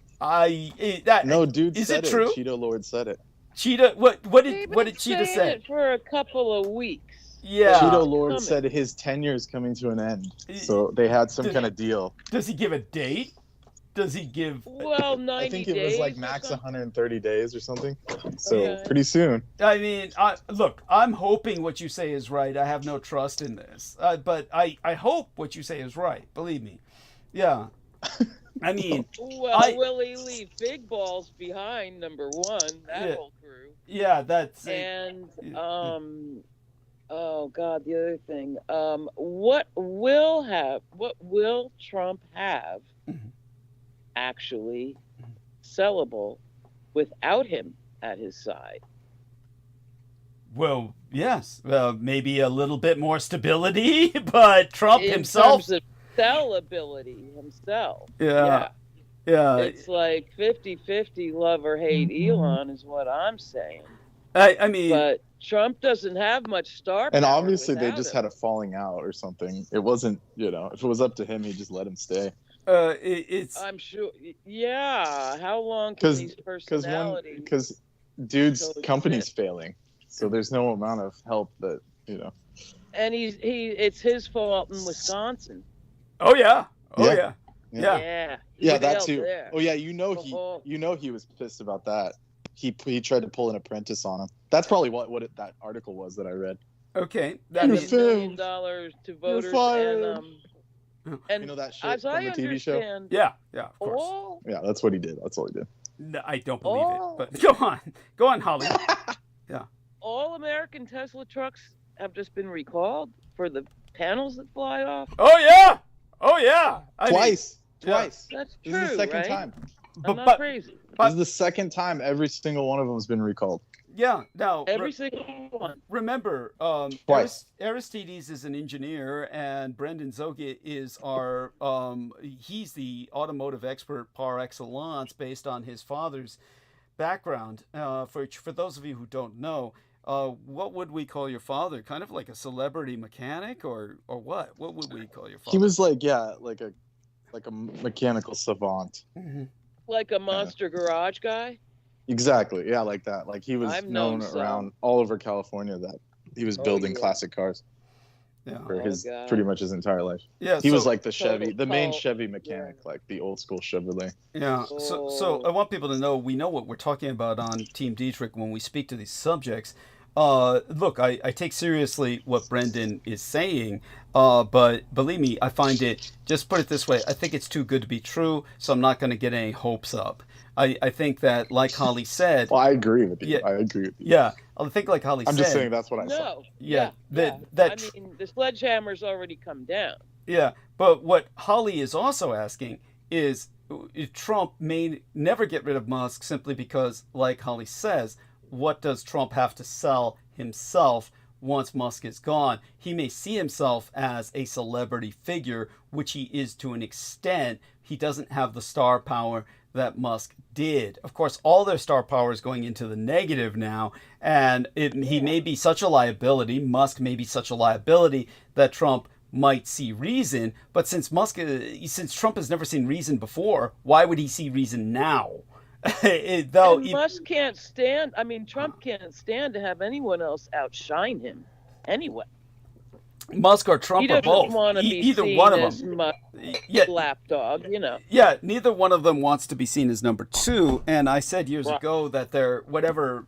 No, dude is said it true? Cheeto Lord said it. Cheetah, what did Cheetah say? It for a couple of weeks. Yeah. Cheeto Lord said his tenure is coming to an end, so they had some kind of deal. Does he give a date? Does he give? Well, 90 I think it days was like or max something. 130 days or something. So Okay. pretty soon. I mean, look, I'm hoping what you say is right. I have no trust in this, but I hope what you say is right. Believe me. Yeah. I mean, Well, will he leave big balls behind? Number one, that whole crew. yeah, that's And oh God, the other thing. What will Trump have actually sellable without him at his side? well, yes, maybe a little bit more stability, but Trump In himself. terms of sellability himself. Yeah. It's like 50-50 love or hate Elon is what I'm saying. I mean, But Trump doesn't have much star power. And obviously they without just him. had a falling out or something. It wasn't, if it was up to him, he'd just let him stay. it's I'm sure. Yeah. How long can these personalities? Because dude's coexist? company's failing, so there's no amount of help that And it's his fault in Wisconsin. oh yeah. Yeah. Yeah. He Yeah, that failed too. there. Oh yeah, he was pissed about that. He tried to pull an apprentice on him. That's probably what that article was that I read. Okay. That You're $1 million to voters fired. and you know that shit as from I the TV show? understand, Yeah, of course. all Yeah, that's what he did. That's all he did. No, I don't believe it, but go on, Holly. all American Tesla trucks have just been recalled for the panels that fly off. Oh yeah. I mean, Twice. yeah. That's This true, is the second right? time. I'm not but- crazy. This is the second time every single one of them has been recalled. Yeah. Now Every single one. remember, Twice. Aristides is an engineer, and Brendan Zoget is he's the automotive expert par excellence based on his father's background. For those of you who don't know, what would we call your father? Kind of like a celebrity mechanic, or what? What would we call your father? He was like a mechanical savant. Mhm. Like a monster garage guy. Exactly. Yeah, like that. Like he was I've known known some. around all over California that he was building yeah. classic cars Yeah. for God. pretty much his entire life. Yeah. He was so- like the Chevy, the main cult. Chevy mechanic, like the old school Chevrolet. Yeah. So I want people to know we know what we're talking about on Team Dietrich when we speak to these subjects. Look, I take seriously what Brendan is saying. But believe me, I find it, just put it this way, I think it's too good to be true, so I'm not going to get any hopes up. I think that, like Holly said, Well, I agree with you. yeah, I agree with you. yeah, I think like Holly I'm said, just saying that's what I saw. No. yeah, Yeah. that I mean, the sledgehammer's already come down. yeah, but what Holly is also asking is Trump may never get rid of Musk simply because, like Holly says, what does Trump have to sell himself once Musk is gone? He may see himself as a celebrity figure, which he is to an extent. He doesn't have the star power that Musk did. Of course, all their star power is going into the negative now, and he may be such a liability, Musk may be such a liability that Trump might see reason, but since Trump has never seen reason before, why would he see reason now? Musk can't stand. I mean, Trump can't stand to have anyone else outshine him. Anyway, Musk or Trump he or doesn't both, want to be either seen one of as them. Musk Yeah, lapdog. yeah, neither one of them wants to be seen as number two. And I said years ago that whatever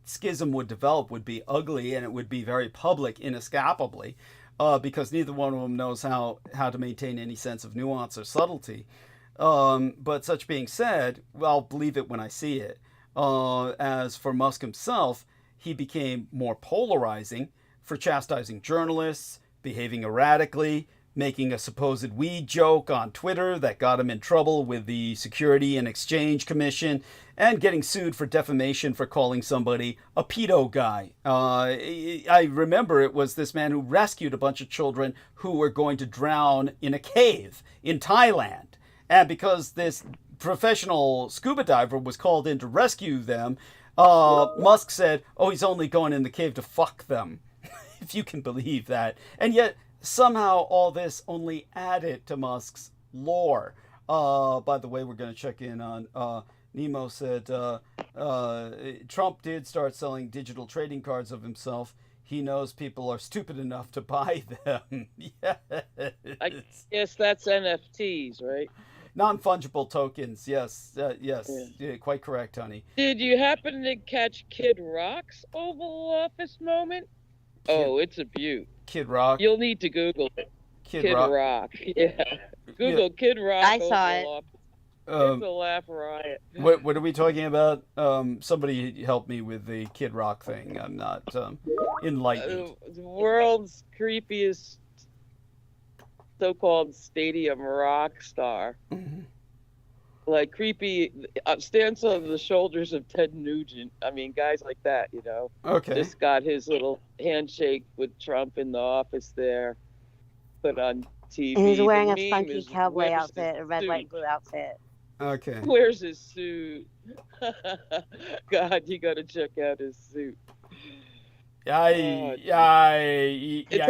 schism would develop would be ugly and it would be very public, inescapably. Because neither one of them knows how to maintain any sense of nuance or subtlety. But such being said, I'll believe it when I see it. As for Musk himself, he became more polarizing for chastising journalists, behaving erratically, making a supposed weed joke on Twitter that got him in trouble with the Security and Exchange Commission, and getting sued for defamation for calling somebody a pedo guy. I remember it was this man who rescued a bunch of children who were going to drown in a cave in Thailand. And because this professional scuba diver was called in to rescue them, Musk said, oh, he's only going in the cave to fuck them. If you can believe that. And yet, somehow all this only added to Musk's lore. By the way, we're going to check in on Nemo said Trump did start selling digital trading cards of himself. He knows people are stupid enough to buy them. Yes. I guess that's NFTs, right? Non-fungible tokens. Yes. Yes. Yeah. Yeah, quite correct, honey. Did you happen to catch Kid Rock's Oval Office moment? It's a beaut. Kid Rock. You'll need to Google it. Kid Rock. Yeah. Google Kid Rock. I saw it. Office. It's a laugh riot. What are we talking about? Somebody help me with the Kid Rock thing. I'm not enlightened. The world's creepiest so-called stadium rock star. Mm-hmm. Like creepy, stands on the shoulders of Ted Nugent. I mean, guys like that, Okay. Just got his little handshake with Trump in the office there, put on TV. And he's wearing The a meme funky is, cowboy where's outfit, his a red, suit? white, blue outfit. Okay. Where's his suit? God, you got to check out his suit. So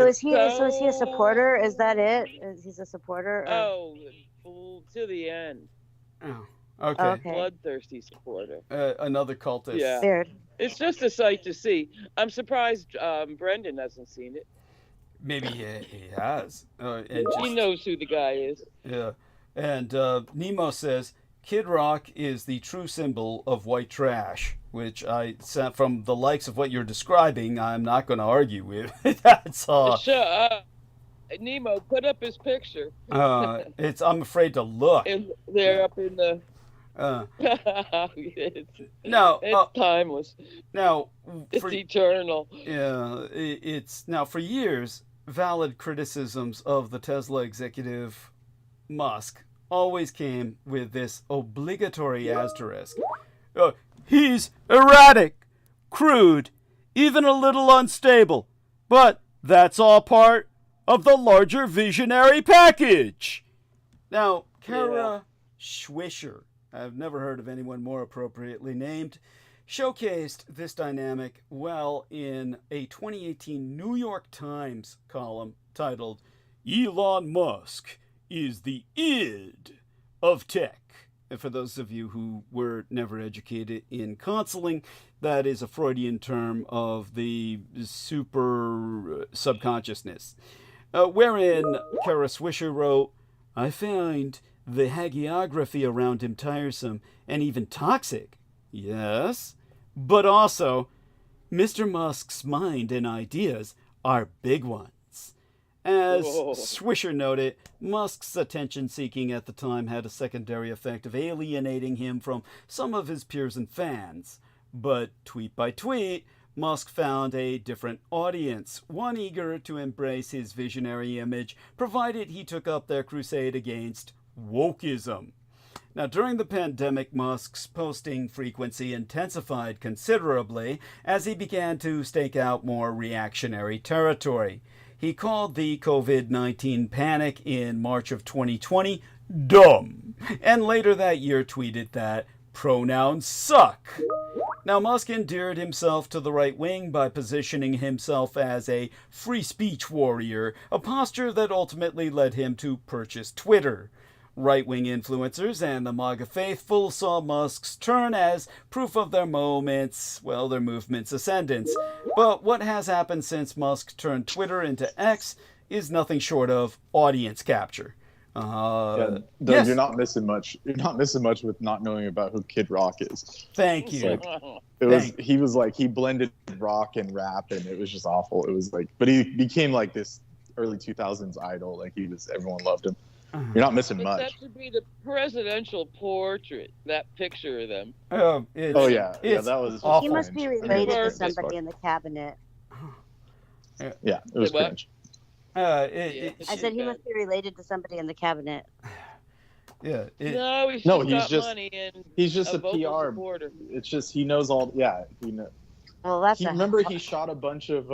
is he a supporter? Is that it? He's a supporter? Or? Oh, to the end. Oh, okay. Okay. Bloodthirsty supporter. Another cultist. Yeah. Weird. It's just a sight to see. I'm surprised Brendan hasn't seen it. Maybe he has. He knows who the guy is. Yeah. And Nemo says, Kid Rock is the true symbol of white trash, which from the likes of what you're describing, I'm not going to argue with. That's Nemo, put up his picture. I'm afraid to look. They're up in the. It's timeless. Now, it's eternal. Yeah, it's now for years. Valid criticisms of the Tesla executive Musk always came with this obligatory asterisk. He's erratic, crude, even a little unstable, but that's all part of the larger visionary package. Now, Kara Swisher, I've never heard of anyone more appropriately named, showcased this dynamic well in a 2018 New York Times column titled Elon Musk is the id of tech. And for those of you who were never educated in counseling, that is a Freudian term of the super subconsciousness. Wherein Kara Swisher wrote, I find the hagiography around him tiresome and even toxic. Yes, but also, Mr. Musk's mind and ideas are big ones. As Whoa. Swisher noted, Musk's attention-seeking at the time had a secondary effect of alienating him from some of his peers and fans. But tweet by tweet, Musk found a different audience, one eager to embrace his visionary image, provided he took up their crusade against wokeism. Now, during the pandemic, Musk's posting frequency intensified considerably as he began to stake out more reactionary territory. He called the COVID-19 panic in March of 2020 dumb, and later that year tweeted that pronouns suck. Now, Musk endeared himself to the right wing by positioning himself as a free speech warrior, a posture that ultimately led him to purchase Twitter. Right-wing influencers and the MAGA faithful saw Musk's turn as proof of their movement's ascendance. But what has happened since Musk turned Twitter into X is nothing short of audience capture. Doug, yes. you're not missing much. You're not missing much with not knowing about who Kid Rock is. Thank you. He was like, he blended rock and rap, and it was just awful. It was like, but he became like this early 2000s idol. Like everyone loved him. You're not missing But much. that should be the presidential portrait, that picture of them. Oh yeah, that was awful. He must be cringe. related to It's somebody in the cabinet. Yeah, it was What? cringe. I said he must be related to somebody in the cabinet. No, he's No, just he's got just- money and He's just a vocal PR. supporter. It's just he knows all. Yeah, he knows. Well, that's Remember he shot a bunch of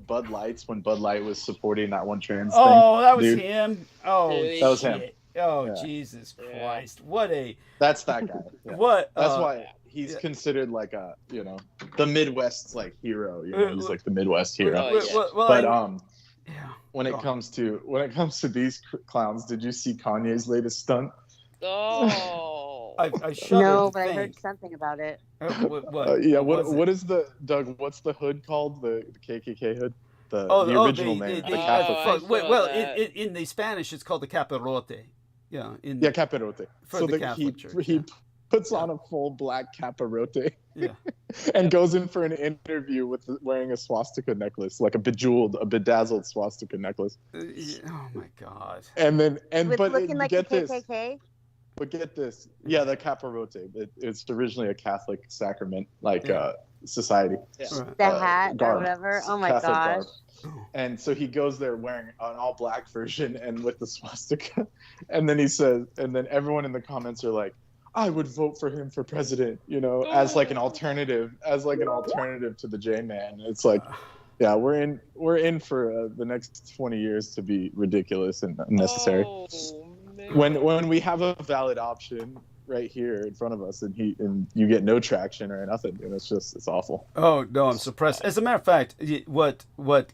Bud Lights when Bud Light was supporting that one trans Oh, thing. that was Dude, him. Oh, That was him. shit. Oh, Yeah. Jesus Yeah. Christ! What a That's that guy. Yeah. what? That's why he's yeah. considered like the Midwest's like hero. He's like the Midwest hero. Oh, yeah. well, But yeah. when it Go on. comes to these clowns, did you see Kanye's latest stunt? Oh. I shudder no, to but I think. heard something about it. What? Yeah. was it? What is the Doug? What's the hood called? The KKK hood? The Oh, original name. the The Catholic. I saw well, that. in the Spanish, it's called the capirote. Yeah. Yeah, capirote. For So the that Catholic Church, he yeah. puts on a full black capirote Yeah. and goes in for an interview with wearing a swastika necklace, like a bedazzled swastika necklace. Oh my God. And then With but looking like get the this. KKK? But get this. Yeah, the capirote. It's originally a Catholic sacrament, like Yeah. society. Right. The hat or garb. whatever. Oh my Catholic gosh. garb. And so he goes there wearing an all black version and with the swastika. And then he says, and then everyone in the comments are like, I would vote for him for president, as like an alternative to the J-Man. It's like, yeah, we're in for the next 20 years to be ridiculous and unnecessary. Oh, man. When we have a valid option right here in front of us and you get no traction or nothing, and it's awful. Oh no, I'm suppressed. As a matter of fact, what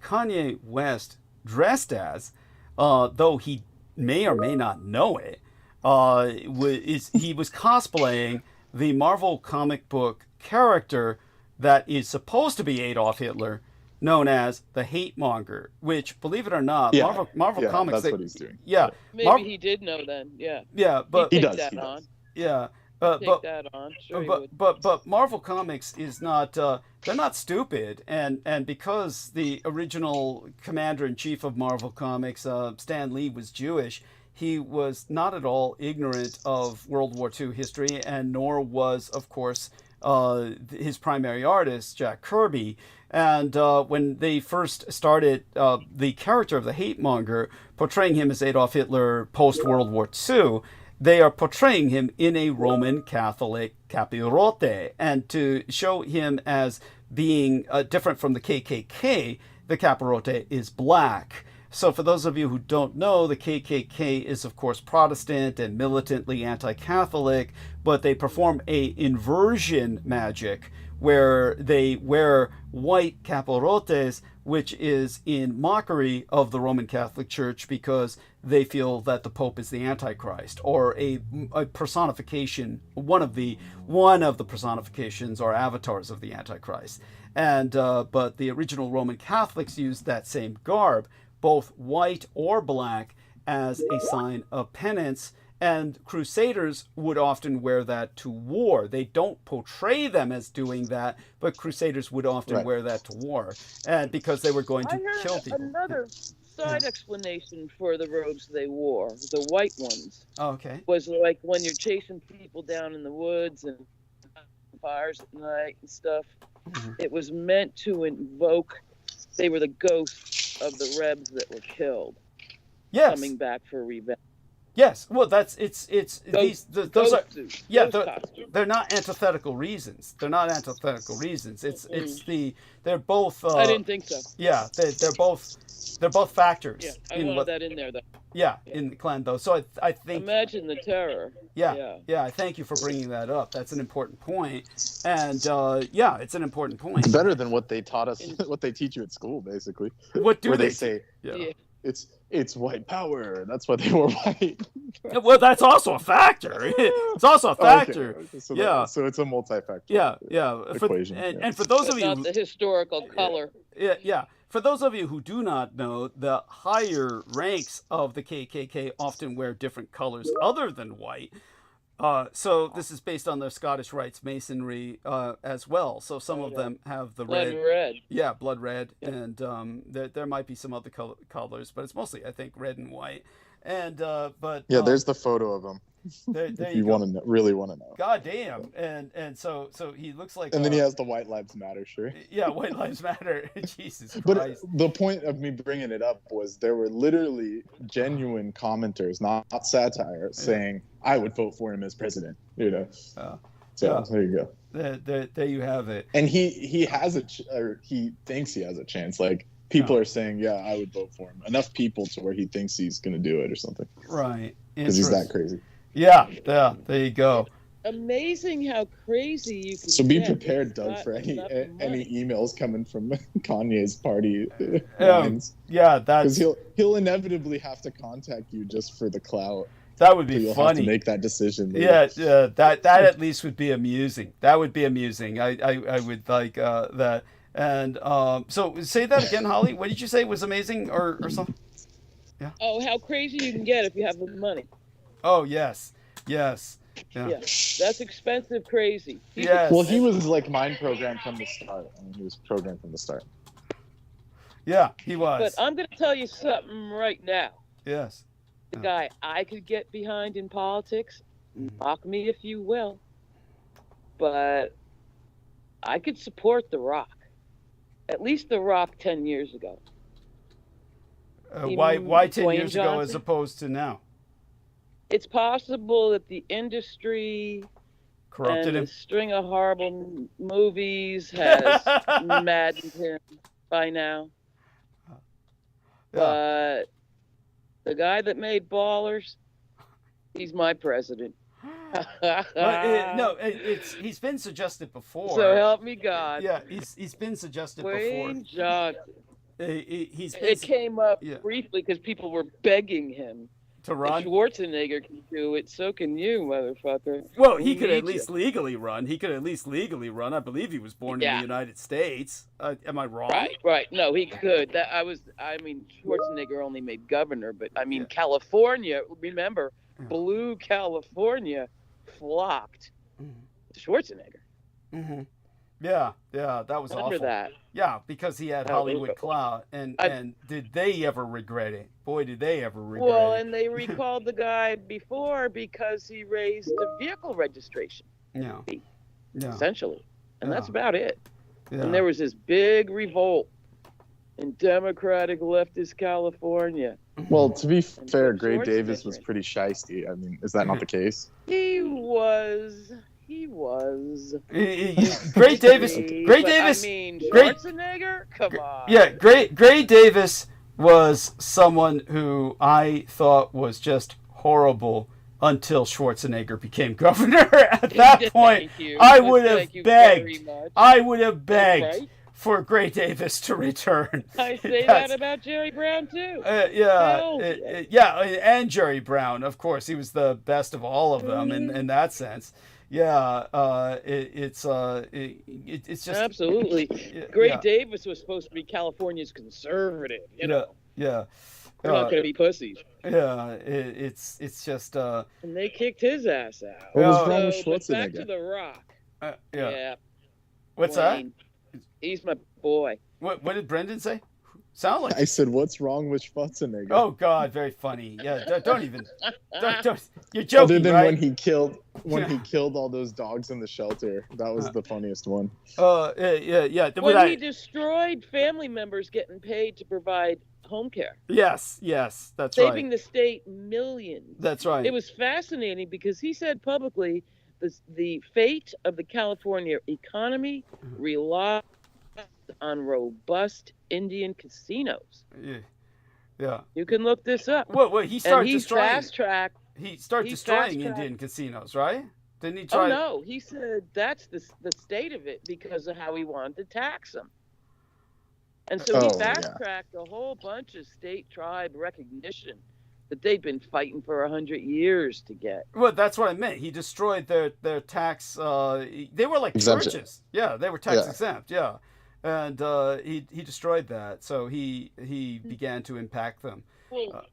Kanye West dressed as, though he may or may not know it, he was cosplaying the Marvel comic book character that is supposed to be Adolf Hitler, known as the Hate Monger. Which, believe it or not, Yeah. Marvel Yeah, Comics. that's what he's doing. Yeah, Maybe he did know then. Yeah. yeah, but He Take does. that He on. does. yeah, Take but that on. Sure he would. but Marvel Comics is not they're not stupid, and because the original commander-in-chief of Marvel Comics, Stan Lee, was Jewish, he was not at all ignorant of World War II history, and nor was, of course, his primary artist, Jack Kirby. And when they first started the character of the Hate Monger, portraying him as Adolf Hitler post-World War II, they are portraying him in a Roman Catholic capirote. And to show him as being different from the KKK, the capirote is black. So for those of you who don't know, the KKK is, of course, Protestant and militantly anti-Catholic, but they perform a inversion magic where they wear white capirotes, which is in mockery of the Roman Catholic Church because they feel that the Pope is the Antichrist, or a personification, one of the personifications or avatars of the Antichrist. And but the original Roman Catholics used that same garb, both white or black, as a sign of penance. And Crusaders would often wear that to war. They don't portray them as doing that, but Crusaders would often Right. wear that to war, and because they were going to I heard kill people. another side explanation for the robes they wore, the white ones, Oh, okay. was like when you're chasing people down in the woods and fires at night and stuff. Mhm. It was meant to invoke. They were the ghosts of the Rebs that were killed, Yes. coming back for revenge. Yes. Well, those are Ghost suits, yeah, ghost costumes. they're not antithetical reasons. They're not antithetical reasons. They're both. I didn't think so. Yeah, they're both factors. Yeah, I in wanted what, that in there though. yeah, in the clan though. So I think. Imagine the terror. Yeah. I thank you for bringing that up. That's an important point, and yeah, it's an important point. It's better than what they taught us, what they teach you at school, basically. What do Where they they say Yeah. it's white power. That's why they were white. Well, that's also a factor. It's also a factor. Okay. So Yeah. so it's a multi-factor. Yeah. Equation, And for those But of you, not the historical color. yeah. For those of you who do not know, the higher ranks of the KKK often wear different colors other than white. So this is based on the Scottish Rites Masonry as well. So some of them have the Blood red. red. Yeah, blood red, and there might be some other colors, but it's mostly, I think, red and white. And but Yeah, there's the photo of him. there If you you go. want to really want to know. God damn, and so he looks like. And then he has the White Lives Matter shirt. Yeah, White Lives Matter. Jesus But Christ. the point of me bringing it up was there were literally genuine commenters, not satire, saying I would vote for him as president. You know. So yeah. there you go. There you have it. And he has or he thinks he has a chance. Like people Oh. are saying, yeah, I would vote for him. Enough people to where he thinks he's going to do it or something. Right. Because he's that crazy. Yeah. There you go. Amazing how crazy you can So be get. prepared, It's Doug, not for any money. emails coming from Kanye's party Yeah. lines. Yeah. Because That's he'll inevitably have to contact you just for the clout. that would So be you'll have funny. to make that decision. later. Yeah, that at least would be amusing. That would be amusing. I would like that. And so say that again, Holly. What did you say was amazing or something? Oh, how crazy you can get if you have the money. Oh yes. Yeah. Yeah, that's expensive crazy. Yes. Well, he was like mind programmed from the start. I mean, he was programmed from the start. Yeah, he was. But I'm going to tell you something right now. Yes. The guy I could get behind in politics, mock me if you will, but I could support The Rock. At least The Rock 10 years ago. Why 10 Dwayne years ago as Johnson? opposed to now? It's possible that the industry Corrupted and him. a string of horrible movies has maddened him by now. Yeah. But the guy that made Ballers, he's my president. He's been suggested before. So help me God. Yeah, he's been suggested Dwayne Johnson. before. He's been It came up yeah. briefly because people were begging him. to If run. Schwarzenegger can do it, so can you, motherfucker. Well, he We could at need least legally run. I believe he was born in Yeah. the United States. Am I wrong? Right. No, he could. Schwarzenegger only made governor, but I mean, California, remember, blue California flocked to Schwarzenegger. Mm-hmm. Yeah, that was Remember awful. that. Yeah, because he had Oh, Hollywood okay. clout, and did they ever regret it? Boy, did they ever regret Well, it. and they recalled the guy before because he raised the vehicle registration, Yeah. essentially. And that's Yeah. about it. Yeah. And there was this big revolt in Democratic leftist California. Well, to be And fair, George Gray Davis Schwarzenegger. was pretty shisty. I mean, is that not the case? He was. Great Davis. But, Great Davis. I mean, Great- Schwarzenegger? Come on. Yeah, Gray Davis was someone who I thought was just horrible until Schwarzenegger became governor. At that point, Thank you. I would have Thank you very begged. much. I would have begged Right? for Gray Davis to return. I say That's- that about Jerry Brown, too. Yeah, Hell yeah, and Jerry Brown, of course, he was the best of all of them in that sense. Yeah, it's just Absolutely. yeah, Gray yeah, Davis was supposed to be California's conservative. You know, yeah, they're not going to be pussies. yeah. It's just And they kicked his ass out. What was Oh. wrong with But back to Schwarzenegger? The Rock. yeah. Yeah. What's Dwayne. He's my boy. that? What did Brendan say? Sound like I said, what's wrong with Schwarzenegger? Oh God, very funny. Yeah, don't even. Don't. You're joking, Other than right? when he killed all those dogs in the shelter, that was the funniest one. Yeah. When he destroyed family members getting paid to provide home care. Yes, that's right. Saving the state millions. That's right. It was fascinating because he said publicly the fate of the California economy relies on robust Indian casinos. Yeah. You can look this up. Well, he started destroying. Fast-tracked. He started destroying Indian casinos, right? Didn't he try? Oh no, he said that's the state of it because of how he wanted to tax them. And so he fast-tracked a whole bunch of state tribe recognition that they'd been fighting for 100 years to get. Well, that's what I meant. He destroyed their tax. They were like Exemption. churches. Yeah, they were tax exempt. Yeah, and he destroyed that. So he began to impact them. Well,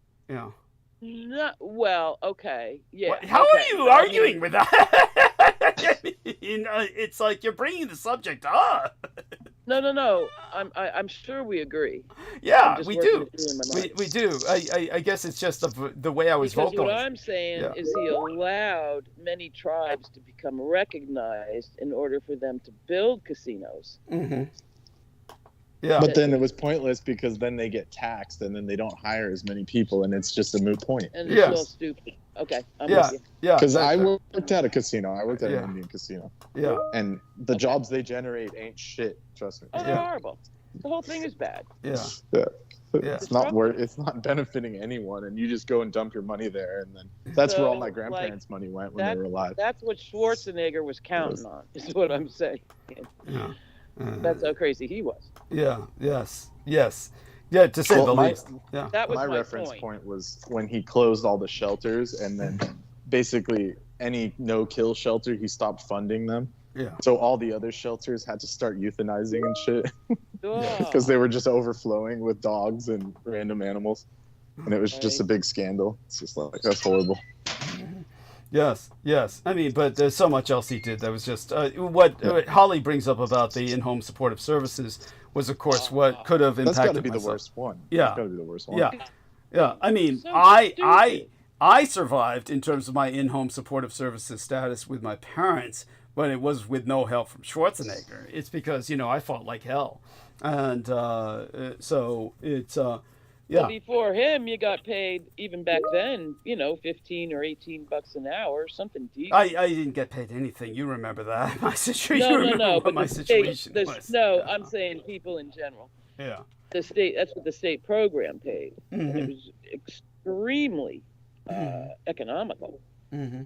well, okay, yeah. How are you arguing with that? It's like you're bringing the subject up. No. I'm sure we agree. Yeah, we do. We do. I guess it's just the way I was vocalizing. What I'm saying is he allowed many tribes to become recognized in order for them to build casinos. Mm-hmm. Yeah. But then it was pointless because then they get taxed and then they don't hire as many people and it's just a moot point. And it's all stupid. Okay. I'm with you. Yeah. Because I worked at a casino. I worked at an Indian casino. Yeah. And the jobs they generate ain't shit. Trust me. Oh, they're horrible. The whole thing is bad. Yeah. It's not benefiting anyone, and you just go and dump your money there, and then that's where all my grandparents' money went when they were alive. That's what Schwarzenegger was counting on. Is what I'm saying. Yeah. That's how crazy he was. Yeah. Yes. Yeah. To say the least. Yeah. That was my reference point was when he closed all the shelters, and then basically any no-kill shelter, he stopped funding them. Yeah. So all the other shelters had to start euthanizing and shit Oh. because they were just overflowing with dogs and random animals, and it was just a big scandal. It's just like that's horrible. Yes. I mean, but there's so much else he did that was just what Holly brings up about the in-home supportive services was, of course, what could have impacted. That's got to be myself. the worst one. Yeah. That's got to be the worst one. Yeah. I mean, So I survived in terms of my in-home supportive services status with my parents, but it was with no help from Schwarzenegger. It's because I fought like hell, and so it's Well, before him, you got paid even back then, $15 or $18 an hour, something deep. I didn't get paid anything. You remember that? My situation. No. What my situation was. No, I'm saying people in general. Yeah. The state. That's what the state program paid. Mm-hmm. And it was extremely economical. Mm-hmm.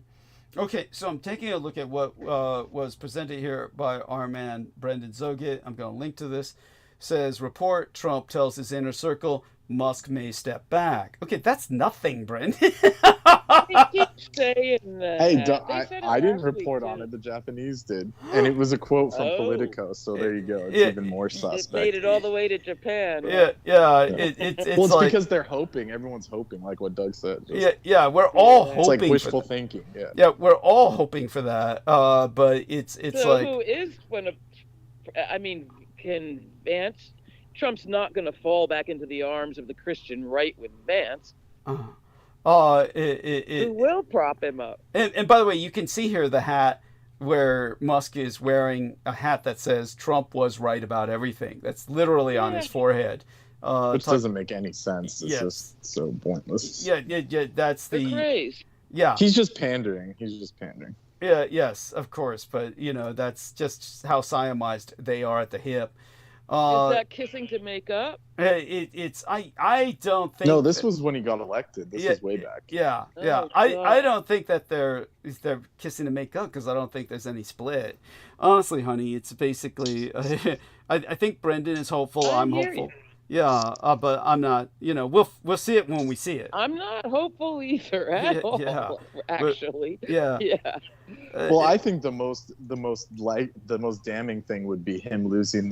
Okay, so I'm taking a look at what was presented here by our man Brendan Zogit. I'm going to link to this. Says report: Trump tells his inner circle Musk may step back. Okay, that's nothing, Brendan. He keeps saying that. Hey, I didn't report on it. The Japanese did, and it was a quote from Politico. So there you go. It's even more suspect. It made it all the way to Japan. Yeah. It's well, it's like, because they're hoping. Everyone's hoping, like what Doug said. Yeah. We're all hoping. It's like for wishful that. thinking. Yeah, we're all hoping for that. But it's so like. Who is going to? I mean, can Vance? Trump's not going to fall back into the arms of the Christian right with Vance. Who will prop him up? And by the way, you can see here the hat where Musk is wearing a hat that says Trump was right about everything. That's literally on his forehead. Which doesn't make any sense. It's just so pointless. Yeah. That's the craze. Yeah. He's just pandering. Yeah. Yes, of course. But that's just how Siamized they are at the hip. Is that kissing to make up? I don't think. No, this was when he got elected. This was way back. Yeah. Oh, I don't think that they're kissing to make up because I don't think there's any split. Honestly, honey, it's basically. I think Brendan is hopeful. I'm hopeful. Yeah, but I'm not. We'll see it when we see it. I'm not hopeful either at all. Actually. Yeah. Well, I think the most damning thing would be him losing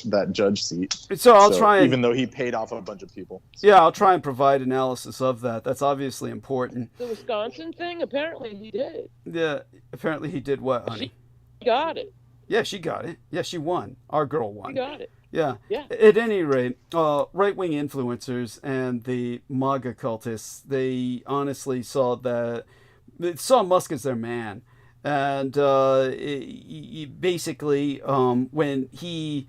that judge seat. So I'll try and, even though he paid off a bunch of people. Yeah, I'll try and provide analysis of that. That's obviously important. The Wisconsin thing, apparently he did. Yeah, apparently he did what, honey? She got it. Yeah, she got it. Yeah, she won. Our girl won. She got it. Yeah. Yeah. At any rate, right-wing influencers and the MAGA cultists, they honestly saw Musk as their man, and basically, when he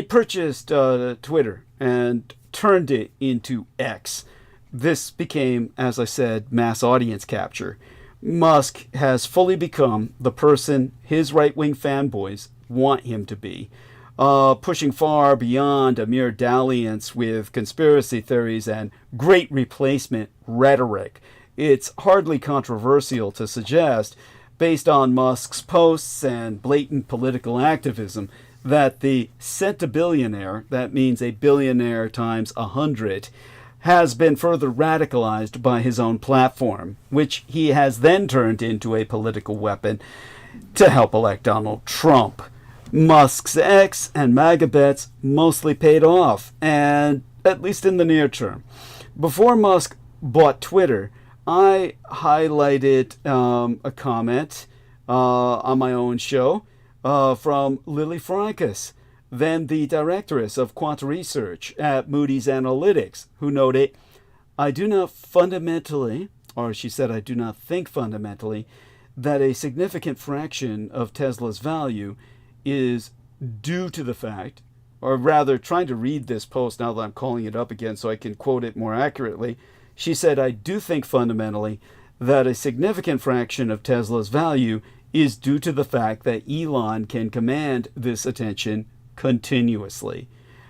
purchased Twitter and turned it into X, this became, as I said, mass audience capture. Musk has fully become the person his right-wing fanboys want him to be, pushing far beyond a mere dalliance with conspiracy theories and great replacement rhetoric. It's hardly controversial to suggest, based on Musk's posts and blatant political activism, that the centibillionaire, that means a billionaire times 100, has been further radicalized by his own platform, which he has then turned into a political weapon to help elect Donald Trump. Musk's X and MAGA bets mostly paid off, and at least in the near term. Before Musk bought Twitter, I highlighted a comment on my own show from Lily Francis, then the directress of quant research at Moody's Analytics, who noted, I do not fundamentally, or she said, I do not think fundamentally, that a significant fraction of Tesla's value is due to the fact, or rather trying to read this post now that I'm calling it up again so I can quote it more accurately. She said, I do think fundamentally that a significant fraction of Tesla's value is due to the fact that Elon can command this attention continuously.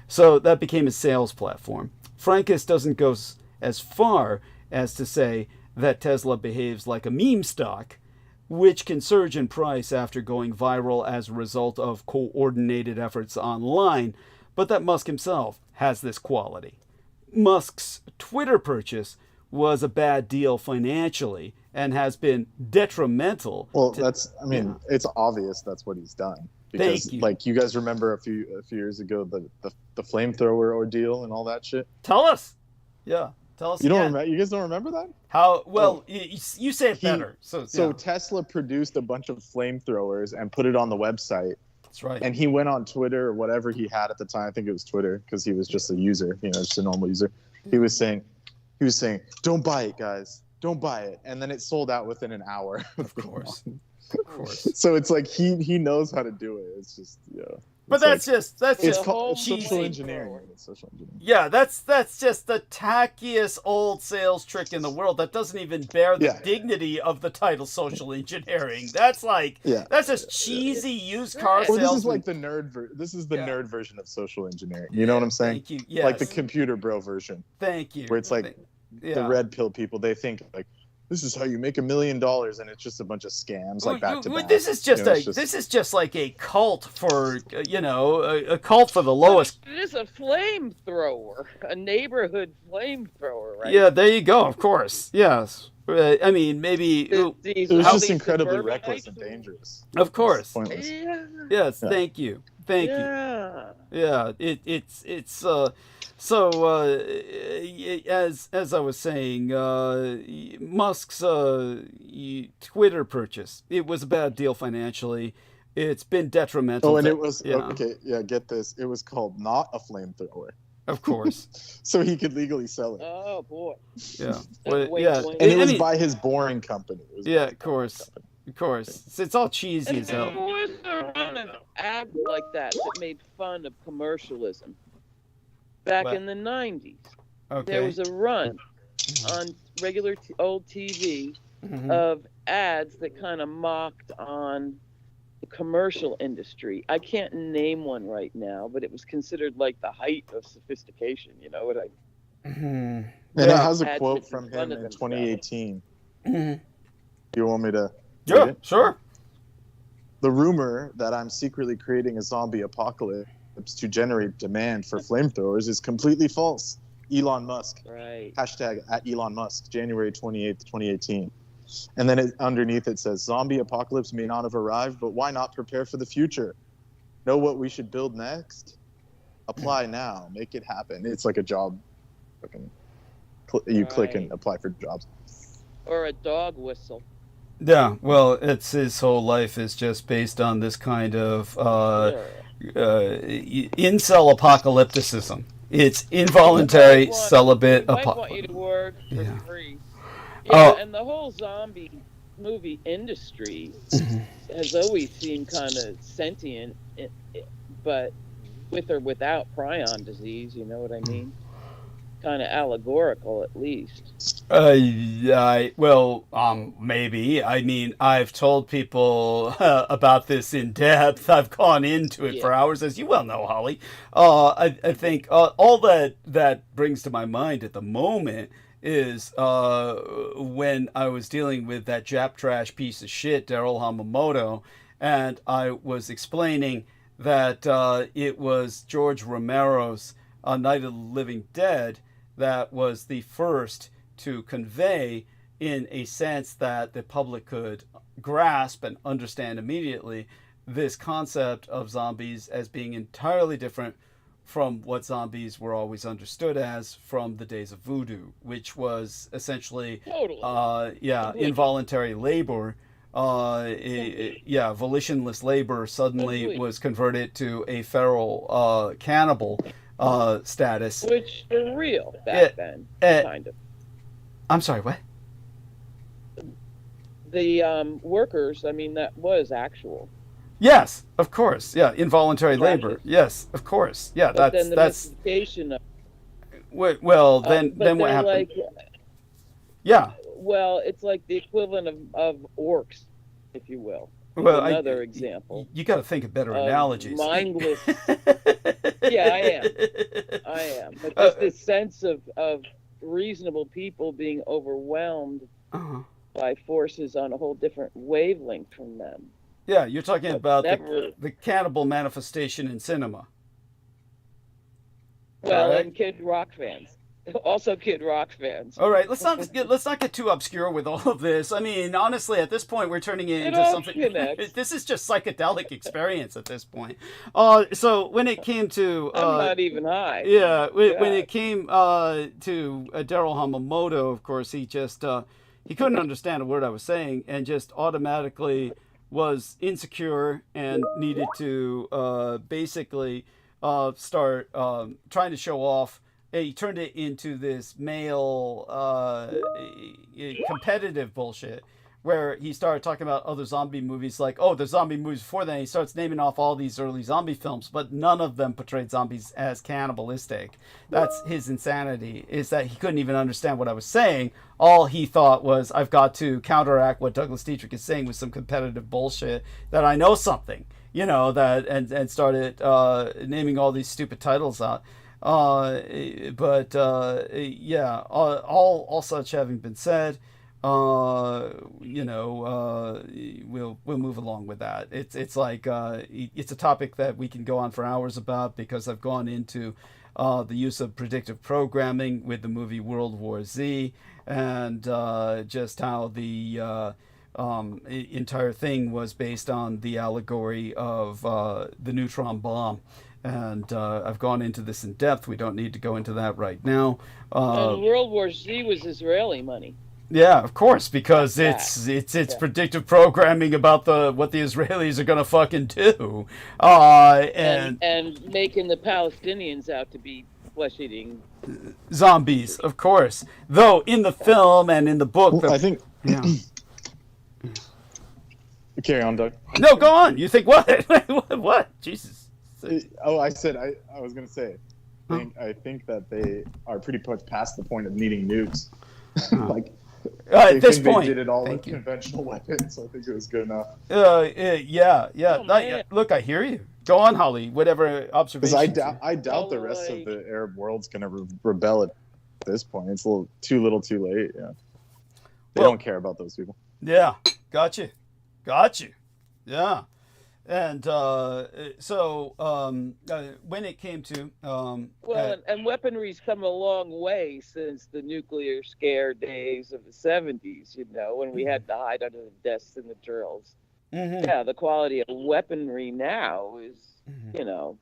So that became a sales platform. Francis doesn't go as far as to say that Tesla behaves like a meme stock, which can surge in price after going viral as a result of coordinated efforts online, but that Musk himself has this quality. Musk's Twitter purchase was a bad deal financially and has been detrimental. Well, it's obvious that's what he's done. Because, Thank you. like, you guys remember a few years ago the flamethrower ordeal and all that shit. Tell us. Yeah, tell us. You don't remember? You guys don't remember that? How? Well, you say it better. So yeah. Tesla produced a bunch of flamethrowers and put it on the website. That's right. And he went on Twitter or whatever he had at the time. I think it was Twitter because he was just a user, just a normal user. He was saying, "Don't buy it, guys. Don't buy it." And then it sold out within an hour. Of course. Of course. So it's like he knows how to do it. It's just But that's just called cheesy. social engineering. It's social engineering. Yeah, that's just the tackiest old sales trick in the world. That doesn't even bear the dignity of the title social engineering. That's that's just cheesy used car Well, sales. this is like the nerd version of social engineering. You know what I'm saying? Thank you. Yes. Like the computer bro version. Thank you. Where it's like the red pill people, they think like, this is how you make $1 million, and it's just a bunch of scams, like back to back. This is just like a cult for a cult for the lowest. It is a flamethrower, a neighborhood flamethrower, right? Yeah, there you go. Of course, yes. I mean, maybe it was just incredibly reckless and dangerous. Of course. Yeah. Yes. Thank you. Thank you. Yeah. It's. So, as I was saying, Musk's Twitter purchase, it was a bad deal financially. It's been detrimental. Oh, and it was, okay, yeah, get this. It was called not a flamethrower. Of course. So he could legally sell it. Oh, boy. Yeah. And it was by his boring company. Yeah, of course. Of course. It's all cheesy as hell. There was a run of ads like that made fun of commercialism. Back in the 90s, there was a run on regular old TV of ads that kind of mocked on the commercial industry. I can't name one right now, but it was considered like the height of sophistication. You know what I? And it has a quote from him in 2018. Do you want me to? Yeah, sure. The rumor that I'm secretly creating a zombie apocalypse to generate demand for flamethrowers is completely false. Elon Musk. Right. Hashtag at Elon Musk, January 28th, 2018. And then underneath it says, zombie apocalypse may not have arrived, but why not prepare for the future? Know what we should build next? Apply now. Make it happen. It's like a job. You click and apply for jobs. Or a dog whistle. Yeah, well, it's his whole life is just based on this kind of incel apocalypticism. It's involuntary celibate might want you to work for Yeah. free. Oh. Yeah, and the whole zombie movie industry Mm-hmm. has always seemed kind of sentient, but with or without prion disease, you know what I mean? Kind of allegorical, at least. Maybe. I mean, I've told people about this in depth. I've gone into it for hours, as you well know, Holly. I think all that brings to my mind at the moment is when I was dealing with that Jap trash piece of shit, Daryl Hamamoto, and I was explaining that it was George Romero's Night of the Living Dead that was the first to convey, in a sense that the public could grasp and understand immediately, this concept of zombies as being entirely different from what zombies were always understood as from the days of voodoo, which was essentially involuntary labor. Volitionless labor suddenly was converted to a feral cannibal status, which were real back then, kind of. I'm sorry, what? The workers, I mean, that was actual. Yes, of course. Yeah, involuntary labor. Yes, of course. Yeah, but that's then the mystification of. Well, then what happened? Like, yeah. Well, it's like the equivalent of orcs, if you will. Well, another example. You got to think of better analogies. Mindless. Yeah, I am. But just this sense of reasonable people being overwhelmed by forces on a whole different wavelength from them. Yeah, you're talking about the cannibal manifestation in cinema. Well, and Kid Rock fans. Also Kid Rock fans. All right, let's not get too obscure with all of this. I mean, honestly, at this point, we're turning it into something. This is just psychedelic experience at this point. So when it came to, I'm not even high. Yeah, when it came to Daryl Hamamoto, of course, he just he couldn't understand a word I was saying, and just automatically was insecure and needed to basically start trying to show off. He turned it into this male competitive bullshit, where he started talking about other zombie movies, like, oh, the zombie movies before then. He starts naming off all these early zombie films, but none of them portrayed zombies as cannibalistic. That's his insanity, is that he couldn't even understand what I was saying. All he thought was, I've got to counteract what Douglas Dietrich is saying with some competitive bullshit, that I know something, you know, that and started naming all these stupid titles out. All such having been said, we'll move along with that. It's like it's a topic that we can go on for hours about, because I've gone into the use of predictive programming with the movie World War Z, and just how the entire thing was based on the allegory of the neutron bomb. And I've gone into this in depth. We don't need to go into that right now. And World War Z was Israeli money. Yeah, of course, because it's predictive programming about what the Israelis are gonna fucking do, and making the Palestinians out to be flesh-eating zombies, of course. Though in the film and in the book, I think. Yeah. Carry on, Doug. No, go on. You think what? What? Jesus. I said I was gonna say. I think that they are pretty much past the point of needing nukes. Like. At this point, they did it all with conventional weapons. So I think it was good enough. Yeah. Oh, look, I hear you. Go on, Holly. Whatever observations. Because I doubt the rest of the Arab world's going to rebel at this point. It's a little too late. Yeah, they don't care about those people. Yeah, got you. Yeah. And when it came to and weaponry's come a long way since the nuclear scare days of the 70s, you know, when we had to hide under the desks and the drills. Mm-hmm. Yeah, the quality of weaponry now is, you know,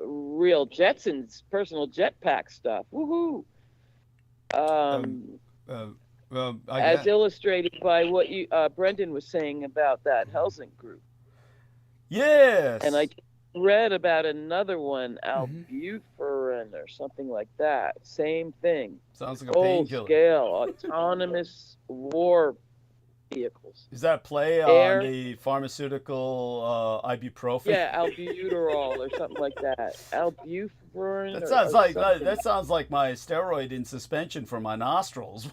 real Jetsons, personal jetpack stuff. Woohoo! As illustrated by what you Brendan was saying about that Helsing group. Yes. And I read about another one, Mhm. albuferin or something like that. Same thing. Sounds like a Full painkiller. scale autonomous war vehicles. Is that a play on Air, the pharmaceutical ibuprofen? yeah, albuterol or something like that. Albuferin That or sounds like something. that sounds like my steroid in suspension for my nostrils.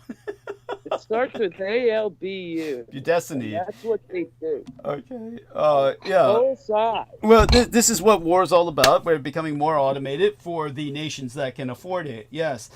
It starts with ALBU. Your destiny. That's what they do. Okay. Yeah. Full size. Well, this is what war is all about. We're becoming more automated for the nations that can afford it. Yes.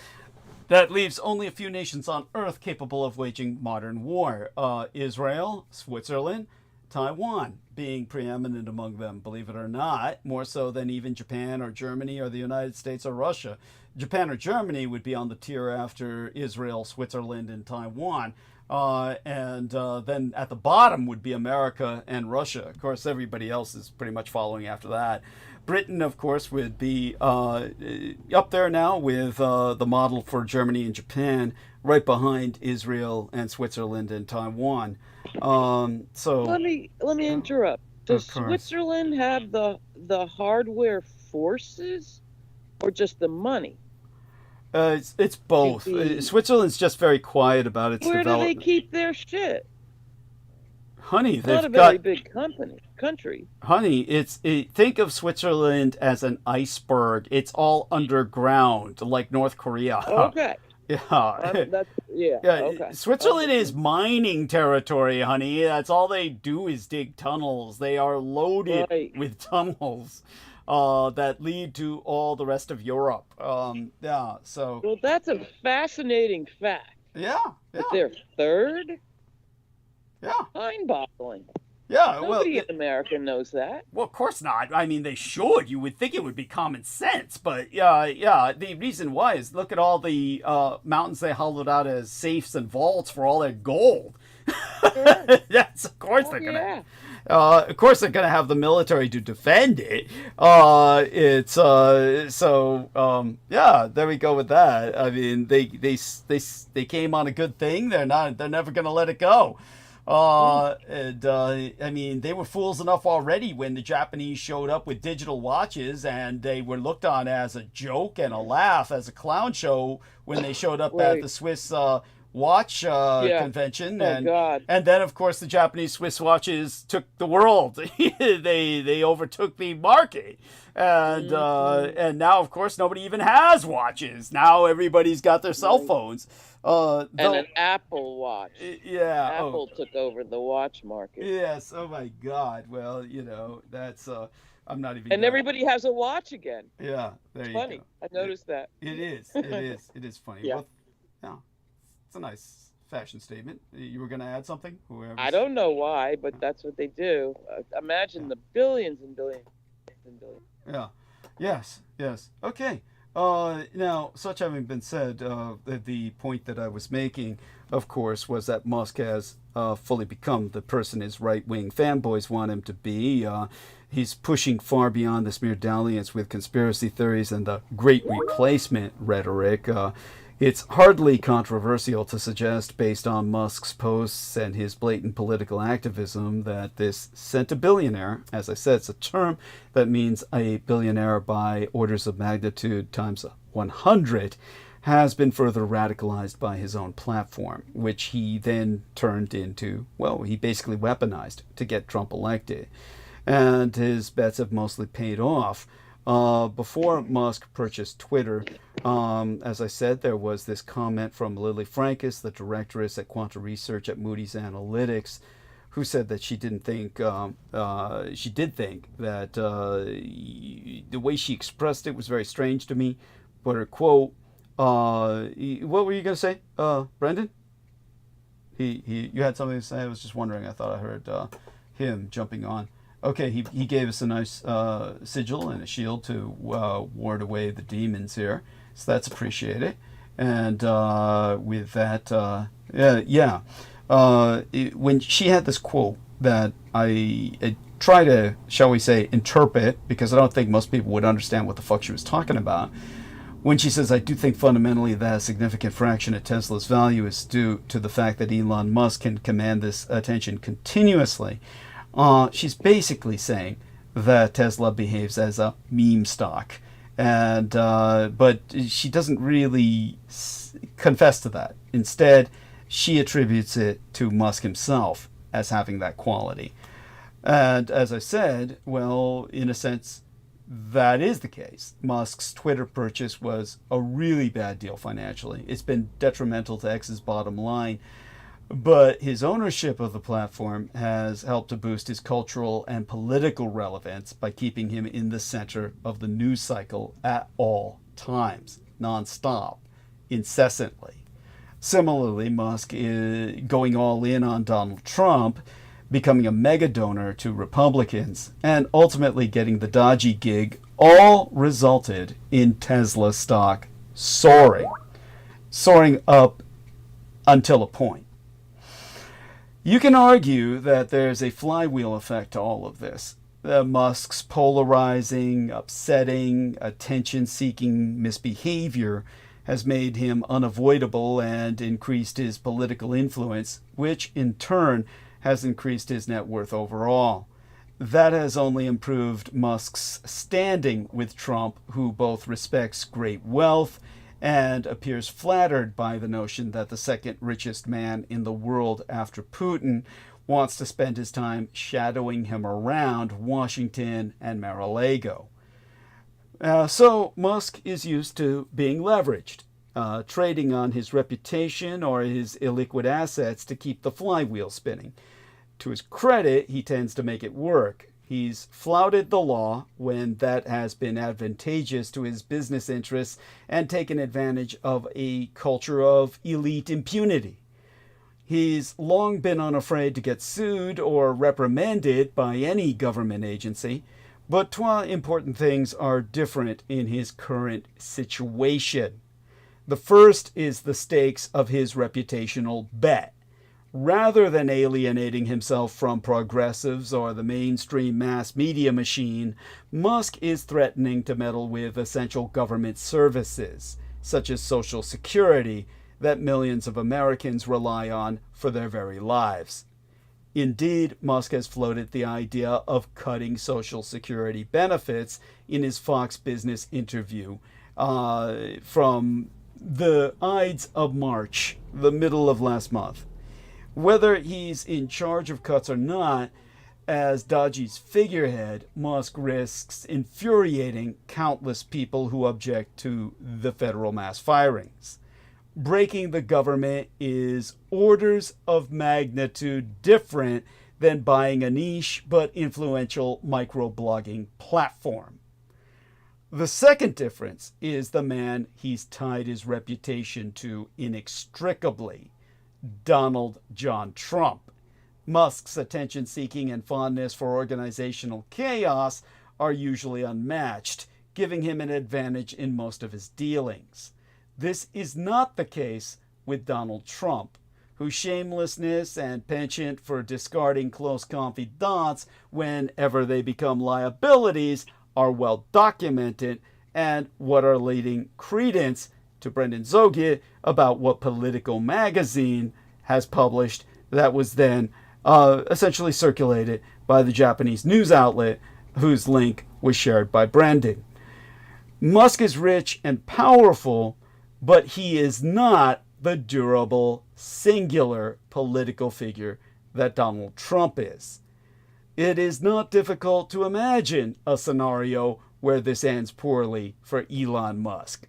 That leaves only a few nations on Earth capable of waging modern war. Israel, Switzerland, Taiwan being preeminent among them, believe it or not, more so than even Japan or Germany or the United States or Russia. Japan or Germany would be on the tier after Israel, Switzerland, and Taiwan. And then at the bottom would be America and Russia. Of course, everybody else is pretty much following after that. Britain, of course, would be up there now with the model for Germany and Japan, right behind Israel and Switzerland and Taiwan. So Let me interrupt. Does Of course. Switzerland have the hardware forces or just the money? it's both. the- Switzerland's just very quiet about its Where do they development. keep their shit? Honey, It's not they've a very got big country. honey. Think of Switzerland as an iceberg. It's all underground, like North Korea. Okay. Yeah. That's yeah. Yeah, Okay. Switzerland Okay. is mining territory, honey. That's all they do is dig tunnels. They are loaded Right. with tunnels that lead to all the rest of Europe. Yeah, so Well, that's a fascinating fact. yeah, That they're third. yeah, Mind-boggling. yeah. Well, Nobody in America knows that. well, of course not. I mean, they should. You would think it would be common sense, but yeah. The reason why is look at all the mountains they hollowed out as safes and vaults for all their gold. That's of course Oh, they're gonna. yeah. Of course, they're going to have the military to defend it. Yeah. There we go with that. I mean, they came on a good thing. They're never going to let it go. I mean, they were fools enough already when the Japanese showed up with digital watches, and they were looked on as a joke and a laugh, as a clown show when they showed up at Right. the Swiss watch convention. Oh, God. And then, of course, the Japanese Swiss watches took the world. They overtook the market, and now, of course, nobody even has watches. Now everybody's got their cell phones. And Though- an Apple Watch. yeah. Apple took over the watch market. Yes. Oh my God. Well, that's. I'm not even. And everybody has a watch again. Yeah. There you Funny. go. I noticed that. It is. It is. It is funny. Yeah. Well, yeah. It's a nice fashion statement. You were going to add something? Whoever's... I don't know why, but that's what they do. Imagine the billions and billions and billions. Yeah. Yes. Yes. Okay. Now, such having been said, the point that I was making, of course, was that Musk has fully become the person his right-wing fanboys want him to be. He's pushing far beyond this mere dalliance with conspiracy theories and the great replacement rhetoric. It's hardly controversial to suggest, based on Musk's posts and his blatant political activism, that this centibillionaire, as I said, it's a term that means a billionaire by orders of magnitude times 100, has been further radicalized by his own platform, which he then turned into, well, he basically weaponized to get Trump elected. And his bets have mostly paid off. Before Musk purchased Twitter, as I said, there was this comment from Lily Francis, the directress at Quanta Research at Moody's Analytics, who said that she did think that the way she expressed it was very strange to me. But her quote, what were you going to say, Brendan? You had something to say? I was just wondering. I thought I heard him jumping on. Okay, he gave us a nice sigil and a shield to ward away the demons here, so that's appreciated. And with that, when she had this quote that I try to, shall we say, interpret, because I don't think most people would understand what the fuck she was talking about. When she says, I do think fundamentally that a significant fraction of Tesla's value is due to the fact that Elon Musk can command this attention continuously. She's basically saying that Tesla behaves as a meme stock. And but she doesn't really confess to that. Instead, she attributes it to Musk himself as having that quality. And as I said, well, in a sense, that is the case. Musk's Twitter purchase was a really bad deal financially. It's been detrimental to X's bottom line. But his ownership of the platform has helped to boost his cultural and political relevance by keeping him in the center of the news cycle at all times, nonstop, incessantly. Similarly, Musk is going all in on Donald Trump, becoming a mega donor to Republicans, and ultimately getting the dodgy gig, all resulted in Tesla stock soaring up until a point. You can argue that there's a flywheel effect to all of this. Musk's polarizing, upsetting, attention-seeking misbehavior has made him unavoidable and increased his political influence, which in turn has increased his net worth overall. That has only improved Musk's standing with Trump, who both respects great wealth and appears flattered by the notion that the second richest man in the world after Putin wants to spend his time shadowing him around Washington and Mar-a-Lago. So Musk is used to being leveraged, trading on his reputation or his illiquid assets to keep the flywheel spinning. To his credit, he tends to make it work. He's flouted the law when that has been advantageous to his business interests and taken advantage of a culture of elite impunity. He's long been unafraid to get sued or reprimanded by any government agency, but two important things are different in his current situation. The first is the stakes of his reputational bet. Rather than alienating himself from progressives or the mainstream mass media machine, Musk is threatening to meddle with essential government services, such as Social Security, that millions of Americans rely on for their very lives. Indeed, Musk has floated the idea of cutting Social Security benefits in his Fox Business interview from the Ides of March, the middle of last month. Whether he's in charge of cuts or not, as Dodgy's figurehead, Musk risks infuriating countless people who object to the federal mass firings. Breaking the government is orders of magnitude different than buying a niche but influential microblogging platform. The second difference is the man he's tied his reputation to inextricably, Donald John Trump. Musk's attention-seeking and fondness for organizational chaos are usually unmatched, giving him an advantage in most of his dealings. This is not the case with Donald Trump, whose shamelessness and penchant for discarding close confidants whenever they become liabilities are well documented and what are leading credence to Brendan Zogia about what Politico magazine has published that was then essentially circulated by the Japanese news outlet whose link was shared by Brendan. Musk is rich and powerful, but he is not the durable, singular political figure that Donald Trump is. It is not difficult to imagine a scenario where this ends poorly for Elon Musk.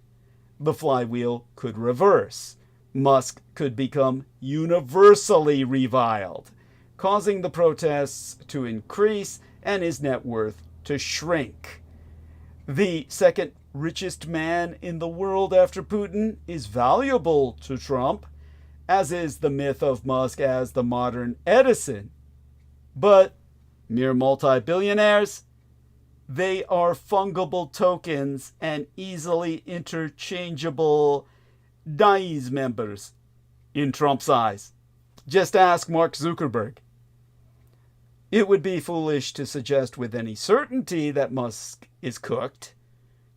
The flywheel could reverse. Musk could become universally reviled, causing the protests to increase and his net worth to shrink. The second richest man in the world after Putin is valuable to Trump, as is the myth of Musk as the modern Edison. But mere multi-billionaires, they are fungible tokens and easily interchangeable dice members in Trump's eyes. Just ask Mark Zuckerberg. It would be foolish to suggest with any certainty that Musk is cooked.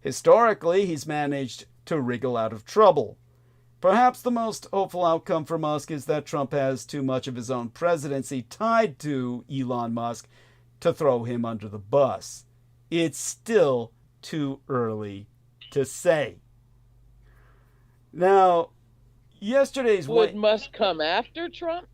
Historically, he's managed to wriggle out of trouble. Perhaps the most hopeful outcome for Musk is that Trump has too much of his own presidency tied to Elon Musk to throw him under the bus. It's still too early to say. Now, yesterday's Would Musk come after Trump?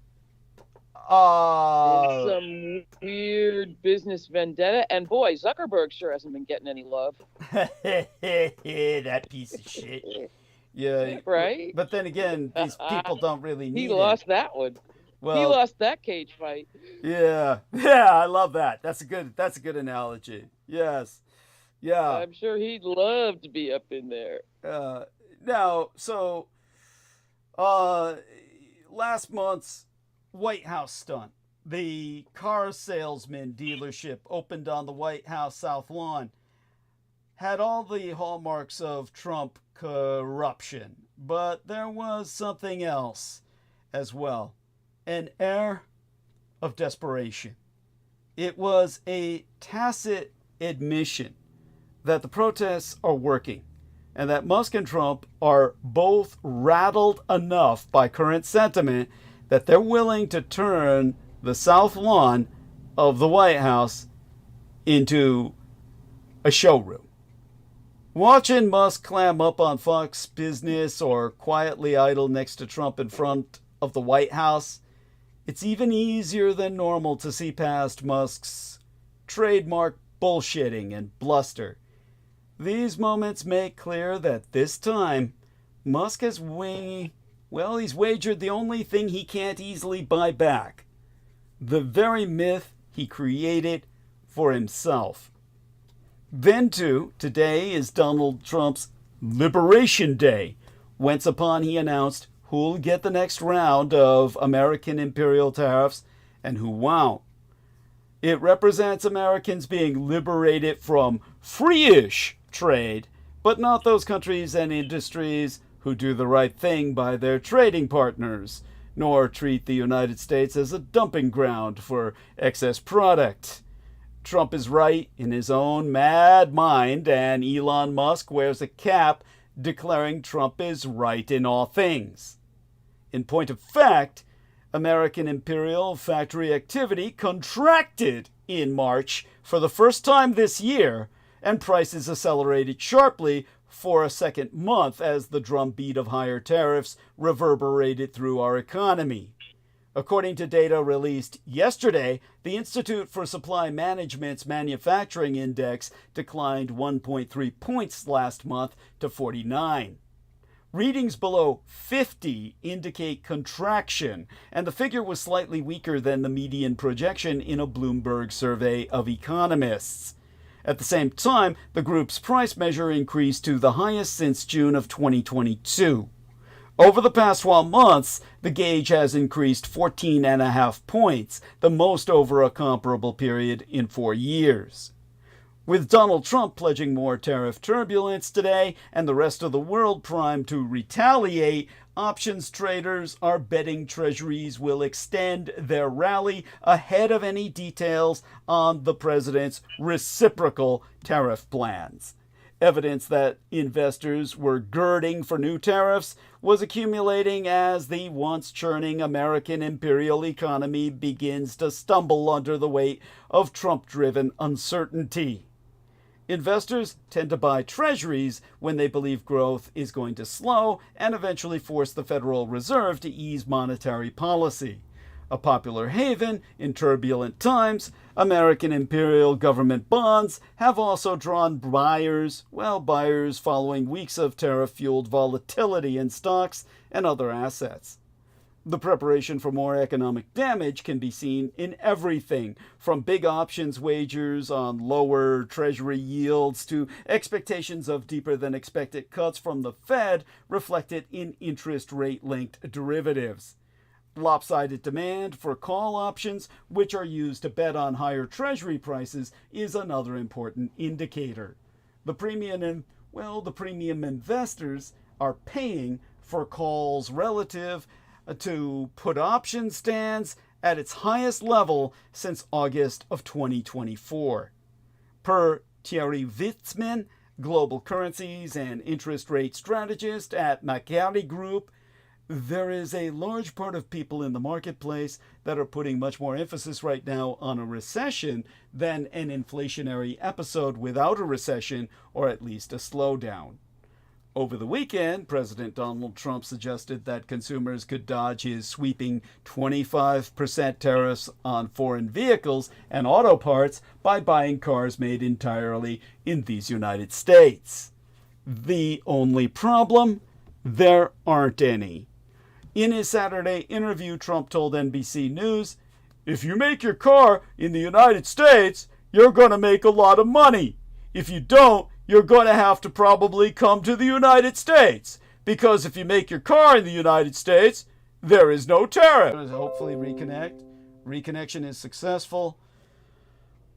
uh, Some weird business vendetta. And boy, Zuckerberg sure hasn't been getting any love. that piece of shit. Yeah, Right? but then again, these people don't really need He it. lost that one. Well, He lost that cage fight. yeah, I love that. That's a good analogy. Yes, yeah. I'm sure he'd love to be up in there. Now, so last month's White House stunt, the car salesman dealership opened on the White House South Lawn, had all the hallmarks of Trump corruption, but there was something else as well, an air of desperation. It was a tacit admission that the protests are working and that Musk and Trump are both rattled enough by current sentiment that they're willing to turn the South Lawn of the White House into a showroom. Watching Musk clam up on Fox Business or quietly idle next to Trump in front of the White House, it's even easier than normal to see past Musk's trademark bullshitting and bluster. These moments make clear that this time, Musk has he's wagered the only thing he can't easily buy back. The very myth he created for himself. Then, too, today is Donald Trump's Liberation Day, whence upon he announced who'll get the next round of American imperial tariffs and who won't. It represents Americans being liberated from free-ish trade, but not those countries and industries who do the right thing by their trading partners, nor treat the United States as a dumping ground for excess product. Trump is right in his own mad mind, and Elon Musk wears a cap declaring Trump is right in all things. In point of fact, American imperial factory activity contracted in March for the first time this year, and prices accelerated sharply for a second month as the drumbeat of higher tariffs reverberated through our economy. According to data released yesterday, the Institute for Supply Management's manufacturing index declined 1.3 points last month to 49. Readings below 50 indicate contraction, and the figure was slightly weaker than the median projection in a Bloomberg survey of economists. At the same time, the group's price measure increased to the highest since June of 2022. Over the past 12 months, the gauge has increased 14.5 points, the most over a comparable period in 4 years. With Donald Trump pledging more tariff turbulence today and the rest of the world primed to retaliate, options traders are betting treasuries will extend their rally ahead of any details on the president's reciprocal tariff plans. Evidence that investors were girding for new tariffs was accumulating as the once churning American imperial economy begins to stumble under the weight of Trump-driven uncertainty. Investors tend to buy treasuries when they believe growth is going to slow and eventually force the Federal Reserve to ease monetary policy. A popular haven in turbulent times, American imperial government bonds have also drawn buyers following weeks of tariff-fueled volatility in stocks and other assets. The preparation for more economic damage can be seen in everything, from big options wagers on lower Treasury yields to expectations of deeper than expected cuts from the Fed reflected in interest rate-linked derivatives. Lopsided demand for call options, which are used to bet on higher Treasury prices, is another important indicator. The premium investors are paying for calls relative to put option stands at its highest level since August of 2024. Per Thierry Witzman, global currencies and interest rate strategist at Macquarie Group, there is a large part of people in the marketplace that are putting much more emphasis right now on a recession than an inflationary episode without a recession, or at least a slowdown. Over the weekend, President Donald Trump suggested that consumers could dodge his sweeping 25% tariffs on foreign vehicles and auto parts by buying cars made entirely in these United States. The only problem? There aren't any. In his Saturday interview, Trump told NBC News, "If you make your car in the United States, you're going to make a lot of money. If you don't, you're going to have to probably come to the United States. Because if you make your car in the United States, there is no tariff." Hopefully reconnect. Reconnection is successful.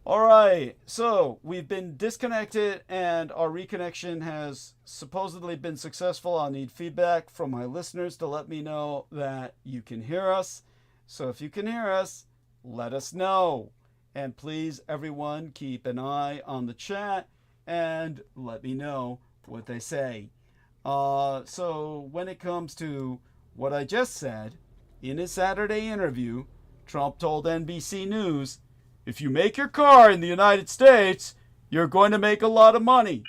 All right, so we've been disconnected and our reconnection has supposedly been successful. I'll need feedback from my listeners to let me know that you can hear us. So if you can hear us, let us know. And please, everyone, keep an eye on the chat and let me know what they say. So when it comes to what I just said, in his Saturday interview, Trump told NBC News, "If you make your car in the United States, you're going to make a lot of money.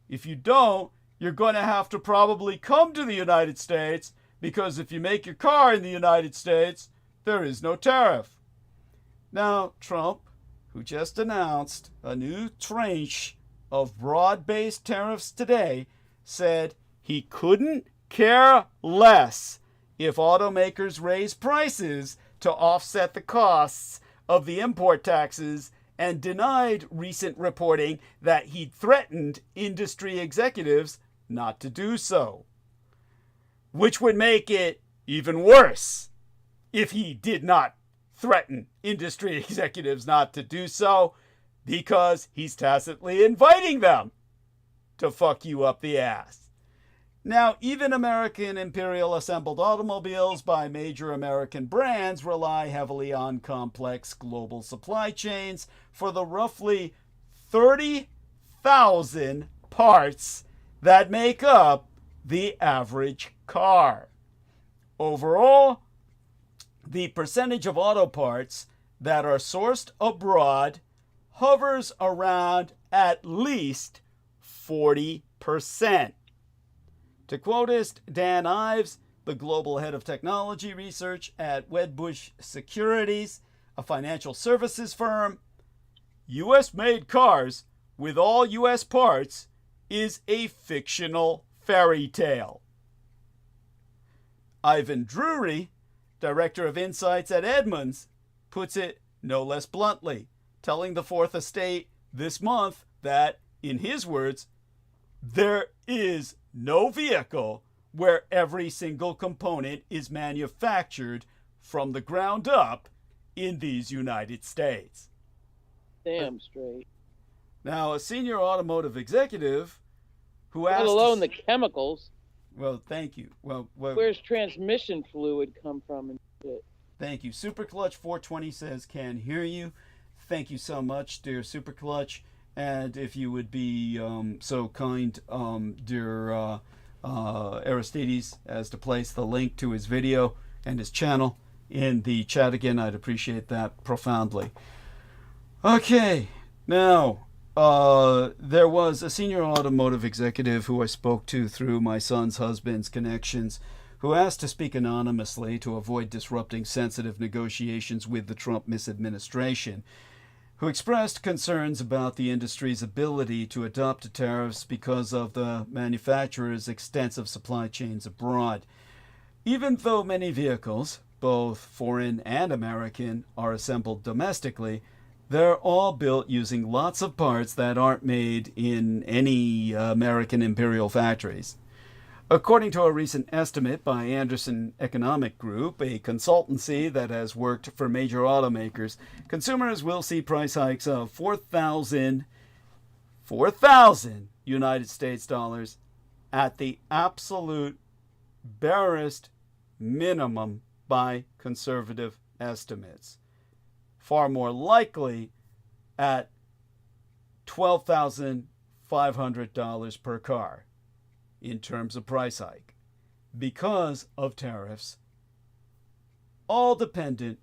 If you don't, you're going to have to probably come to the United States, because if you make your car in the United States, there is no tariff." Now, Trump, who just announced a new tranche of broad-based tariffs today, said he couldn't care less if automakers raise prices to offset the costs of the import taxes, and denied recent reporting that he'd threatened industry executives not to do so. Which would make it even worse if he did not threaten industry executives not to do so, because he's tacitly inviting them to fuck you up the ass. Now, even American Imperial assembled automobiles by major American brands rely heavily on complex global supply chains for the roughly 30,000 parts that make up the average car. Overall, the percentage of auto parts that are sourced abroad hovers around at least 40%. To quotist Dan Ives, the global head of technology research at Wedbush Securities, a financial services firm, U.S.-made cars with all U.S. parts is a fictional fairy tale. Ivan Drury, director of insights at Edmunds, puts it no less bluntly, telling the Fourth Estate this month that, in his words, there is no vehicle where every single component is manufactured from the ground up in these United States. Damn straight. Now, a senior automotive executive who asked... Let alone the chemicals. Well, thank you. Well, where's transmission fluid come from and shit? Thank you. Superclutch 420 says, "Can hear you." Thank you so much, dear Superclutch. And if you would be so kind, dear Aristides, as to place the link to his video and his channel in the chat again, I'd appreciate that profoundly. Okay, now, there was a senior automotive executive who I spoke to through my son's husband's connections, who asked to speak anonymously to avoid disrupting sensitive negotiations with the Trump misadministration, who expressed concerns about the industry's ability to adopt tariffs because of the manufacturer's extensive supply chains abroad. Even though many vehicles, both foreign and American, are assembled domestically, they're all built using lots of parts that aren't made in any American Imperial factories. According to a recent estimate by Anderson Economic Group, a consultancy that has worked for major automakers, consumers will see price hikes of 4,000 United States dollars at the absolute barest minimum by conservative estimates. Far more likely at $12,500 per car in terms of price hike. because of tariffs, all dependent,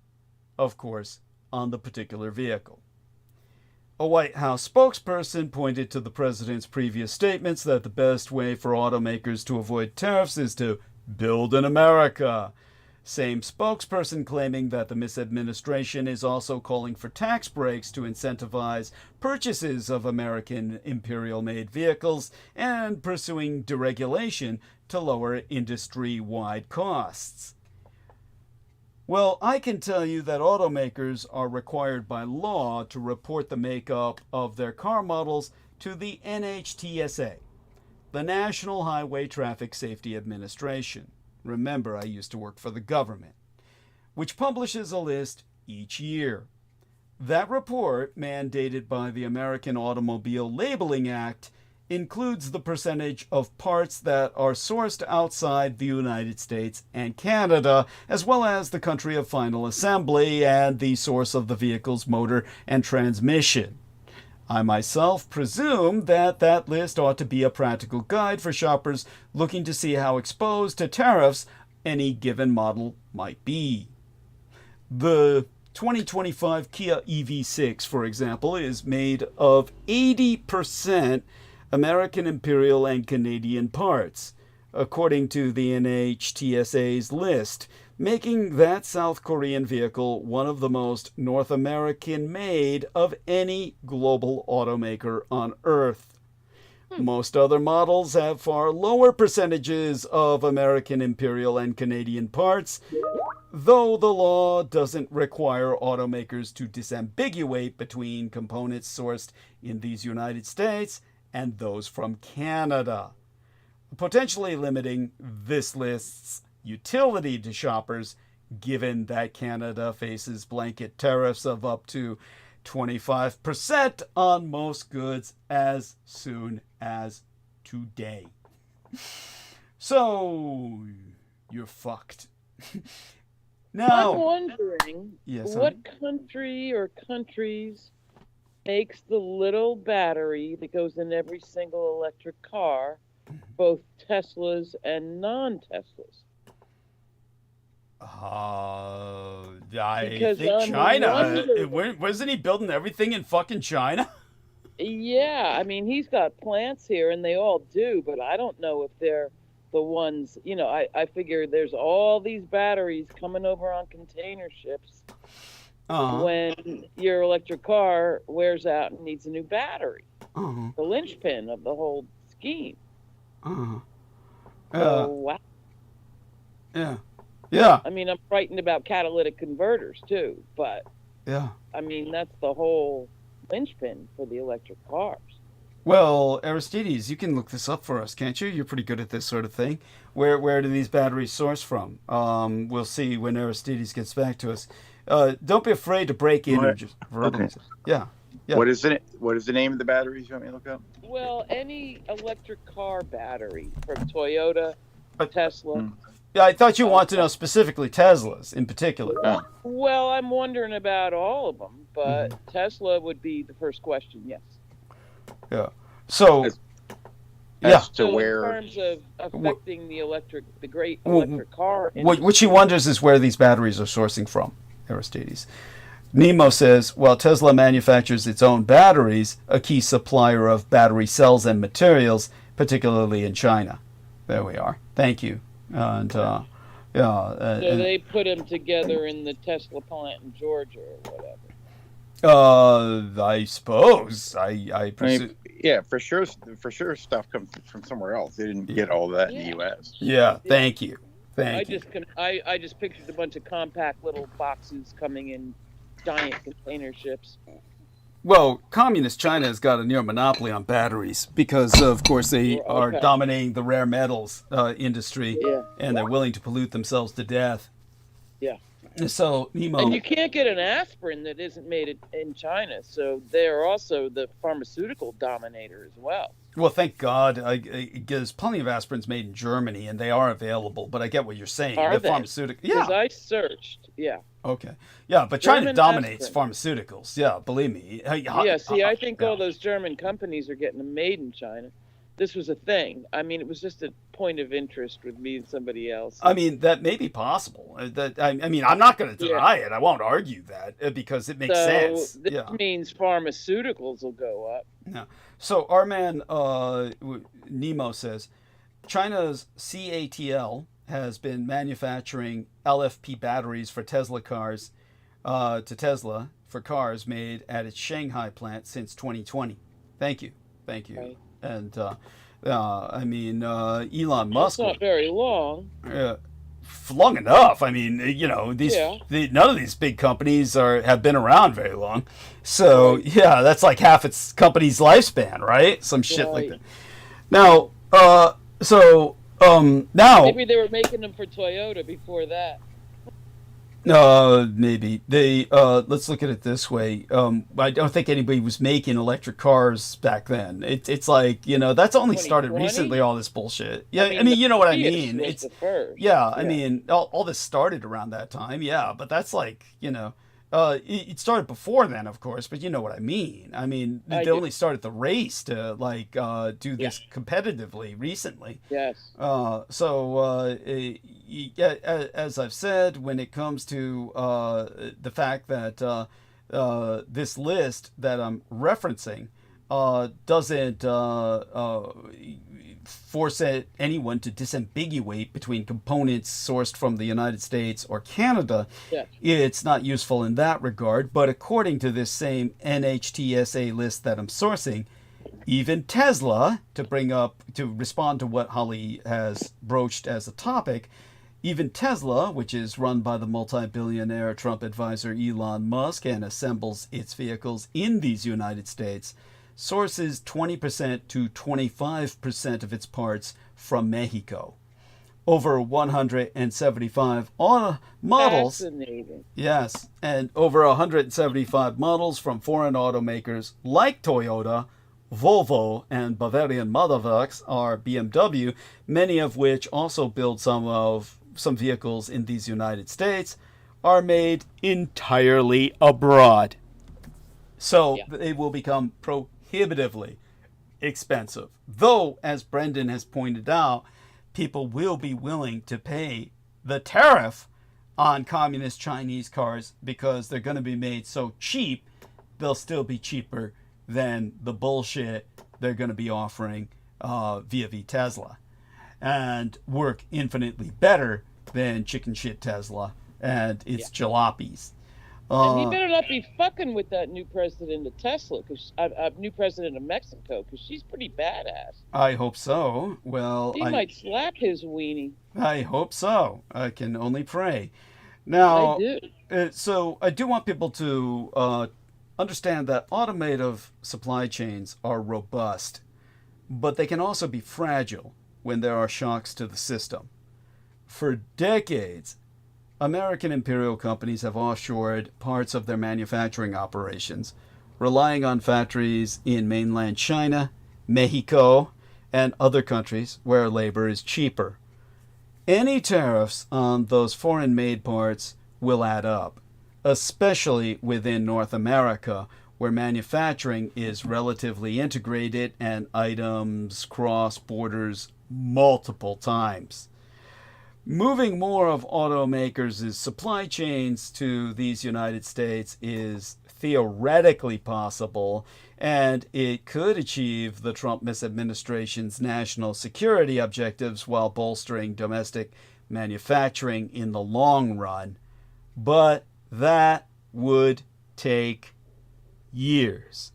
of course, on the particular vehicle. A White House spokesperson pointed to the president's previous statements that the best way for automakers to avoid tariffs is to build in America. Same spokesperson claiming that the misadministration is also calling for tax breaks to incentivize purchases of American imperial-made vehicles and pursuing deregulation to lower industry-wide costs. Well, I can tell you that automakers are required by law to report the makeup of their car models to the NHTSA, the National Highway Traffic Safety Administration. Remember, I used to work for the government, which publishes a list each year. That report, mandated by the American Automobile Labeling Act, includes the percentage of parts that are sourced outside the United States and Canada, as well as the country of final assembly and the source of the vehicle's motor and transmission. I myself presume that that list ought to be a practical guide for shoppers looking to see how exposed to tariffs any given model might be. The 2025 Kia EV6, for example, is made of 80% American Imperial and Canadian parts, according to the NHTSA's list, making that South Korean vehicle one of the most North American made of any global automaker on Earth. Most other models have far lower percentages of American Imperial and Canadian parts, though the law doesn't require automakers to disambiguate between components sourced in these United States and those from Canada, potentially limiting this list's utility to shoppers, given that Canada faces blanket tariffs of up to 25% on most goods as soon as today. So, you're fucked. Now, I'm wondering yes, what country or countries makes the little battery that goes in every single electric car, both Teslas and non-Teslas. I Because think I'm China. wondering- Wasn't he building everything in fucking China? Yeah, I mean, he's got plants here, and they all do, but I don't know if they're the ones, you know, I figure there's all these batteries coming over on container ships when your electric car wears out and needs a new battery. The linchpin of the whole scheme. So, wow. Yeah. Yeah. I mean, I'm frightened about catalytic converters, too, but, Yeah. I mean, that's the whole linchpin for the electric cars. Well, Aristides, you can look this up for us, can't you? You're pretty good at this sort of thing. Where do these batteries source from? We'll see when Aristides gets back to us. Don't be afraid to break in or just verbalize it. Yeah. Yeah. What is it? What is the name of the batteries you want me to look up? Well, any electric car battery from Toyota, Tesla. Yeah, I thought you wanted to know specifically Teslas in particular. Oh. Well, I'm wondering about all of them, but Tesla would be the first question, yes. Yeah. So, As to So where in terms of affecting the great electric car industry, what she wonders is where these batteries are sourcing from, Aristides. Nemo says, while Tesla manufactures its own batteries, a key supplier of battery cells and materials, particularly in China. There we are. Thank you. And so they put them together in the Tesla plant in Georgia or whatever. I suppose. I presume. yeah, for sure stuff comes from somewhere else. They didn't get all that in the U.S. Yeah, thank you. Thank you. I just pictured a bunch of compact little boxes coming in giant container ships. Well, communist China has got a near monopoly on batteries because, of course, they are dominating the rare metals industry, and they're willing to pollute themselves to death. Yeah. So, Nemo. And you can't get an aspirin that isn't made in China, so they're also the pharmaceutical dominator as well. Well, thank God. There's plenty of aspirins made in Germany, and they are available, but I get what you're saying. Are the they? pharmaceutical. Because Yeah. I searched, Okay. Yeah, but China German dominates aspirin. pharmaceuticals. Yeah, believe me. Yeah, see, I think all those German companies are getting them made in China. this was a thing. I mean, it was just a point of interest with me and somebody else. I mean, that may be possible. I mean, I'm not going to deny it. I won't argue that because it makes sense. This means pharmaceuticals will go up. Yeah. So our man Nemo says China's CATL has been manufacturing LFP batteries for Tesla cars to Tesla for cars made at its Shanghai plant since 2020. Thank you. Right. And I mean, Elon Musk. It's not very long. Long enough. I mean, you know, none of these big companies have been around very long. So yeah, that's like half its company's lifespan, right? Some shit like that. Now, now maybe they were making them for Toyota before that. Maybe they. Let's look at it this way. I don't think anybody was making electric cars back then. It's like, you know, that's only started recently. All this bullshit. Yeah, I mean you know what I mean. It's I mean, all this started around that time. Yeah, but that's like, you know, it started before then, of course. But you know what I mean. I mean, they only started the race to like do this competitively recently. Yes. As I've said, when it comes to the fact that this list that I'm referencing doesn't force anyone to disambiguate between components sourced from the United States or Canada, it's not useful in that regard. But according to this same NHTSA list that I'm sourcing, even Tesla, to respond to what Holly has broached as a topic, even Tesla, which is run by the multi-billionaire Trump advisor Elon Musk and assembles its vehicles in these United States, sources 20% to 25% of its parts from Mexico. Over 175 models. Fascinating. Yes, and over 175 models from foreign automakers like Toyota, Volvo, and Bavarian Motorwerks are BMW, many of which also build some vehicles in these United States, are made entirely abroad. So they will become prohibitively expensive. Though, as Brendan has pointed out, people will be willing to pay the tariff on communist Chinese cars because they're going to be made so cheap, they'll still be cheaper than the bullshit they're going to be offering via Tesla, and work infinitely better than chicken shit Tesla and its jalopies. And he better not be fucking with that new president of Tesla, new president of Mexico, because she's pretty badass. I hope so. Well, he might slap his weenie. I hope so. I can only pray. Now, I do. So I do want people to understand that automotive supply chains are robust, but they can also be fragile when there are shocks to the system. For decades, American imperial companies have offshored parts of their manufacturing operations, relying on factories in mainland China, Mexico, and other countries where labor is cheaper. Any tariffs on those foreign-made parts will add up, especially within North America, where manufacturing is relatively integrated and items cross borders multiple times. Moving more of automakers' supply chains to these United States is theoretically possible, and it could achieve the Trump administration's national security objectives while bolstering domestic manufacturing in the long run. But that would take years.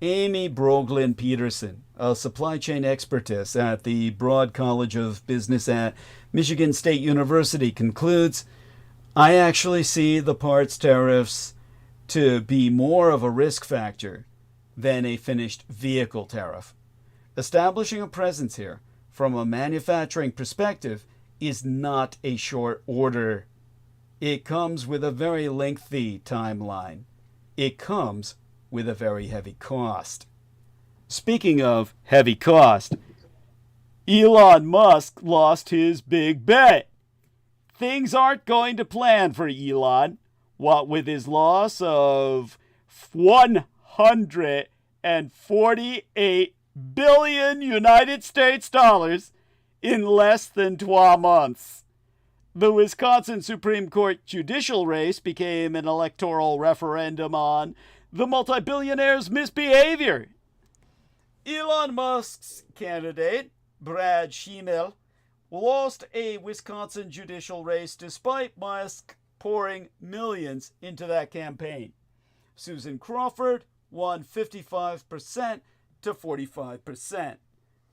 Amy Broglin Peterson, a supply chain expertess at the Broad College of Business at Michigan State University, concludes, I actually see the parts tariffs to be more of a risk factor than a finished vehicle tariff. Establishing a presence here from a manufacturing perspective is not a short order. It comes with a very lengthy timeline. It comes with a very heavy cost. Speaking of heavy cost, Elon Musk lost his big bet. Things aren't going to plan for Elon, what with his loss of $148 billion United States dollars in less than 12 months. The Wisconsin Supreme Court judicial race became an electoral referendum on the multi-billionaire's misbehavior. Elon Musk's candidate, Brad Schimmel, lost a Wisconsin judicial race despite Musk pouring millions into that campaign. Susan Crawford won 55% to 45%.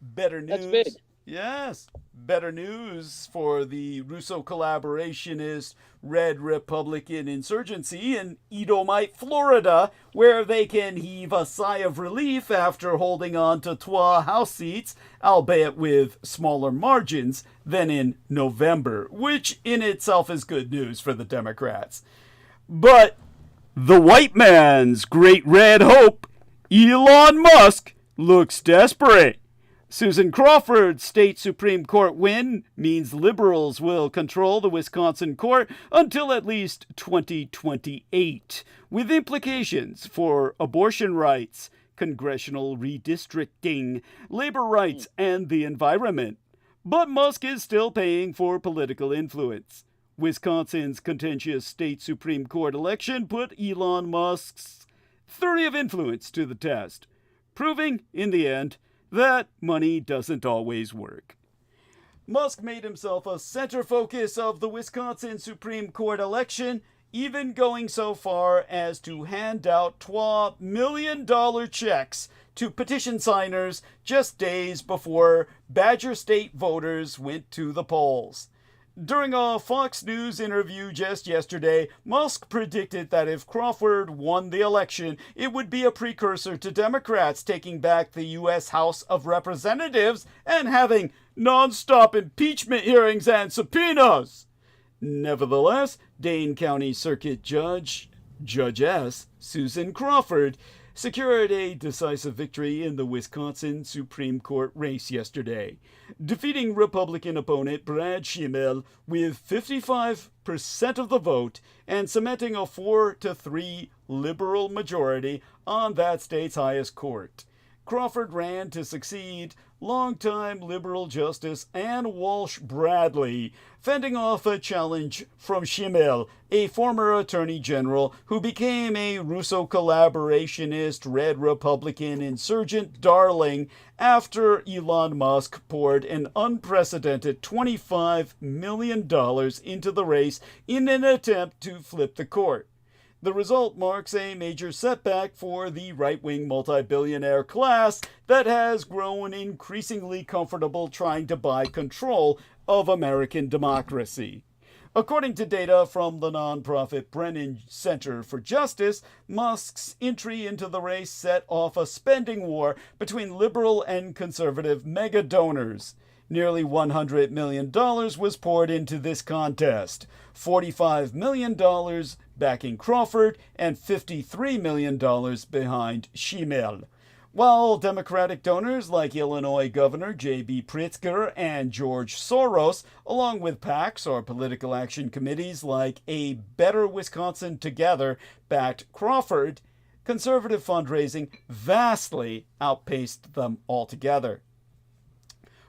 Better news. That's big. Yes. Better news for the Russo collaborationist Red Republican insurgency in Edomite, Florida, where they can heave a sigh of relief after holding on to 12 House seats, albeit with smaller margins than in November, which in itself is good news for the Democrats. But the white man's great red hope, Elon Musk, looks desperate. Susan Crawford's state Supreme Court win means liberals will control the Wisconsin court until at least 2028, with implications for abortion rights, congressional redistricting, labor rights, and the environment. But Musk is still paying for political influence. Wisconsin's contentious state Supreme Court election put Elon Musk's theory of influence to the test, proving, in the end, that money doesn't always work. Musk made himself a center focus of the Wisconsin Supreme Court election, even going so far as to hand out $12 million checks to petition signers just days before Badger State voters went to the polls. During a Fox News interview just yesterday, Musk predicted that if Crawford won the election, it would be a precursor to Democrats taking back the U.S. House of Representatives and having non-stop impeachment hearings and subpoenas. Nevertheless, Dane County Circuit Judge-S Susan Crawford secured a decisive victory in the Wisconsin Supreme Court race yesterday, defeating Republican opponent Brad Schimmel with 55% of the vote and cementing a 4-3 liberal majority on that state's highest court. Crawford ran to succeed longtime liberal Justice Ann Walsh Bradley, fending off a challenge from Schimmel, a former attorney general who became a Russo collaborationist Red Republican insurgent darling after Elon Musk poured an unprecedented $25 million into the race in an attempt to flip the court. The result marks a major setback for the right-wing multi-billionaire class that has grown increasingly comfortable trying to buy control of American democracy. According to data from the nonprofit Brennan Center for Justice, Musk's entry into the race set off a spending war between liberal and conservative mega donors. Nearly $100 million was poured into this contest, $45 million backing Crawford and $53 million behind Schimmel. While Democratic donors like Illinois Governor J.B. Pritzker and George Soros, along with PACs or political action committees like A Better Wisconsin Together, backed Crawford, conservative fundraising vastly outpaced them altogether.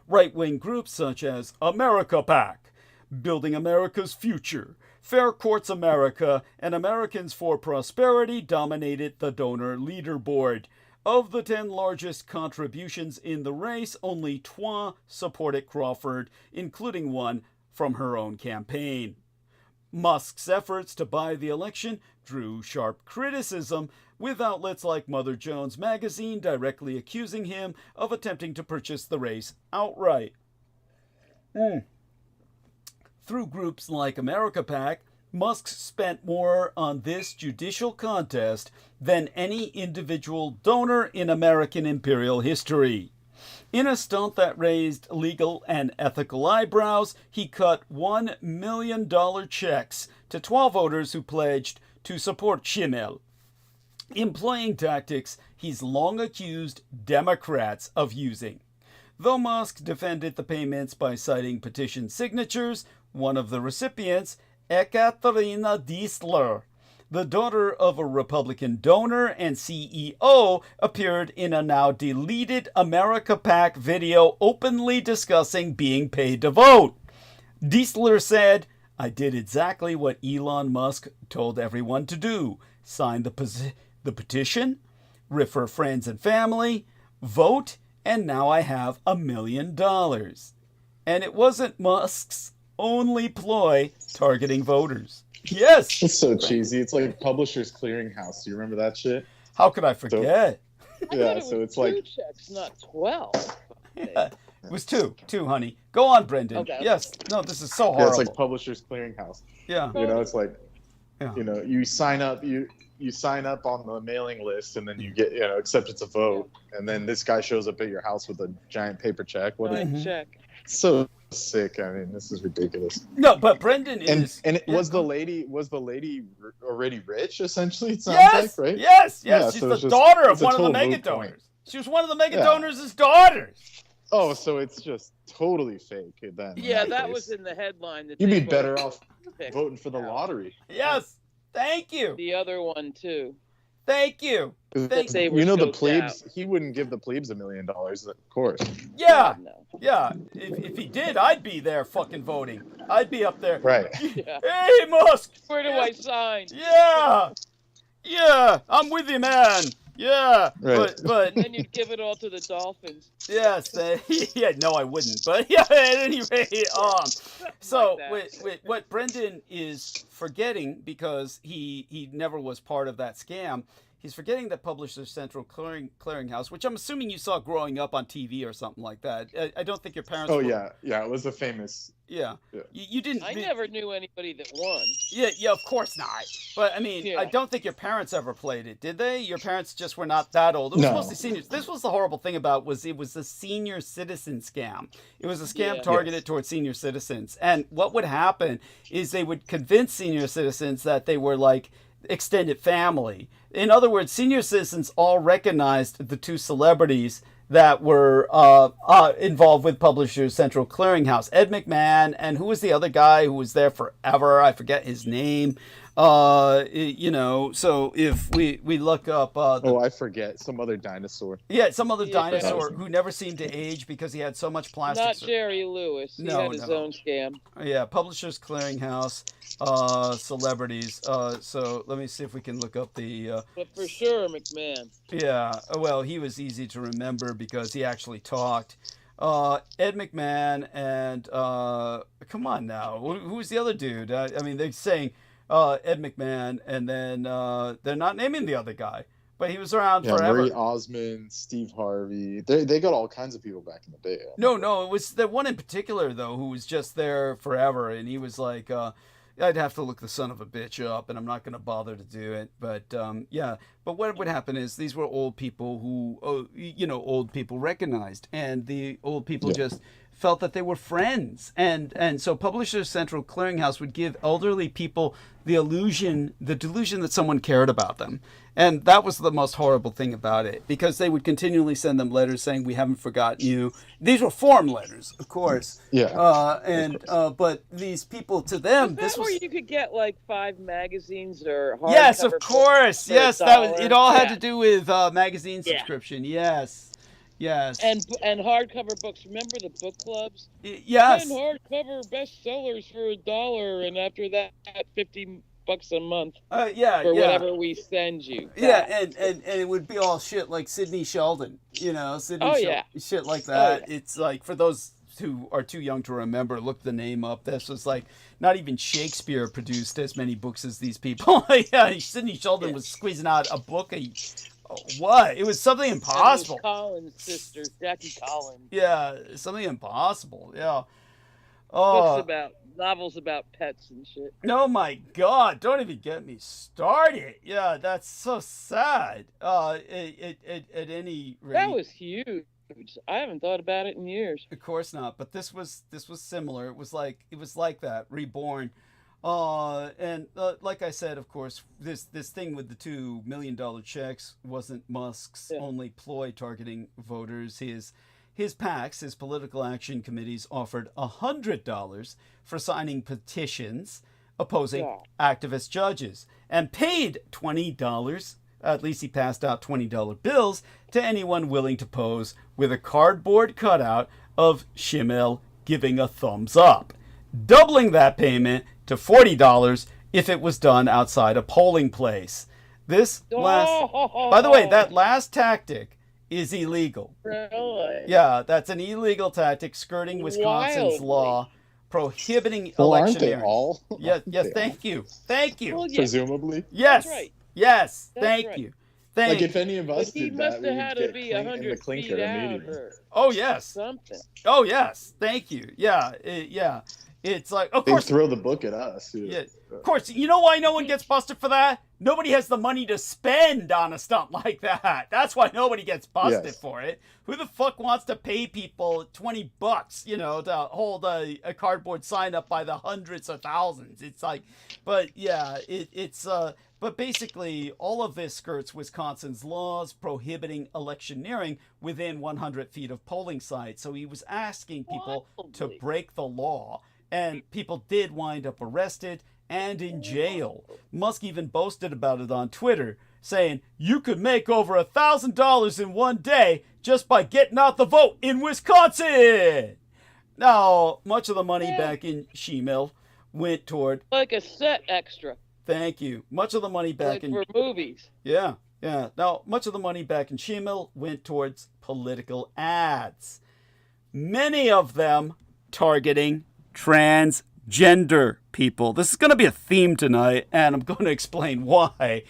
Right-wing groups such as America PAC, Building America's Future, Fair Courts America, and Americans for Prosperity dominated the donor leaderboard. Of the 10 largest contributions in the race, only 2 supported Crawford, including one from her own campaign. Musk's efforts to buy the election drew sharp criticism, with outlets like Mother Jones magazine directly accusing him of attempting to purchase the race outright. Through groups like America PAC, Musk spent more on this judicial contest than any individual donor in American imperial history. In a stunt that raised legal and ethical eyebrows, he cut $1 million checks to 12 voters who pledged to support Schimmel, employing tactics he's long accused Democrats of using. Though Musk defended the payments by citing petition signatures, one of the recipients, Ekaterina Diesler, the daughter of a Republican donor and CEO, appeared in a now deleted America PAC video openly discussing being paid to vote. Diesler said, "I did exactly what Elon Musk told everyone to do. Sign the petition, refer friends and family, vote, and now I have $1 million." And it wasn't Musk's only ploy targeting voters. Yes. It's so cheesy. It's like Publishers Clearinghouse. Do you remember that shit? How could I forget? Yeah, so it's like 2 checks, not 12. Yeah. It was two, honey. Go on, Brendan. Okay. Yes. No, this is so yeah, horrible. it's like Publishers Clearinghouse. Yeah. You know, it's like Yeah. you know, you sign up on the mailing list, and then you get, you know, acceptance of vote, and then this guy shows up at your house with a giant paper check. What Blank Mhm. check. so sick. I mean, this is ridiculous. No, but Brendan is. And it yeah, was go- the lady already rich, essentially? It sounds Yes, like, right? yes. Yeah, She's so the it's just- daughter of it's a one of the total mega moot point. donors. She was one of the mega Yeah. donors' daughters. Oh, so it's just totally fake then. in Yeah, that case. was in the headline. That You'd they be better both off picked. voting for the Yeah. lottery. Yes. Thank you. The other one too. Thank you. Thank They were You know, the scoped plebes, he wouldn't give the plebes $1 million, of course. Yeah. No. Yeah. If he did, I'd be there fucking voting. I'd be up there. Right. Yeah. Hey, Musk. Where do I sign? Yeah. Yeah. I'm with you, man. Yeah. Right. But Then you'd give it all to the Dolphins. yes, yeah, no, I wouldn't. But yeah, at any rate, so Like that. what Brendan is forgetting, because he never was part of that scam, he's forgetting that Publishers Central Clearinghouse, which I'm assuming you saw growing up on TV or something like that. I don't think your parents. Oh, were, yeah. It was a famous. yeah. Yeah. You didn't. I never knew anybody that won. Yeah, of course not. But I mean, Yeah. I don't think your parents ever played it, did they? Your parents just were not that old. It was No. mostly seniors. This was the horrible thing about it was a senior citizen scam. It was a scam Yeah. targeted Yes. towards senior citizens. And what would happen is they would convince senior citizens that they were like extended family. In other words, senior citizens all recognized the two celebrities that were involved with Publishers Central Clearinghouse. Ed McMahon, and who was the other guy who was there forever? I forget his name. You know, so if we look up... Oh, I forget. Some other dinosaur. yeah, some other Yeah. dinosaur who never seemed to age because he had so much plastic... Not Jerry Lewis. He No, had his no. own scam. Yeah, Publishers Clearinghouse, celebrities. So let me see if we can look up the... But for sure, McMahon. Yeah, well, he was easy to remember because he actually talked. Ed McMahon and come on now, who's the other dude? I mean, they're saying Ed McMahon, and then they're not naming the other guy, but he was around Yeah, forever. Murray Osmond, Steve Harvey. They got all kinds of people back in the day. No, it was the one in particular though who was just there forever, and he was like, I'd have to look the son of a bitch up, and I'm not going to bother to do it. But yeah, but what would happen is these were old people who, old people recognized, and the old people Yeah. just felt that they were friends, and so Publishers Central Clearinghouse would give elderly people the delusion that someone cared about them. And that was the most horrible thing about it, because they would continually send them letters saying, "We haven't forgotten you." These were form letters, of course. Yeah. But these people, to them, Was this that was... where you could get like 5 magazines or hardcover Yes, of books course. for Yes, $1? that was. It all had Yeah. to do with magazine Yeah. subscription. Yes. And hardcover books. Remember the book clubs? Yes. 10 hardcover bestsellers for $1, and after that, $50 a month Yeah. for Yeah. whatever we send you. Yeah, and it would be all shit like Sidney Sheldon, Sidney Oh, Sheldon, yeah. shit like that. yeah. It's like, for those who are too young to remember, look the name up. This was like, not even Shakespeare produced as many books as these people. Yeah, Sidney Sheldon was squeezing out a book what? It was something And impossible. his Collins sister, Jackie Collins. Yeah, something impossible. Yeah. Books about novels about pets and shit. Oh my God! Don't even get me started. Yeah, that's so sad. At any rate, That was huge. I haven't thought about it in years. of course not. But this was similar. It was like that reborn. And like I said, of course, this thing with the $2 million checks wasn't Musk's only ploy targeting voters. His PACs, his political action committees, offered $100 for signing petitions opposing Yeah. activist judges and paid $20. At least he passed out $20 bills to anyone willing to pose with a cardboard cutout of Schimmel giving a thumbs up, doubling that payment to $40 if it was done outside a polling place. By the way, that last tactic is illegal. Really? Yeah, that's an illegal tactic skirting Wisconsin's Wildly. law prohibiting Well, aren't they electioneering. all? Yes, Aren't yes, they thank you. Thank you. Well, yeah, Presumably. Yes. That's right. Yes, That's thank right. you. Thank Like you. if any of But us he did must that, we have had would to get be in the 100 clinker feet out immediately. or Oh, yes. something. Oh, yes. Thank you. Yeah, yeah. It's like, of They course, throw the book at us. Too. yeah, of course. You know why no one gets busted for that? Nobody has the money to spend on a stunt like that. That's why nobody gets busted Yes. for it. Who the fuck wants to pay people $20, to hold a cardboard sign up by the hundreds of thousands? It's like, but yeah, but basically all of this skirts Wisconsin's laws prohibiting electioneering within 100 feet of polling sites. So he was asking people to Wildly. break the law, and people did wind up arrested and in jail. Musk even boasted about it on Twitter, saying, "You could make over $1,000 in one day just by getting out the vote in Wisconsin." Now, much of the money back in Schimmel went toward, Like a set extra, thank you, much of the money back like in, for movies. yeah. Now, much of the money back in Schimmel went towards political ads. Many of them targeting transgender people. This is going to be a theme tonight, and I'm going to explain why.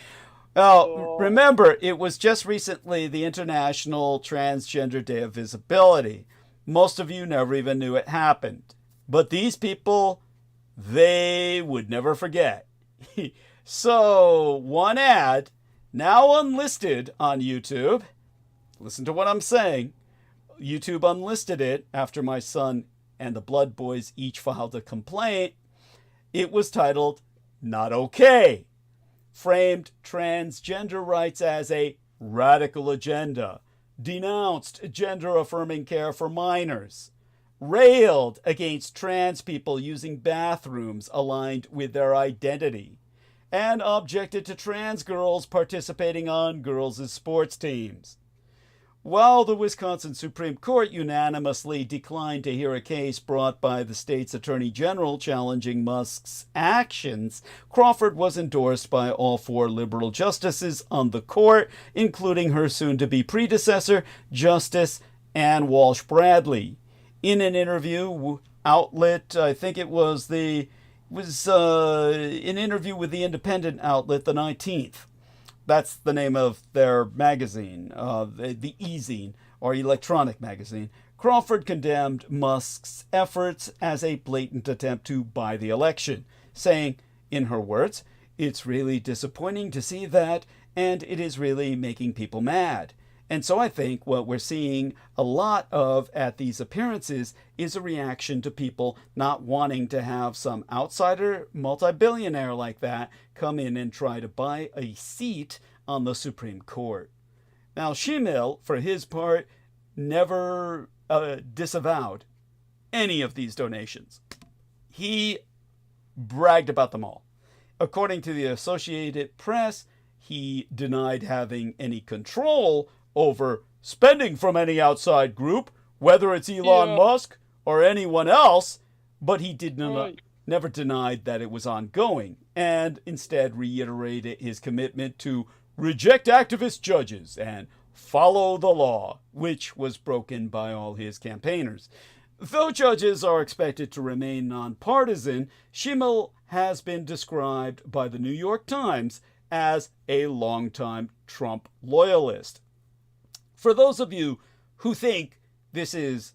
Now, remember, it was just recently the International Transgender Day of Visibility. Most of you never even knew it happened. But these people, they would never forget. So, one ad, now unlisted on YouTube. Listen to what I'm saying. YouTube unlisted it after my son and the Blood Boys each filed a complaint. It was titled, "Not Okay." Framed transgender rights as a radical agenda, denounced gender-affirming care for minors, railed against trans people using bathrooms aligned with their identity, and objected to trans girls participating on girls' sports teams. While the Wisconsin Supreme Court unanimously declined to hear a case brought by the state's attorney general challenging Musk's actions, Crawford was endorsed by all four liberal justices on the court, including her soon-to-be predecessor, Justice Ann Walsh Bradley. In an interview outlet, I think it was an interview with the Independent outlet, the 19th. That's the name of their magazine, the e-zine, or electronic magazine. Crawford condemned Musk's efforts as a blatant attempt to buy the election, saying, in her words, "It's really disappointing to see that, and it is really making people mad." And so I think what we're seeing a lot of at these appearances is a reaction to people not wanting to have some outsider multi-billionaire like that come in and try to buy a seat on the Supreme Court. Now, Schimmel, for his part, never disavowed any of these donations. He bragged about them all. According to the Associated Press, he denied having any control over spending from any outside group, whether it's Elon Musk or anyone else, but he never denied that it was ongoing, and instead reiterated his commitment to reject activist judges and follow the law, which was broken by all his campaigners. Though judges are expected to remain nonpartisan, Schimmel has been described by the New York Times as a longtime Trump loyalist. For those of you who think this is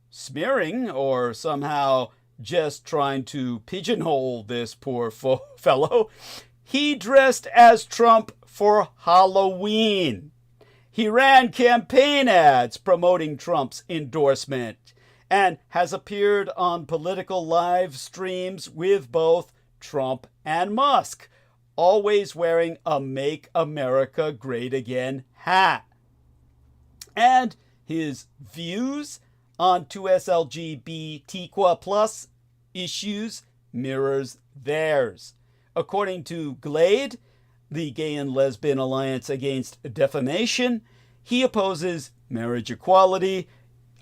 smearing or somehow just trying to pigeonhole this poor fellow, he dressed as Trump for Halloween. He ran campaign ads promoting Trump's endorsement and has appeared on political live streams with both Trump and Musk, always wearing a Make America Great Again hat. And his views on 2SLGBTQ+ issues mirrors theirs. According to Glade, the Gay and Lesbian Alliance Against Defamation, he opposes marriage equality,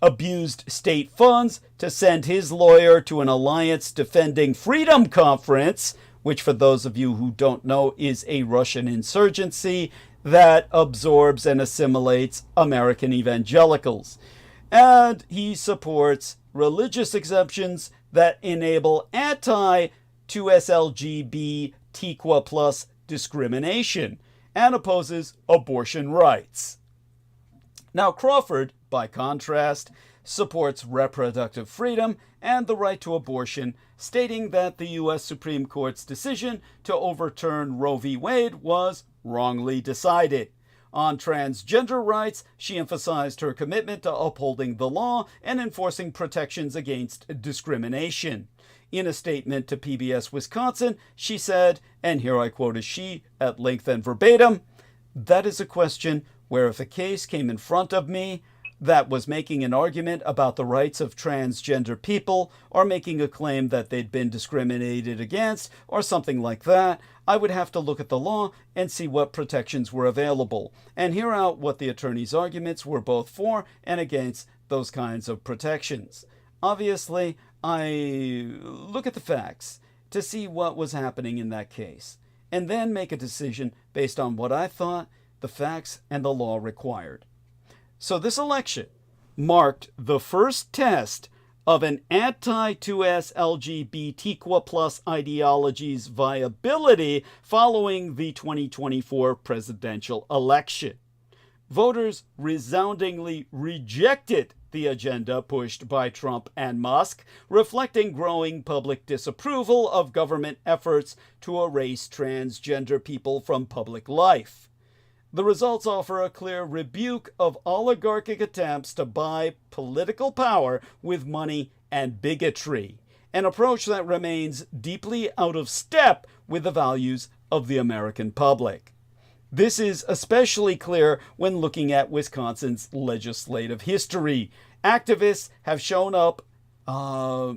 abused state funds to send his lawyer to an Alliance Defending Freedom conference, which for those of you who don't know is a Russian insurgency that absorbs and assimilates American evangelicals. And he supports religious exemptions that enable anti-2SLGBTQ plus discrimination and opposes abortion rights. Now, Crawford, by contrast, supports reproductive freedom and the right to abortion, stating that the U.S. Supreme Court's decision to overturn Roe v. Wade was wrongly decided. On transgender rights, she emphasized her commitment to upholding the law and enforcing protections against discrimination. In a statement to PBS Wisconsin, she said, and here I quote a she at length and verbatim, "That is a question where if a case came in front of me that was making an argument about the rights of transgender people or making a claim that they'd been discriminated against or something like that, I would have to look at the law and see what protections were available and hear out what the attorney's arguments were both for and against those kinds of protections. Obviously, I look at the facts to see what was happening in that case and then make a decision based on what I thought the facts and the law required." So this election marked the first test of an anti-2S LGBTQ+ ideology's viability following the 2024 presidential election. Voters resoundingly rejected the agenda pushed by Trump and Musk, reflecting growing public disapproval of government efforts to erase transgender people from public life. The results offer a clear rebuke of oligarchic attempts to buy political power with money and bigotry, an approach that remains deeply out of step with the values of the American public. This is especially clear when looking at Wisconsin's legislative history. Activists have shown up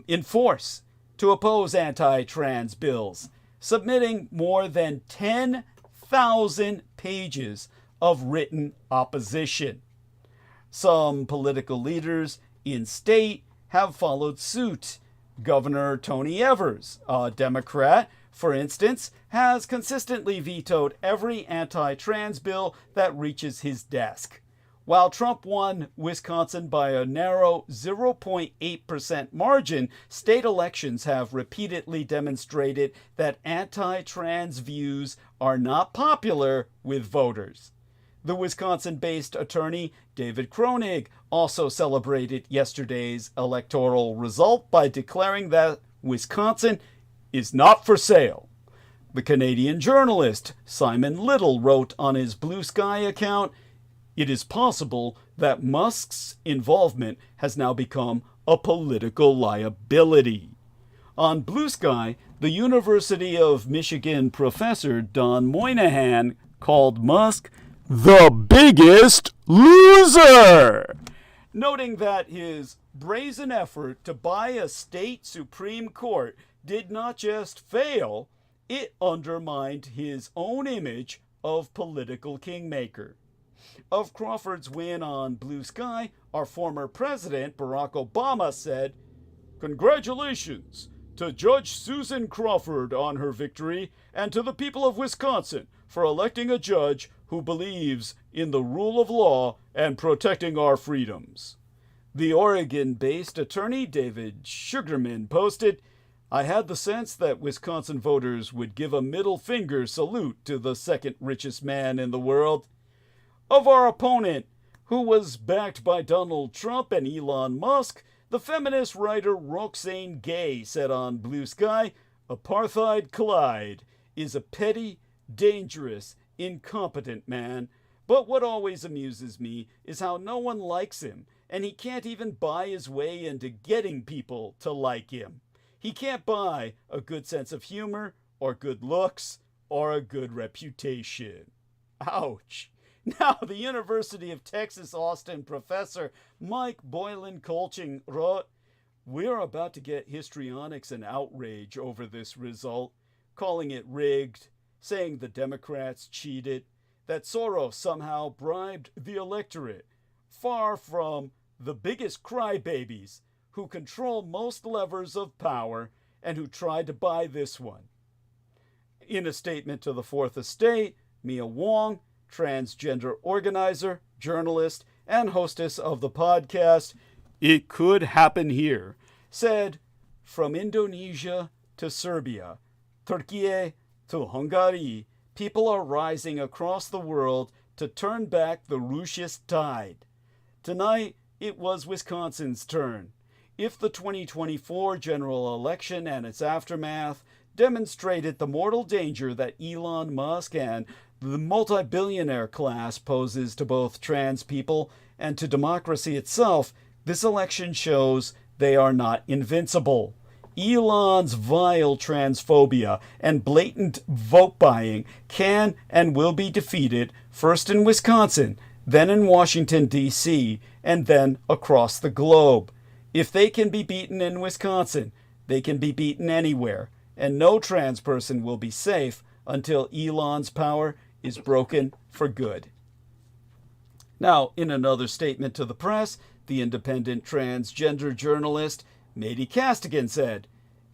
in force to oppose anti-trans bills, submitting more than 10,000 pages of written opposition. Some political leaders in state have followed suit. Governor Tony Evers, a Democrat, for instance, has consistently vetoed every anti-trans bill that reaches his desk. While Trump won Wisconsin by a narrow 0.8% margin, state elections have repeatedly demonstrated that anti-trans views are not popular with voters. The Wisconsin-based attorney David Kroenig also celebrated yesterday's electoral result by declaring that Wisconsin is not for sale. The Canadian journalist Simon Little wrote on his Blue Sky account, "It is possible that Musk's involvement has now become a political liability." On Blue Sky, the University of Michigan professor Don Moynihan called Musk the biggest loser, noting that his brazen effort to buy a state Supreme Court did not just fail, it undermined his own image of political kingmaker. Of Crawford's win on Blue Sky, our former president, Barack Obama, said, "Congratulations to Judge Susan Crawford on her victory and to the people of Wisconsin for electing a judge who believes in the rule of law and protecting our freedoms." The Oregon-based attorney David Sugarman posted, "I had the sense that Wisconsin voters would give a middle finger salute to the second richest man in the world." Of our opponent, who was backed by Donald Trump and Elon Musk, the feminist writer Roxane Gay said on Blue Sky, "Apartheid Clyde is a petty, dangerous, incompetent man, but what always amuses me is how no one likes him, and he can't even buy his way into getting people to like him. He can't buy a good sense of humor, or good looks, or a good reputation." Ouch. Now, the University of Texas Austin professor Mike Boylan Colching wrote, We're about to get histrionics and outrage over this result, calling it rigged, saying the Democrats cheated, that Soros somehow bribed the electorate, far from the biggest crybabies who control most levers of power and who tried to buy this one. In a statement to the Fourth Estate, Mia Wong, transgender organizer, journalist, and hostess of the podcast It Could Happen Here, said, "From Indonesia to Serbia, Turkey to Hungary, people are rising across the world to turn back the Russia's tide. Tonight, it was Wisconsin's turn. If the 2024 general election and its aftermath demonstrated the mortal danger that Elon Musk and the multi-billionaire class poses to both trans people and to democracy itself, this election shows they are not invincible. Elon's vile transphobia and blatant vote buying can and will be defeated first in Wisconsin, then in Washington, D.C., and then across the globe. If they can be beaten in Wisconsin, they can be beaten anywhere, and no trans person will be safe until Elon's power is broken for good." Now, in another statement to the press, the independent transgender journalist Mady Castigan said,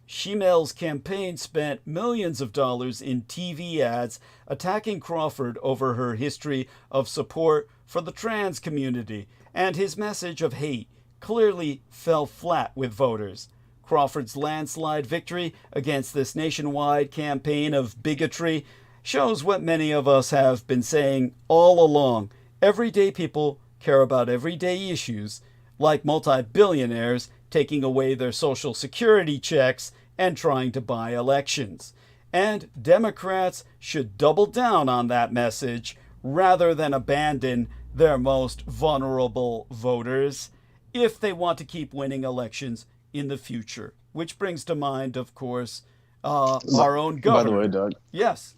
"Shimel's campaign spent millions of dollars in TV ads attacking Crawford over her history of support for the trans community, and his message of hate clearly fell flat with voters. Crawford's landslide victory against this nationwide campaign of bigotry shows what many of us have been saying all along. Everyday people care about everyday issues, like multi-billionaires taking away their social security checks and trying to buy elections. And Democrats should double down on that message rather than abandon their most vulnerable voters if they want to keep winning elections in the future." Which brings to mind, of course, our own governor. By the way, Doug. Yes.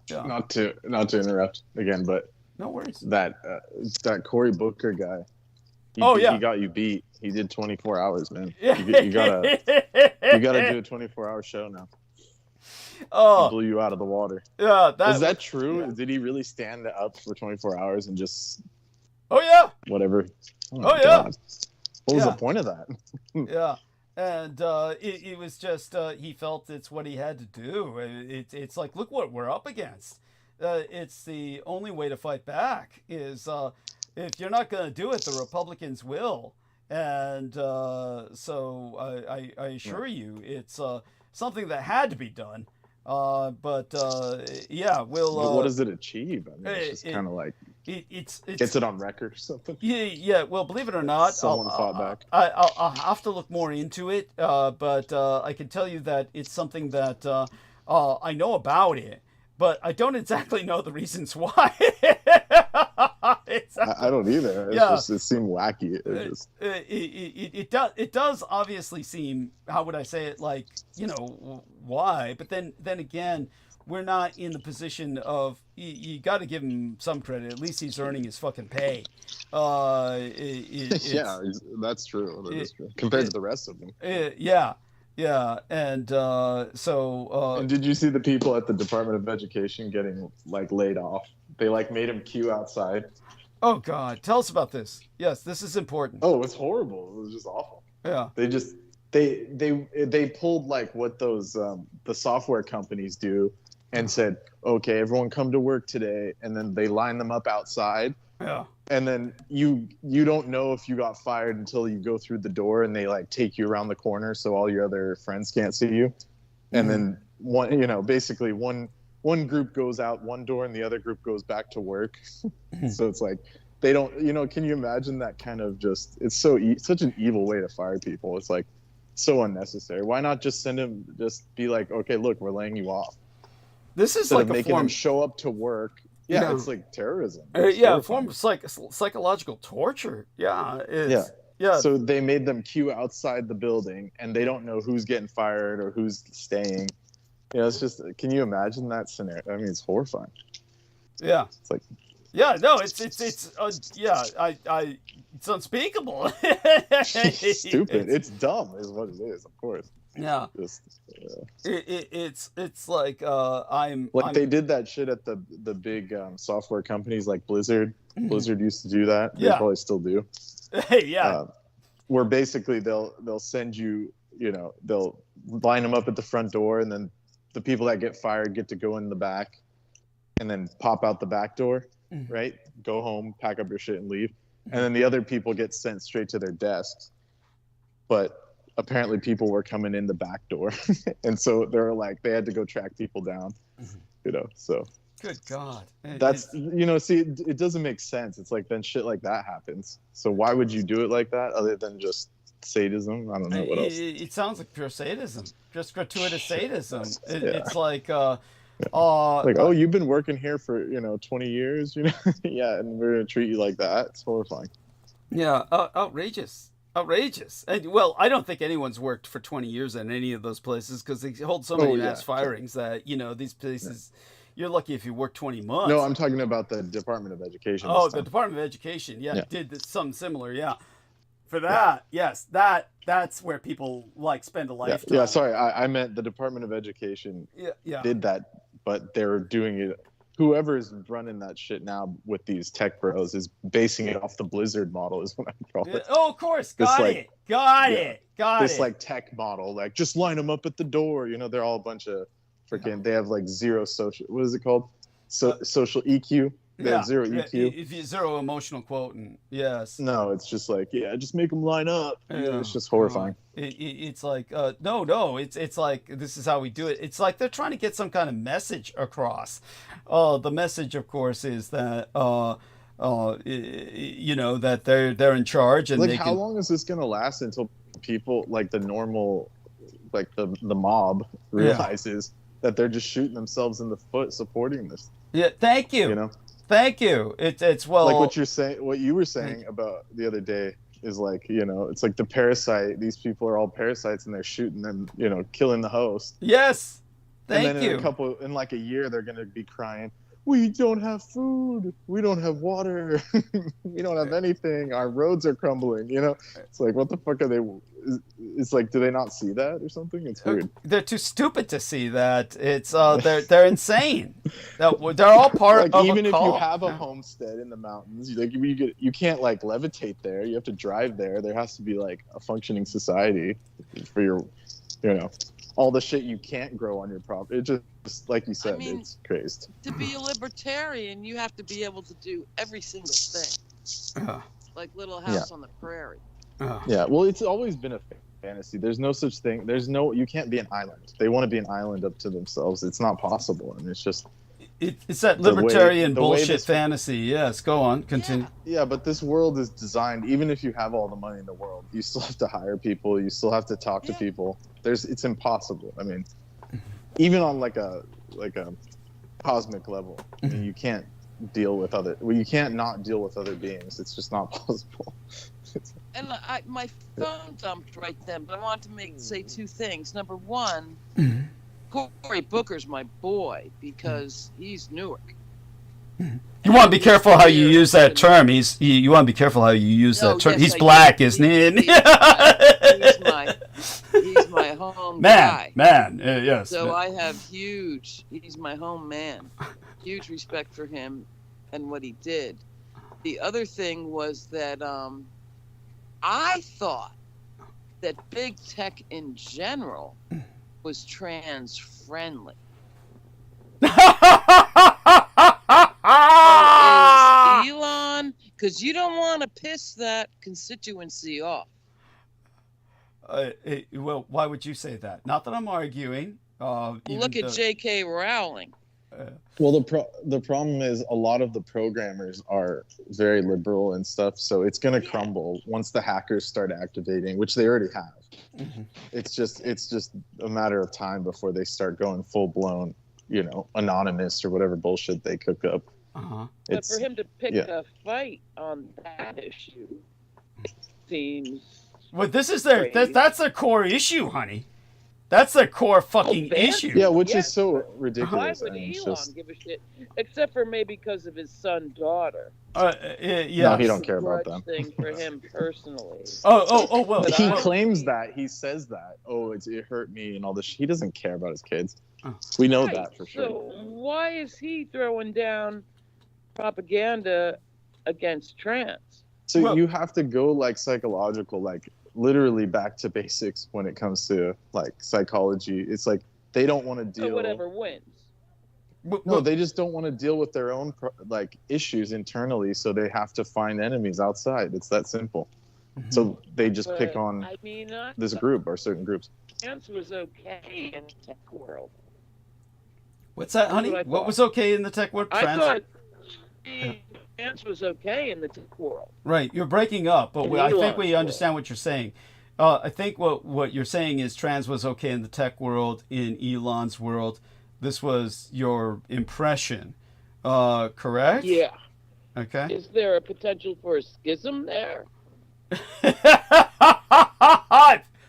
Yeah. Not to interrupt again, but no worries. That Cory Booker guy. He got you beat. He did 24 hours, man. You gotta do a 24-hour show now. Oh, he blew you out of the water. Yeah, is that true? Yeah. Did he really stand up for 24 hours and just? Oh yeah. Whatever. Oh yeah. God. What was the point of that? Yeah. And it was just he felt it's what he had to do. It's like, look what we're up against. It's the only way to fight back is if you're not going to do it, the Republicans will. And so I assure you, it's something that had to be yeah, we'll. But what does it achieve? I mean, it's just kind of like it's gets it on record or something. Yeah. Well, believe it or not, someone fought back. I'll have to look more into it. But I can tell you that it's something that I know about it, but I don't exactly know the reasons why. I don't either. It seemed wacky. It does obviously seem, how would I say it, like, why? But then again, we're not in the position of, you got to give him some credit. At least he's earning his fucking pay. Yeah, that's true. That is true. Compared to the rest of them. Yeah. And so. And did you see the people at the Department of Education getting laid off? They made him queue outside. Oh God! Tell us about this. Yes, this is important. Oh, it was horrible. It was just awful. Yeah. They pulled what those the software companies do, and said, "Okay, everyone come to work today," and then they line them up outside. Yeah. And then you don't know if you got fired until you go through the door, and they take you around the corner so all your other friends can't see you. And then one group goes out one door and the other group goes back to work. So it's they don't, can you imagine that kind of just, it's such an evil way to fire people. It's so unnecessary. Why not just send him, just be okay, look, we're laying you off. This is Instead of making them show up to work. Yeah, it's like terrorism. A form of psychological torture. Yeah. Yeah. So they made them queue outside the building, and they don't know who's getting fired or who's staying. It's just, can you imagine that scenario? I mean, it's horrifying. Yeah. It's Yeah, no, it's yeah, it's unspeakable. Stupid. It's dumb, is what it is. Of course. Yeah. Just, It's like I'm they did that shit at the big software companies like Blizzard. Mhm. Blizzard used to do that. They Yeah. probably still do. Hey, yeah. Where basically they'll send you, they'll line them up at the front door, and then the people that get fired get to go in the back and then pop out the back door, Mhm. right? Go home, pack up your shit, and leave. And then the other people get sent straight to their desks. But apparently people were coming in the back door. And so they had to go track people down, so. Good God. That's, see, it doesn't make sense. It's like, then shit like that happens. So why would you do it like that other than just sadism? I don't know what else. It sounds like pure sadism, just gratuitous sadism. Yeah. It's like, you've been working here for 20 years, yeah, and we're gonna treat you like that. It's horrifying. Yeah, outrageous. And, well, I don't think anyone's worked for 20 years in any of those places because they hold so many mass firings that these places. Yeah. You're lucky if you work 20 months. No, I'm talking about the Department of Education. Oh, the Department of Education, did something similar, yeah. For that, yes, that's where people spend a lifetime. Yeah, sorry, I meant the Department of Education did that, but they're doing it. Whoever is running that shit now with these tech bros is basing it off the Blizzard model, is what I call it. Oh, of course, got it. This tech model, just line them up at the door. They're all a bunch of freaking. They have zero social. What is it called? Social EQ. They have zero EQ. If you zero emotional quotient, yes. No, it's just just make them line up. Yeah. It's just horrifying. It's like no. It's like this is how we do it. It's like they're trying to get some kind of message across. The message, of course, is that that they're in charge and how long is this gonna last until people the normal the mob realizes that they're just shooting themselves in the foot supporting this? Yeah, thank you. Thank you. It's what you're saying. What you were saying about the other day is it's like the parasite. These people are all parasites, and they're shooting them. Killing the host. Yes. Thank and then you. In a year, they're gonna be crying. We don't have food. We don't have water. We don't have anything. Our roads are crumbling. It's like, what the fuck are they? It's do they not see that or something? It's weird. They're too stupid to see that. It's they're insane. They're all part of even a if call. you have a homestead in the mountains, you can't levitate there. You have to drive there. There has to be a functioning society for your, all the shit you can't grow on your property. It just like you said, it's crazed. To be a libertarian, you have to be able to do every single thing. Like Little House on the Prairie. Yeah, well, it's always been a fantasy. There's no such thing. You can't be an island. They want to be an island up to themselves. It's not possible, and it's just. It's that libertarian bullshit fantasy. Yes, go on, continue. Yeah, but this world is designed. Even if you have all the money in the world, you still have to hire people. You still have to talk to people. It's impossible. I mean, even on a cosmic level, you can't deal with other. Well, you can't not deal with other beings. It's just not possible. And my phone dumped right then, but I wanted to say two things. Number one, Cory Booker's my boy because he's Newark. You want to be careful how you use that term. You want to be careful how you use that term. He's black, isn't he? He's my home guy. Man, yes. So I have he's my home man. Huge respect for him and what he did. The other thing was that I thought that big tech in general was trans friendly. Elon, because you don't want to piss that constituency off. Well, why would you say that? Not that I'm arguing. Look at J.K. Rowling. Well, the problem is a lot of the programmers are very liberal and stuff, so it's going to crumble once the hackers start activating, which they already have. Mm-hmm. It's just a matter of time before they start going full blown, anonymous or whatever bullshit they cook up. Uh-huh. But for him to pick a fight on that issue seems. Well, this is that's their core issue, honey. That's the core fucking fancy. issue. Yeah, which Yes. is so Why ridiculous. would I mean, it's Elon just give a shit? Except for maybe because of his son-daughter. Yeah. No, he don't It's a care about grudge them. thing for him personally. Oh, well. But he I- claims that. He says that. Oh, it hurt me and all this. He doesn't care about his kids. Oh. We know Right. that for sure. So why is he throwing down propaganda against trans? So Well- you have to go like psychological, like literally back to basics when it comes to like psychology. It's like they don't want to deal. So whatever wins. No, they just don't want to deal with their own like issues internally, so they have to find enemies outside. It's that simple. So they just pick But, on I mean, I this thought group or certain groups. trans was okay in the tech world. What's that, honey? That's what I What thought. was okay in the tech world? I thought trans was okay in the tech world. Right, you're breaking up, but In I think Elon's we world. understand what you're saying. I think what you're saying is trans was okay in the tech world, in Elon's world. This was your impression, correct? Yeah. Okay. Is there a potential for a schism there?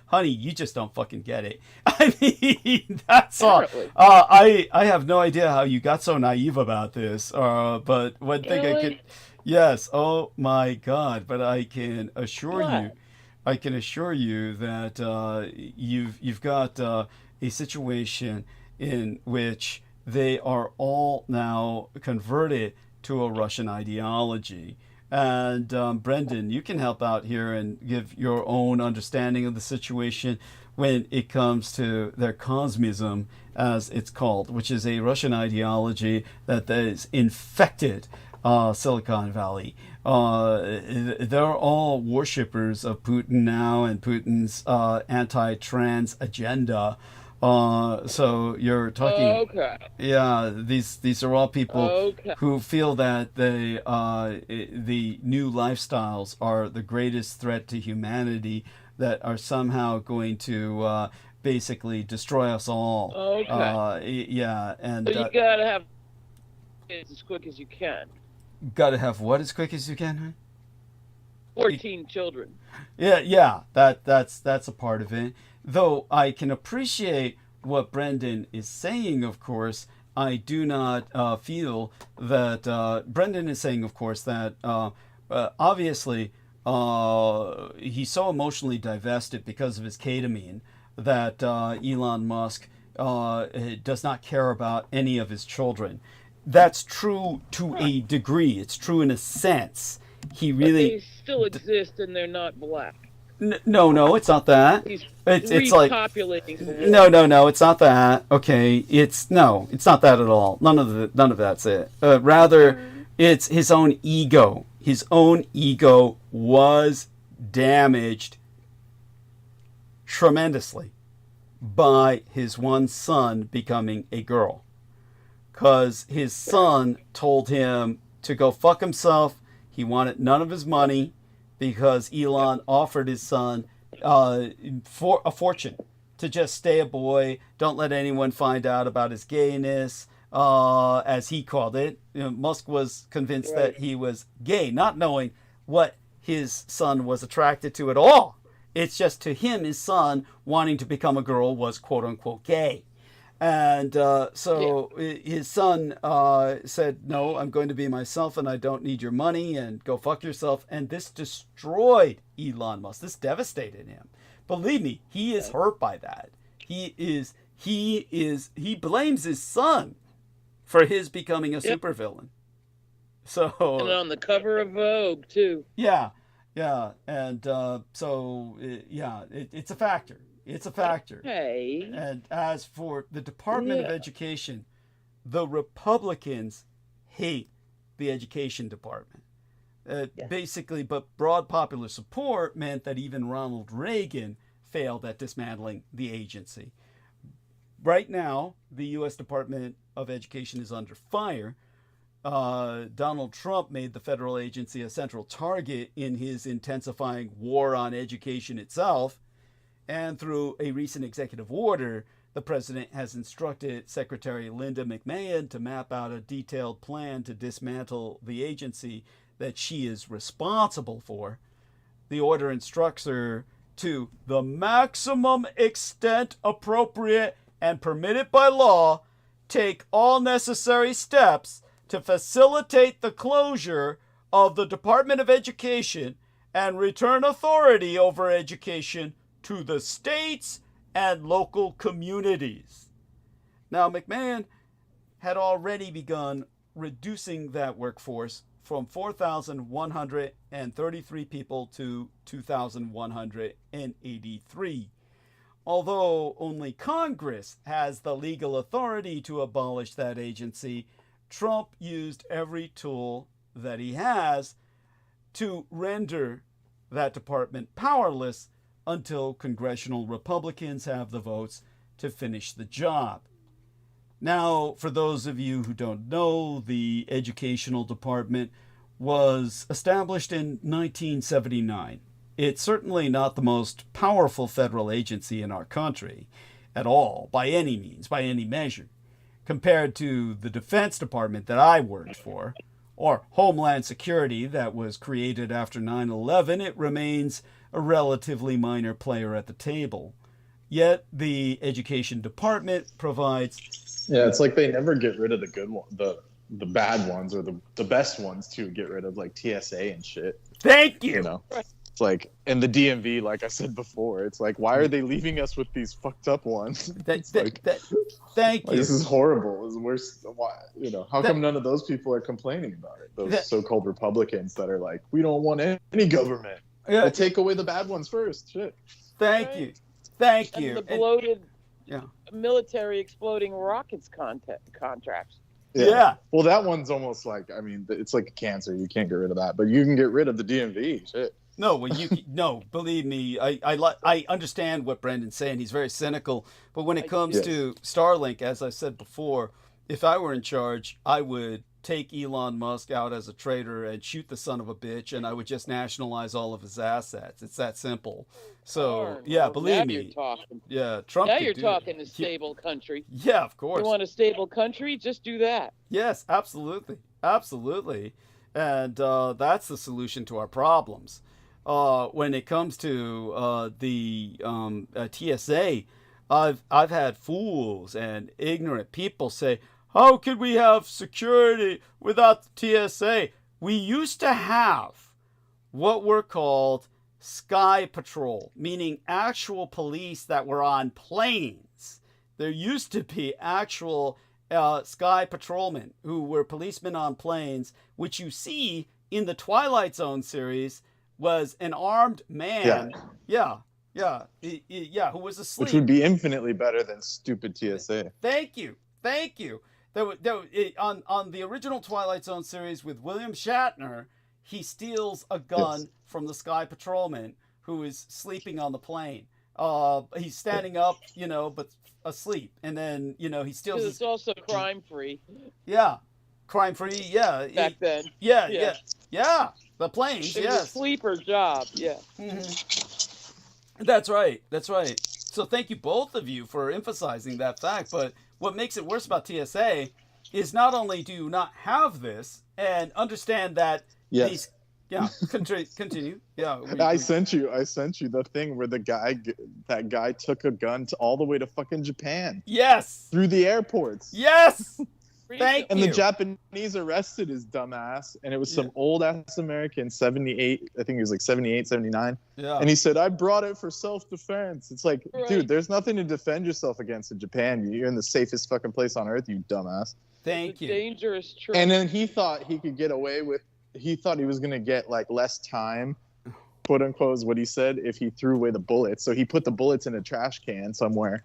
Honey, you just don't fucking get it. I mean, that's all. Apparently. I have no idea how you got so naive about this. But one thing I Really? can, yes. Oh my God! But I can assure you, What? I can assure you that you've got a situation in which they are all now converted to a Russian ideology. And Brendan, you can help out here and give your own understanding of the situation when it comes to their Cosmism, as it's called, which is a Russian ideology that is infected Silicon Valley. They're all worshippers of Putin now and Putin's anti-trans agenda. So you're talking, Okay. yeah. These are all people Okay. who feel that the new lifestyles are the greatest threat to humanity, that are somehow going to basically destroy us all. Okay. Yeah, and So you gotta have kids as quick as you can. got to have what as quick as you can, huh? 14 children. Yeah. That's a part of it. Though I can appreciate what Brendan is saying, of course, I do not feel that Brendan is saying, of course, that obviously he's so emotionally divested because of his ketamine that Elon Musk does not care about any of his children. That's true to a degree. It's true in a sense. He really They still exist and they're not black. No, it's not that. He's It's like repopulating the world. no, it's not that. Okay, it's not that at all. None of that's it. Rather, it's his own ego. His own ego was damaged tremendously by his one son becoming a girl, because his son told him to go fuck himself. He wanted none of his money, because Elon offered his son for a fortune to just stay a boy, don't let anyone find out about his gayness, as he called it. Musk was convinced that he was gay, not knowing what his son was attracted to at all. It's just to him, his son wanting to become a girl was quote unquote gay. And so his son said, no, I'm going to be myself and I don't need your money, and go fuck yourself. And this destroyed Elon Musk. This devastated him. Believe me, he is hurt by that. He blames his son for his becoming a supervillain. So, And on the cover of Vogue, too. yeah. And it's a factor. It's a factor. Hey. And as for the Department of Education, the Republicans hate the Education Department. Basically, but broad popular support meant that even Ronald Reagan failed at dismantling the agency. Right now, the U.S. Department of Education is under fire. Donald Trump made the federal agency a central target in his intensifying war on education itself. And through a recent executive order, the president has instructed Secretary Linda McMahon to map out a detailed plan to dismantle the agency that she is responsible for. The order instructs her to the maximum extent appropriate and permitted by law, take all necessary steps to facilitate the closure of the Department of Education and return authority over education to the states and local communities. Now, McMahon had already begun reducing that workforce from 4,133 people to 2,183. Although only Congress has the legal authority to abolish that agency, Trump used every tool that he has to render that department powerless until congressional Republicans have the votes to finish the job. Now, for those of you who don't know, the Educational Department was established in 1979. It's certainly not the most powerful federal agency in our country at all, by any means, by any measure. Compared to the Defense Department that I worked for, or Homeland Security that was created after 9/11, it remains a relatively minor player at the table. Yet the Education Department provides... Yeah, it's like they never get rid of the good one, the bad ones, or the best ones to get rid of, like TSA and shit. Thank you! You know? It's like, and the DMV, like I said before, it's like, why are they leaving us with these fucked up ones? Thank like, you. This is horrible. It's worse. Why? You know, how come none of those people are complaining about it? Those so-called Republicans that are like, we don't want any government. Yeah. We'll take away the bad ones first. Shit. Thank you. Thank you. And the bloated yeah. military exploding rockets contracts. Yeah. Well, that one's almost like, I mean, it's like a cancer. You can't get rid of that, but you can get rid of the DMV. Shit. No, well, no. Believe me, I understand what Brendan's saying. He's very cynical, but when it comes to Starlink, as I said before, if I were in charge, I would take Elon Musk out as a traitor and shoot the son of a bitch, and I would just nationalize all of his assets. It's that simple. So yeah, believe me. You're talking. Yeah, Trump. Now you're talking a stable country. Yeah, of course. You want a stable country? Just do that. Yes, absolutely, absolutely, and that's the solution to our problems. When it comes to the TSA, I've had fools and ignorant people say, how could we have security without the TSA? We used to have what were called Sky Patrol, meaning actual police that were on planes. There used to be actual Sky Patrolmen who were policemen on planes, which you see in the Twilight Zone series was an armed man. Yeah, who was asleep. Which would be infinitely better than stupid TSA. Thank you. On the original Twilight Zone series with William Shatner, he steals a gun from the Sky Patrolman who is sleeping on the plane. He's standing up, but asleep, and then he steals. It's also crime free. Yeah, crime free. Yeah, back then. Yeah. The planes. It was a sleeper job. Yeah. Mm-hmm. That's right. So thank you both of you for emphasizing that fact. But what makes it worse about TSA is not only do you not have this and understand that these. Yeah, continue. Yeah, I sent you the thing where that guy took a gun all the way to fucking Japan. Yes. Through the airports. Yes. Thank you. And the Japanese arrested his dumbass, and it was some old-ass American, 78, I think he was like 78, 79. Yeah. And he said, I brought it for self-defense. It's like, dude, there's nothing to defend yourself against in Japan. You're in the safest fucking place on earth, you dumbass. Thank you. Dangerous trip. And then he thought he could get away with, he thought he was going to get like less time, quote unquote, is what he said, if he threw away the bullets. So he put the bullets in a trash can somewhere,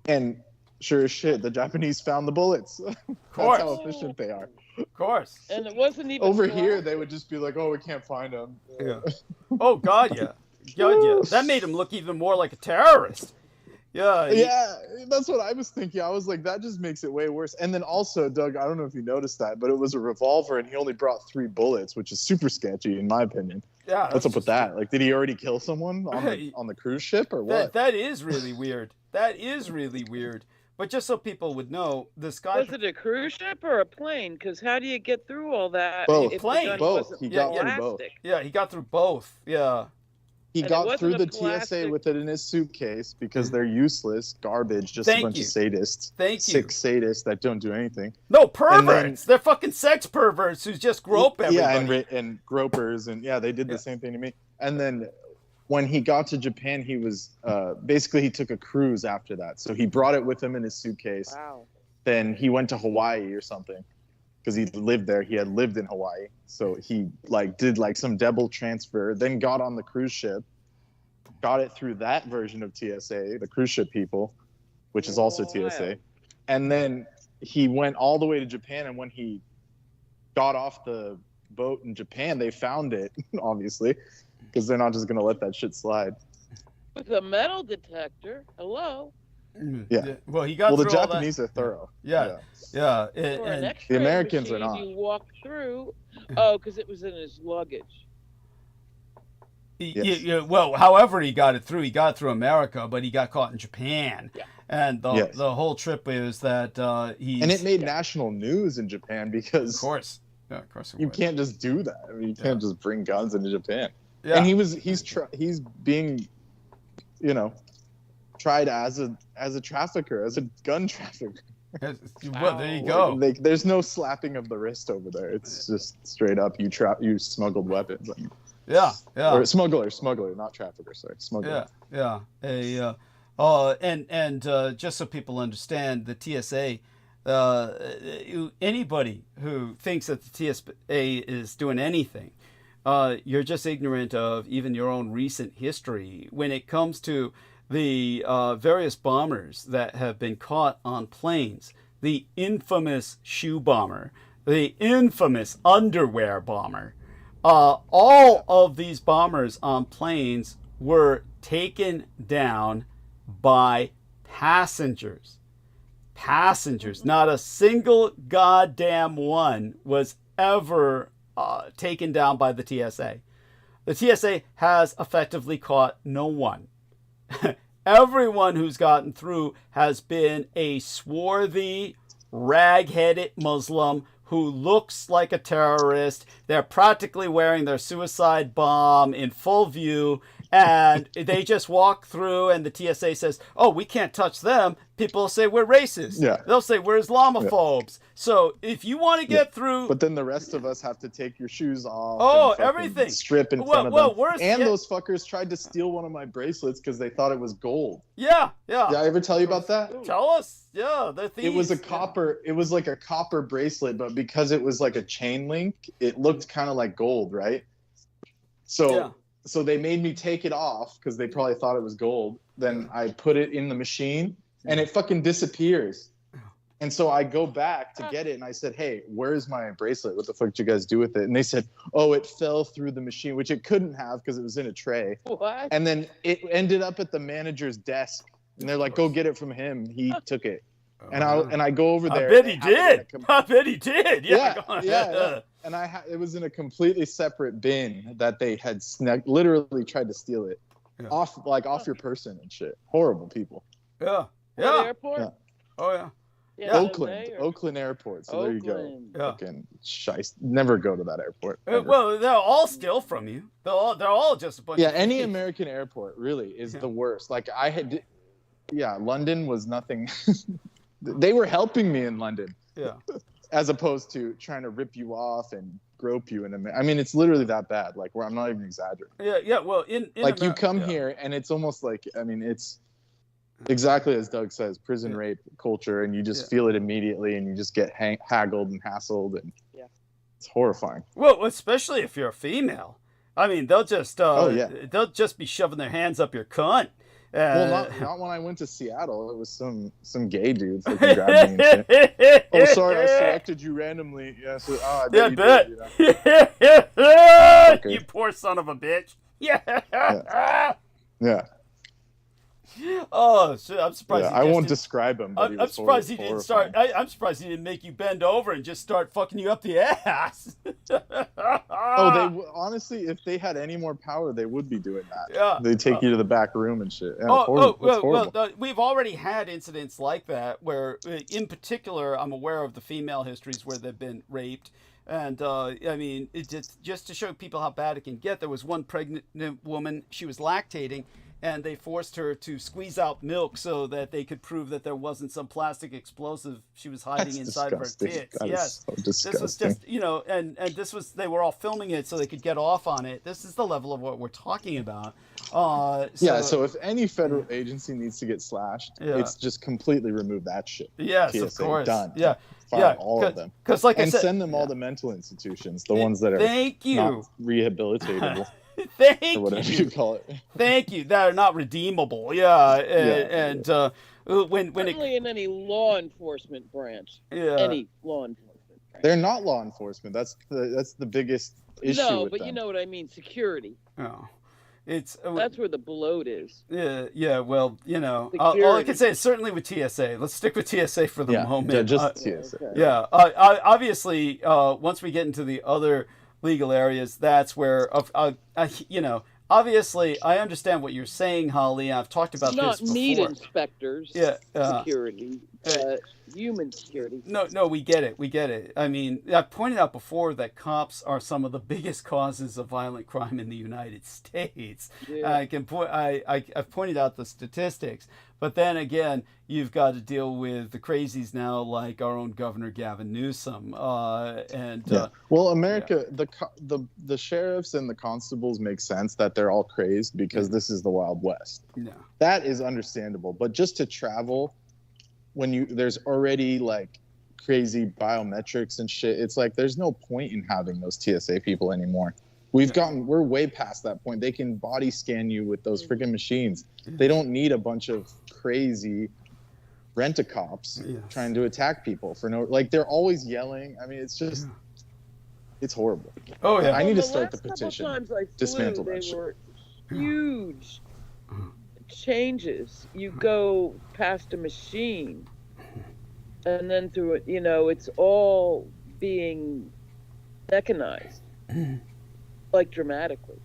and sure as shit, the Japanese found the bullets. That's how efficient they are. Of course. And it wasn't even over here. They would just be like, "Oh, we can't find them." Yeah. Oh God, yeah. That made him look even more like a terrorist. Yeah. Yeah, that's what I was thinking. I was like, that just makes it way worse. And then also, Doug, I don't know if you noticed that, but it was a revolver, and he only brought 3 bullets, which is super sketchy in my opinion. Yeah. What's up with that? Like, did he already kill someone on the cruise ship or what? That is really weird. But just so people would know, this guy... Was it a cruise ship or a plane? Because how do you get through all that? Both. If Plane. the gun Both. wasn't He got through plastic? both. Yeah, he got through both. Yeah. He And it got wasn't through a the plastic- TSA with it in his suitcase because they're useless, garbage, just Thank a bunch you. of sadists. Thank Sick you. sadists that don't do anything. No, perverts. They're fucking sex perverts who just grope Yeah, everybody. and gropers, and yeah, they did the same thing to me. And then when he got to Japan, he was basically he took a cruise after that. So he brought it with him in his suitcase. Wow. Then he went to Hawaii or something because he lived there. He had lived in Hawaii, so he like did like some double transfer. Then got on the cruise ship, got it through that version of TSA, the cruise ship people, which is also TSA. And then he went all the way to Japan. And when he got off the boat in Japan, they found it, obviously, because they're not just going to let that shit slide. With a metal detector. Hello. Yeah. Well, he got Well, the through all that. Japanese are thorough. Yeah. For an And X-ray The Americans are machine, not. You walk through. Oh, because it was in his luggage. Yes. well, however he got it through America, but he got caught in Japan. Yeah. And the whole trip was that he. And it made national news in Japan because Of course. Yeah, of course it you would. can't just do that. I mean, you can't just bring guns into Japan. Yeah. And he's being, you know, tried as a trafficker, as a gun trafficker. Well, there you go. Like, there's no slapping of the wrist over there. It's just straight up you smuggled weapons. Yeah. Or smuggler, not trafficker. Sorry, smuggler. Yeah. And just so people understand, the TSA. Anybody who thinks that the TSA is doing anything, you're just ignorant of even your own recent history when it comes to the various bombers that have been caught on planes. The infamous shoe bomber, the infamous underwear bomber. All of these bombers on planes were taken down by passengers. Not a single goddamn one was ever taken down by the TSA. The TSA has effectively caught no one. Everyone who's gotten through has been a swarthy, rag-headed Muslim who looks like a terrorist. They're practically wearing their suicide bomb in full view, and they just walk through, and the TSA says, oh, we can't touch them. People will say we're racist. Yeah. They'll say we're Islamophobes. So if you want to get through... But then the rest of us have to take your shoes off. Oh, and everything. Strip in front of them. Those fuckers tried to steal one of my bracelets because they thought it was gold. Yeah. Did I ever tell you about that? Tell us. Yeah, they're thieves. It was a copper. It was like a copper bracelet, but because it was like a chain link, it looked kind of like gold, right? So they made me take it off because they probably thought it was gold. Then I put it in the machine, and it fucking disappears. And so I go back to get it, and I said, hey, where's my bracelet? What the fuck did you guys do with it? And they said, oh, it fell through the machine, which it couldn't have because it was in a tray. What? And then it ended up at the manager's desk. And they're like, go get it from him. He took it. And I go over there. I bet he did. Yeah. And it was in a completely separate bin that they had literally tried to steal it off your person and shit. Horrible people. Yeah. What airport? Yeah. Oh yeah. Oakland Airport. So there you go. Yeah. Fucking shice. Never go to that airport. Well, they'll all steal from you. They're all just a bunch. Yeah, of any thieves. American airport really is the worst. Like London was nothing. They were helping me in London. Yeah. As opposed to trying to rip you off and grope you I mean, it's literally that bad. Like, where I'm not even exaggerating. Yeah. Well, in like you come here and it's almost like, I mean, it's exactly as Doug says, prison rape culture, and you just feel it immediately, and you just get haggled and hassled, and it's horrifying. Well, especially if you're a female. I mean, they'll just they'll just be shoving their hands up your cunt. Well, not when I went to Seattle. It was some gay dudes that grabbed me and shit. Oh, sorry, I selected you randomly. Yeah, so, I bet you did. You poor son of a bitch. Yeah. Oh, shit, I'm surprised. I won't describe him. But I'm surprised he didn't start. I'm surprised he didn't make you bend over and just start fucking you up the ass. Honestly, if they had any more power, they would be doing that. Yeah, they take you to the back room and shit. Yeah, well, we've already had incidents like that where, in particular, I'm aware of the female histories where they've been raped. And I mean, it just to show people how bad it can get. There was one pregnant woman. She was lactating, and they forced her to squeeze out milk so that they could prove that there wasn't some plastic explosive she was hiding That's inside disgusting. of her tits. That Yes, is so disgusting. this was just, you know, and this was, they were all filming it so they could get off on it. This is the level of what we're talking about. So if any federal agency needs to get slashed, Yeah. it's just completely remove that shit. Yes, TSA, of course. done. Yeah, Fire yeah, all of them. Because, like And I said, send them all to mental institutions, the ones that are thank you. not rehabilitatable, Thank or whatever you. you call it. Thank you. That are not redeemable. Yeah, and when it Certainly in any law enforcement branch. yeah. Any law enforcement branch. They're not law enforcement. That's the biggest issue No, with but them. you know what I mean. Security. Oh. It's That's where the bloat is. yeah. Well, you know, all I Security. can say is certainly with TSA. Let's stick with TSA for the moment. just TSA. Okay. Yeah. Obviously, once we get into the other legal areas, that's where, you know, obviously, I understand what you're saying, Holly. I've talked about Not this before. meat inspectors. Yeah, Security. Human security. No, we get it. We get it. I mean, I've pointed out before that cops are some of the biggest causes of violent crime in the United States. Yeah. I've pointed out the statistics, but then again, you've got to deal with the crazies now, like our own Governor Gavin Newsom. Well, America, the sheriffs and the constables make sense that they're all crazed because this is the Wild West. Yeah. That is understandable. But just to travel when there's already like crazy biometrics and shit, it's like there's no point in having those TSA people anymore. We're way past that point. They can body scan you with those freaking machines. They don't need a bunch of crazy rent-a-cops trying to attack people for no, like they're always yelling. I mean, it's just, it's horrible. Oh yeah. I need to the start the last couple petition. times I flew, Dismantle they that shit. were huge changes. You go past a machine, and then through it, you know, it's all being mechanized, like dramatically.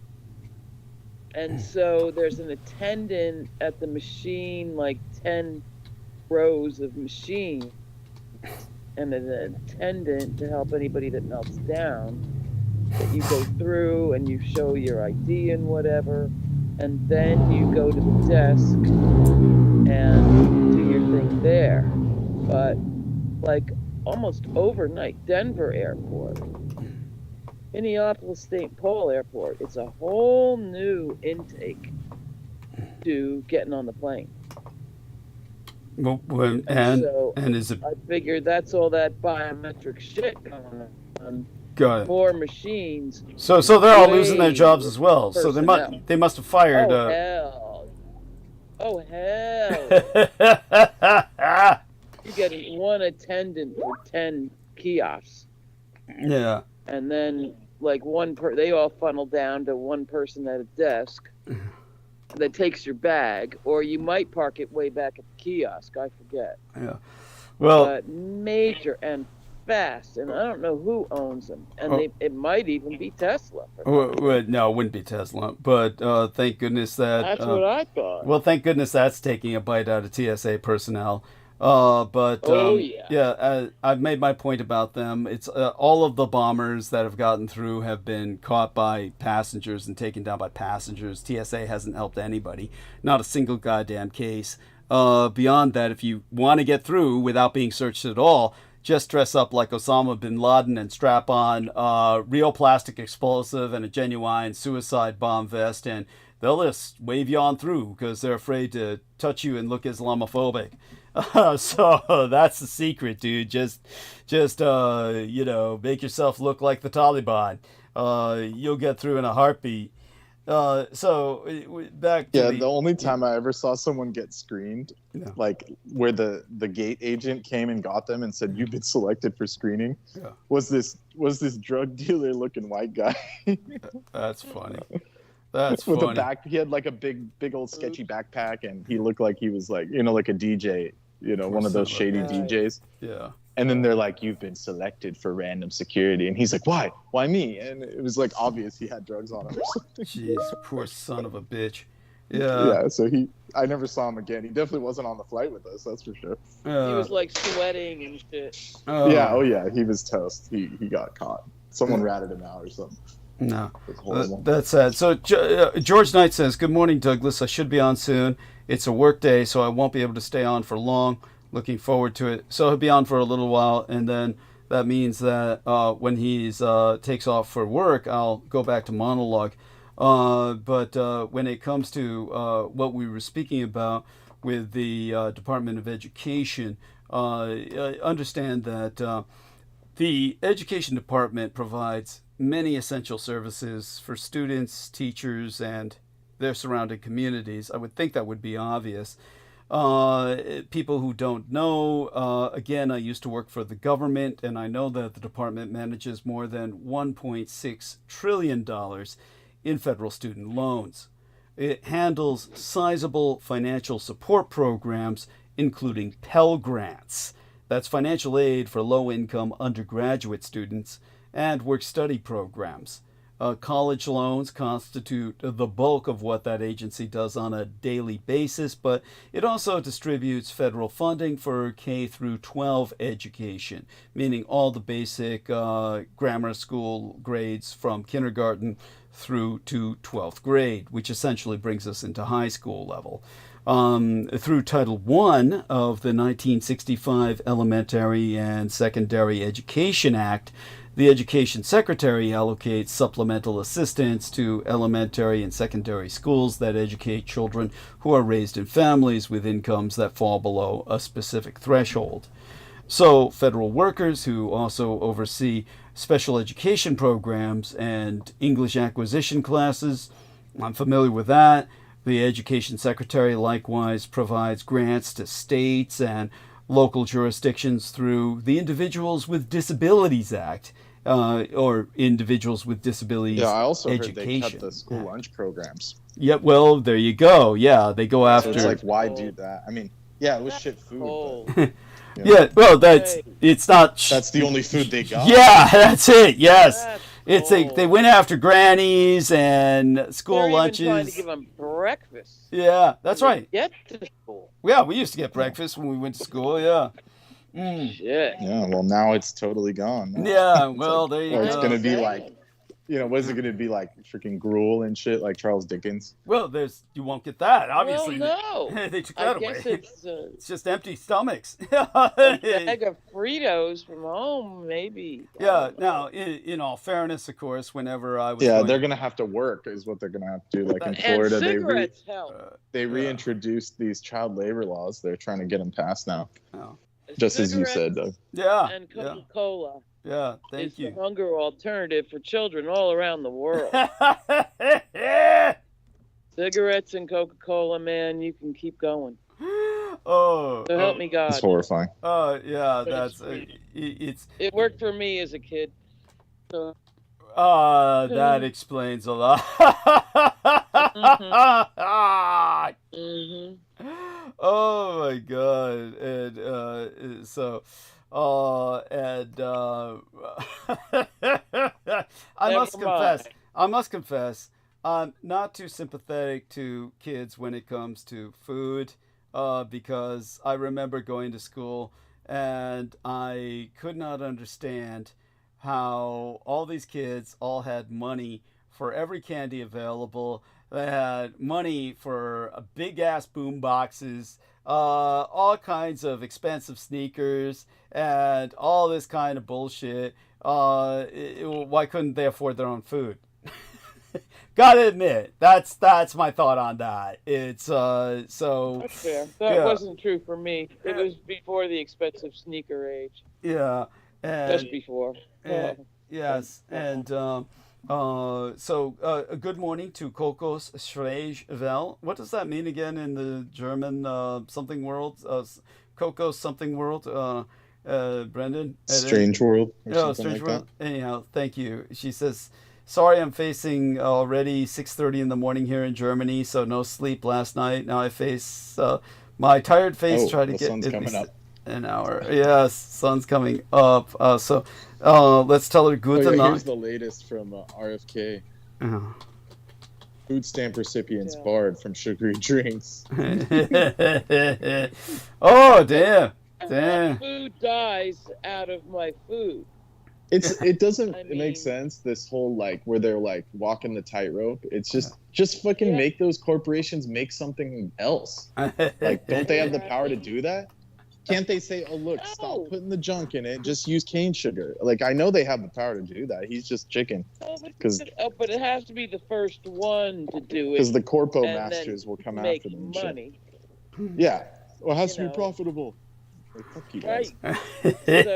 And so there's an attendant at the machine, like 10 rows of machine, and an attendant to help anybody that melts down, that you go through and you show your ID and whatever, and then you go to the desk and do your thing there. But like almost overnight, Denver Airport, Minneapolis St. Paul Airport, it's a whole new intake to getting on the plane. Well, So and is it I figured that's all that biometric shit going on. got it? More machines. So they're all way losing their jobs as well. So personnel. they must have fired. Oh hell! Oh hell! You're getting one attendant for 10 kiosks, Yeah. and then like they all funnel down to one person at a desk that takes your bag, or you might park it way back at the kiosk. I forget. Yeah. Well. But major and fast, and I don't know who owns them, and it might even be Tesla. No, it wouldn't be Tesla. But thank goodness that. That's what I thought. Well, thank goodness that's taking a bite out of TSA personnel. I've made my point about them. It's all of the bombers that have gotten through have been caught by passengers and taken down by passengers. TSA hasn't helped anybody. Not a single goddamn case. Beyond that, if you want to get through without being searched at all, just dress up like Osama bin Laden and strap on real plastic explosive and a genuine suicide bomb vest, and they'll just wave you on through because they're afraid to touch you and look Islamophobic. So that's the secret, dude. Just you know, make yourself look like the Taliban. You'll get through in a heartbeat. Back to the only time I ever saw someone get screened, like where the gate agent came and got them and said, "You've been selected for screening," was this drug dealer looking white guy. That's funny. That's with funny. a back. He had like a big old sketchy backpack, and he looked like he was like, you know, like a DJ, you know, one of those shady DJs. Yeah. And then they're like, "You've been selected for random security," and he's like, "Why me?" And it was like obvious he had drugs on him or something. Jeez, poor son of a bitch. Yeah. So I never saw him again. He definitely wasn't on the flight with us, that's for sure. He was like sweating and shit. Yeah, he was toast. He got caught. Someone ratted him out or something. No, It was horrible. that's sad. So George Knight says, "Good morning, Douglas. I should be on soon. It's a work day, so I won't be able to stay on for long. Looking forward to it. So he'll be on for a little while, and then that means that when he's takes off for work, I'll go back to monologue. But when it comes to what we were speaking about with the Department of Education, understand that the Education Department provides many essential services for students, teachers, and their surrounding communities. I would think that would be obvious. People who don't know, again, I used to work for the government, and I know that the department manages more than $1.6 trillion in federal student loans. It handles sizable financial support programs, including Pell Grants. That's financial aid for low-income undergraduate students, and work-study programs. College loans constitute the bulk of what that agency does on a daily basis, but it also distributes federal funding for K through 12 education, meaning all the basic grammar school grades from kindergarten through to 12th grade, which essentially brings us into high school level. Through Title I of the 1965 Elementary and Secondary Education Act, the Education Secretary allocates supplemental assistance to elementary and secondary schools that educate children who are raised in families with incomes that fall below a specific threshold. So, federal workers who also oversee special education programs and English acquisition classes, I'm familiar with that. The Education Secretary likewise provides grants to states and local jurisdictions through the Individuals with Disabilities Act, or Individuals with Disabilities Education. Yeah, I also heard they cut the school lunch programs. Yeah, well, there you go. Yeah, they go after. So it's like, why do that? I mean, yeah, it was shit food. But, yeah, well, it's not. That's the only food they got. Yeah, that's it. Yes. It's they went after grannies and school lunches. They're even trying to give them breakfast. Yeah, that's right. Get to school. Yeah, we used to get breakfast when we went to school. Yeah. Shit. Yeah. Well, now it's totally gone. Yeah. Well, there you go. Or it's gonna be like, what is it gonna be like? Freaking gruel and shit, like Charles Dickens. Well, you won't get that. Obviously, well, no. They took that I guess away. It's just empty stomachs. a bag of Fritos from home, maybe. Yeah. Now, in all fairness, of course, whenever I was they're gonna have to work, is what they're gonna have to do. Like in Florida, they reintroduced these child labor laws. They're trying to get them passed now. Oh. Just as you said, Doug. Yeah. And Coca-Cola. Yeah, thank you. It's the hunger alternative for children all around the world. Cigarettes and Coca-Cola, man, you can keep going. So help me God. It's horrifying. Oh, yeah, that's it worked for me as a kid. So. That explains a lot. Mm-hmm. Oh my God! And I must confess, I'm not too sympathetic to kids when it comes to food, because I remember going to school and I could not understand how all these kids all had money for every candy available. They had money for big ass boom boxes, all kinds of expensive sneakers, and all this kind of bullshit. Why couldn't they afford their own food? Gotta admit, that's my thought on that. It's so. That's fair. That wasn't true for me. It was before the expensive sneaker age. Yeah. Just before. Yes, and so a good morning to Kokos Schreijvel. What does that mean again in the German something world? Kokos something world. Brendan. Strange world. Oh, strange like world. That. Anyhow, thank you. She says, "Sorry, I'm facing already 6:30 in the morning here in Germany, so no sleep last night. Now I face my tired face. Try to get sun's coming up. An hour. Yes, sun's coming up. So let's tell her good night. Here's the latest from RFK. food stamp recipients Yeah. barred from sugary drinks. Oh, damn. What Damn. food dies out of my food? It doesn't I make mean- sense, this whole like where they're like walking the tightrope. It's just fucking Yeah. make those corporations make something else. Like, don't they have the power to do that? Can't they say, oh look, No. stop putting the junk in it, just use cane sugar? Like, I know they have the power to do that. He's just chicken. Oh, 'Cause- but it has to be the first one to do it. Because the corpo and then masters will come make after them and shit. money, Yeah. Well, it has to You be know. profitable. Like, fuck you guys. right? So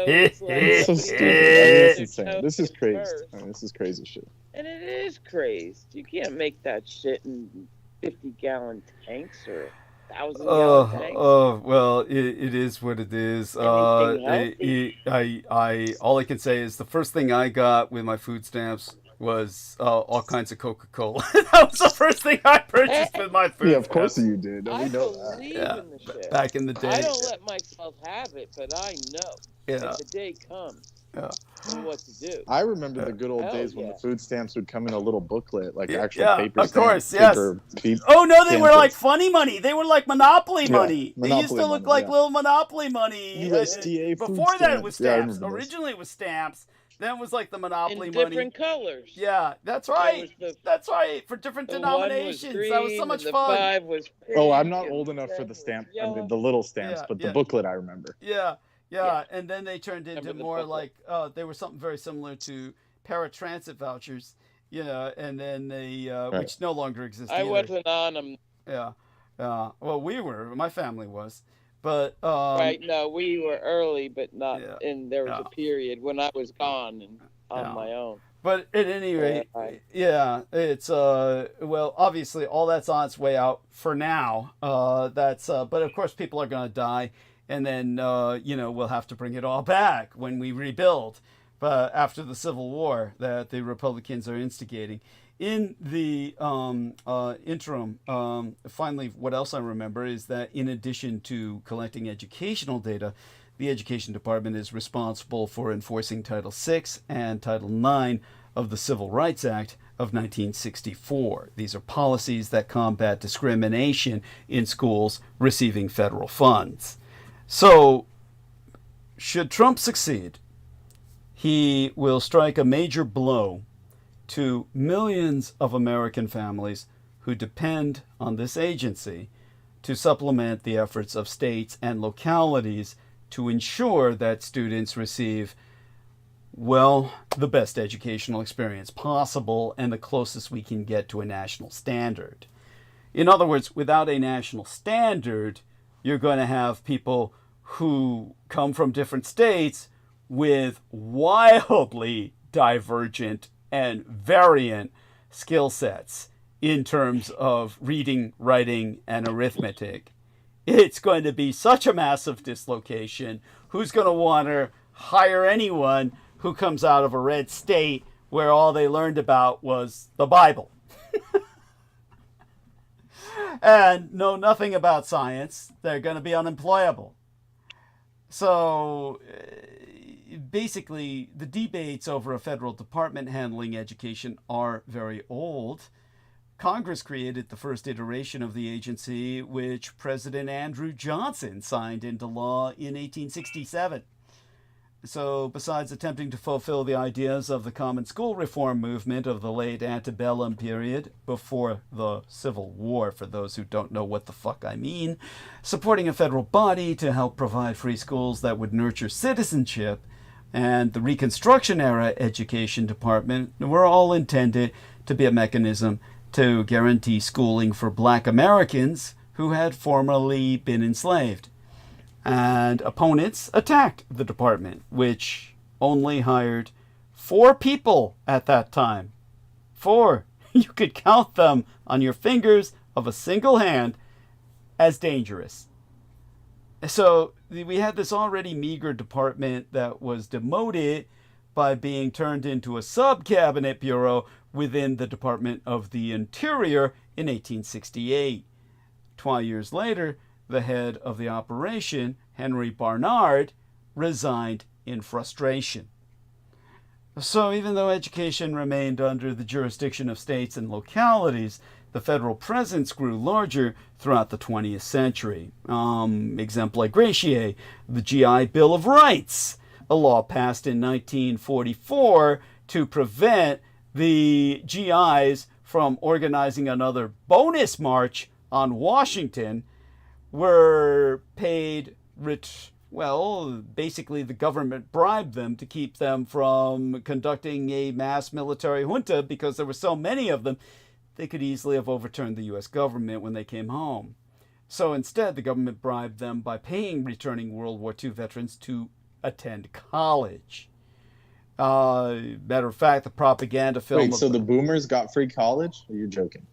it's like It's so nobody stupid. I mean, knows it's their insane. This is toes crazy. first. I mean, this is crazy shit. And it is crazed. You can't make that shit in 50-gallon tanks or 1,000-gallon tanks. Well, it is what it is. Anything I all I can say is the first thing I got with my food stamps was all kinds of Coca-Cola. That was the first thing I purchased with my food. Yeah, of course stamps. you did. I We know that. believe Yeah, in the shit. back in the day. I don't let myself have it, but I know Yeah, if the day comes, yeah. I know what to do. I remember the good old Hell days when yeah. the food stamps would come in a little booklet, like Yeah, actual yeah, paper of course, stamp, yes. paper Oh no, they were pamphlets. like funny money. They were like Monopoly Yeah, money. They used Monopoly to look money, like yeah. little Monopoly money. USDA food Before that, it was stamps. Yeah, I stamps. remember this. Originally, it was stamps. Then it was like the Monopoly In money. different colors. Yeah, that's There right. was the- That's right. For different The 1 was denominations. green, That was so much and the fun. 5 was pink. Oh, I'm not and old the enough for 10 the was stamp, I yellow. mean, the little stamps, Yeah, but the yeah. booklet I remember. Yeah, yeah, Yeah. and then they turned into Remember the more booklet. like they were something very similar to paratransit vouchers, and then they which no longer exist I either. wasn't on them. Yeah, well, my family was, but Right? No, we were early, but not. yeah, And there was yeah. a period when I was gone and on Yeah. my own. But at any rate, Right. yeah, it's well, obviously all that's on its way out for now. That's but of course people are going to die, and then we'll have to bring it all back when we rebuild. But after the Civil War that the Republicans are instigating. In the interim, finally, what else I remember is that in addition to collecting educational data, the Education Department is responsible for enforcing Title VI and Title IX of the Civil Rights Act of 1964. These are policies that combat discrimination in schools receiving federal funds. So, should Trump succeed, he will strike a major blow to millions of American families who depend on this agency to supplement the efforts of states and localities to ensure that students receive, well, the best educational experience possible and the closest we can get to a national standard. In other words, without a national standard, you're going to have people who come from different states with wildly divergent and variant skill sets in terms of reading, writing, and arithmetic. It's going to be such a massive dislocation. Who's going to want to hire anyone who comes out of a red state where all they learned about was the Bible and know nothing about science? They're going to be unemployable. So basically, the debates over a federal department handling education are very old. Congress created the first iteration of the agency, which President Andrew Johnson signed into law in 1867. So, besides attempting to fulfill the ideas of the common school reform movement of the late antebellum period, before the Civil War, for those who don't know what the fuck I mean, supporting a federal body to help provide free schools that would nurture citizenship, and the Reconstruction era Education Department were all intended to be a mechanism to guarantee schooling for Black Americans who had formerly been enslaved. And opponents attacked the department, which only hired 4 people at that time. 4. You could count them on your fingers of a single hand as dangerous. So we had this already meager department that was demoted by being turned into a sub-cabinet bureau within the Department of the Interior in 1868. 12 years later, the head of the operation, Henry Barnard, resigned in frustration. So even though education remained under the jurisdiction of states and localities, the federal presence grew larger throughout the 20th century. Exempla gratiae, the GI Bill of Rights, a law passed in 1944 to prevent the GIs from organizing another bonus march on Washington, were paid basically the government bribed them to keep them from conducting a mass military junta because there were so many of them. They could easily have overturned the U.S. government when they came home. So instead, the government bribed them by paying returning World War II veterans to attend college. Matter of fact, the propaganda film... Wait, so the boomers got free college? Or you're joking?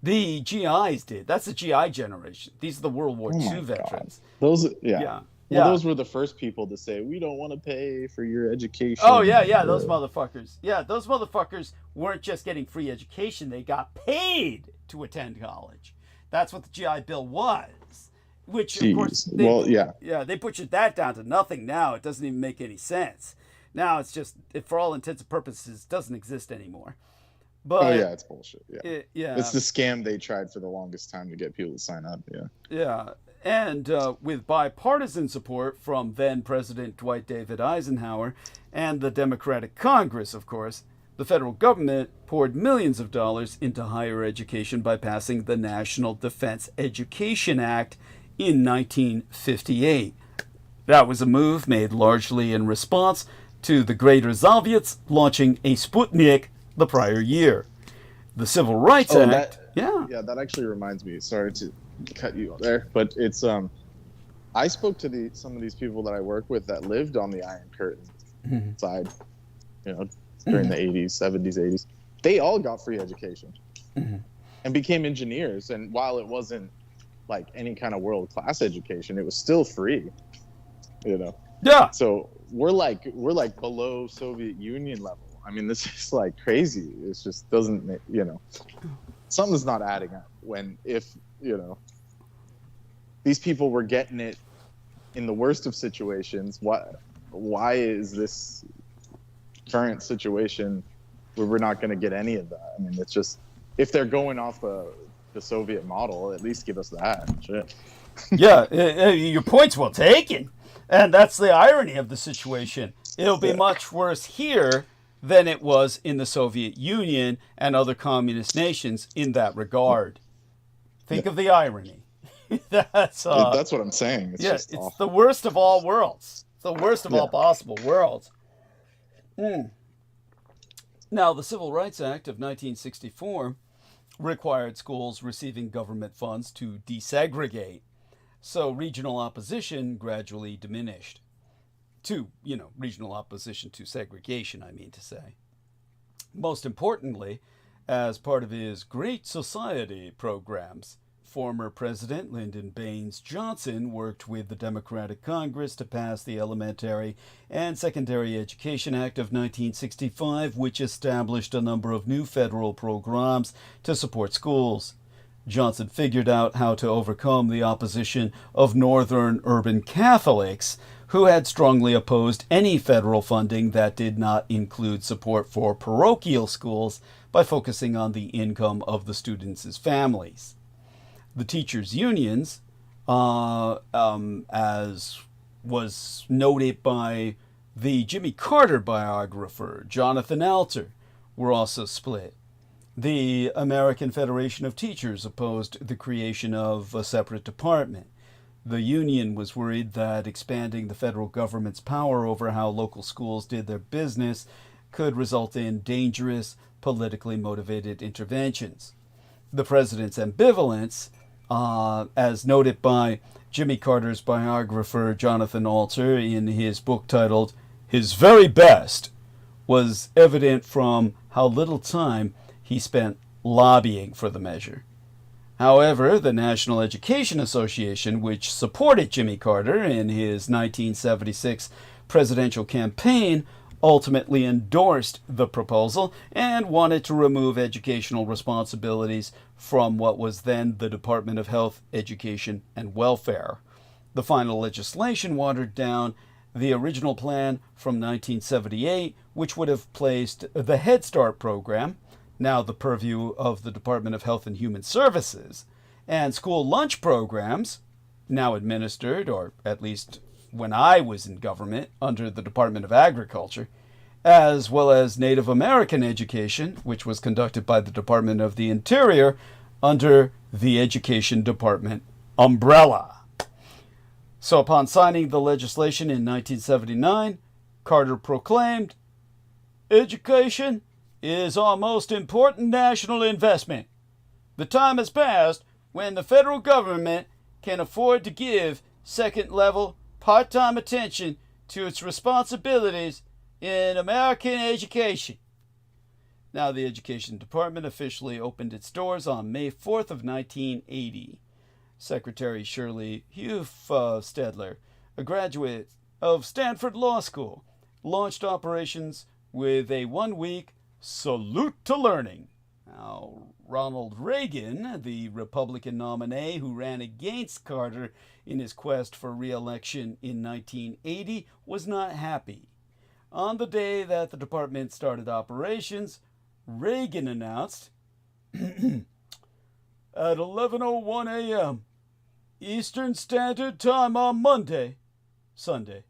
The GIs did. That's the GI generation. These are the World War II veterans. Those, Yeah. Well, those were the first people to say, we don't want to pay for your education. Oh, yeah, those motherfuckers. Yeah, those motherfuckers weren't just getting free education. They got paid to attend college. That's what the GI Bill was. Which, Jeez. Of course, they butchered that down to nothing now. It doesn't even make any sense. Now it's just, for all intents and purposes, doesn't exist anymore. But, it's bullshit. Yeah. It's the scam they tried for the longest time to get people to sign up. Yeah. Yeah. And with bipartisan support from then President Dwight David Eisenhower and the Democratic Congress, of course, the federal government poured millions of dollars into higher education by passing the National Defense Education Act in 1958. That was a move made largely in response to the Greater Soviets launching a Sputnik the prior year. The Civil Rights Act... That actually reminds me. Sorry to cut you there, but it's I spoke to some of these people that I work with that lived on the Iron Curtain side, during the 80s, 70s, 80s. They all got free education and became engineers. And while it wasn't like any kind of world-class education, it was still free. Yeah. So we're like below Soviet Union level. I mean, this is like crazy. It just doesn't, something's not adding up if these people were getting it in the worst of situations. Why is this current situation where we're not going to get any of that? I mean, it's just, if they're going off the Soviet model, at least give us that. Shit. Yeah, your point's well taken. And that's the irony of the situation. It'll be much worse here than it was in the Soviet Union and other communist nations in that regard. Think of the irony. That's what I'm saying. It's the worst of all worlds. It's the worst of all possible worlds. Now, the Civil Rights Act of 1964 required schools receiving government funds to desegregate, so regional opposition gradually diminished. Regional opposition to segregation, I mean to say. Most importantly, as part of his Great Society programs, former President Lyndon Baines Johnson worked with the Democratic Congress to pass the Elementary and Secondary Education Act of 1965, which established a number of new federal programs to support schools. Johnson figured out how to overcome the opposition of northern urban Catholics who had strongly opposed any federal funding that did not include support for parochial schools by focusing on the income of the students' families. The teachers' unions, as was noted by the Jimmy Carter biographer, Jonathan Alter, were also split. The American Federation of Teachers opposed the creation of a separate department. The union was worried that expanding the federal government's power over how local schools did their business could result in dangerous, politically motivated interventions. The president's ambivalence, as noted by Jimmy Carter's biographer Jonathan Alter in his book titled His Very Best, was evident from how little time he spent lobbying for the measure. However, the National Education Association, which supported Jimmy Carter in his 1976 presidential campaign, ultimately endorsed the proposal and wanted to remove educational responsibilities from what was then the Department of Health, Education, and Welfare. The final legislation watered down the original plan from 1978, which would have placed the Head Start program, now the purview of the Department of Health and Human Services, and school lunch programs, now administered, or at least when I was in government, under the Department of Agriculture, as well as Native American education, which was conducted by the Department of the Interior under the Education Department umbrella. So upon signing the legislation in 1979, Carter proclaimed, "Education is our most important national investment. The time has passed when the federal government can afford to give second-level, part-time attention to its responsibilities in American education." Now, the Education Department officially opened its doors on May 4th of 1980. Secretary Shirley Hufstedler, a graduate of Stanford Law School, launched operations with a one-week salute to learning. Now, Ronald Reagan, the Republican nominee who ran against Carter in his quest for re-election in 1980, was not happy. On the day that the department started operations, Reagan announced, "At 11:01 a.m. Eastern Standard Time on Sunday,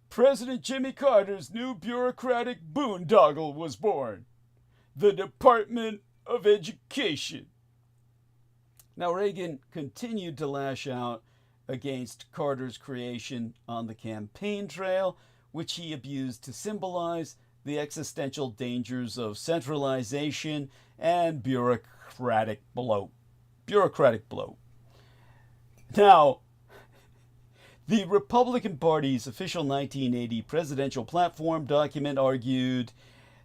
President Jimmy Carter's new bureaucratic boondoggle was born, the Department of Education." Now, Reagan continued to lash out against Carter's creation on the campaign trail, which he abused to symbolize the existential dangers of centralization and bureaucratic bloat. Now, the Republican Party's official 1980 presidential platform document argued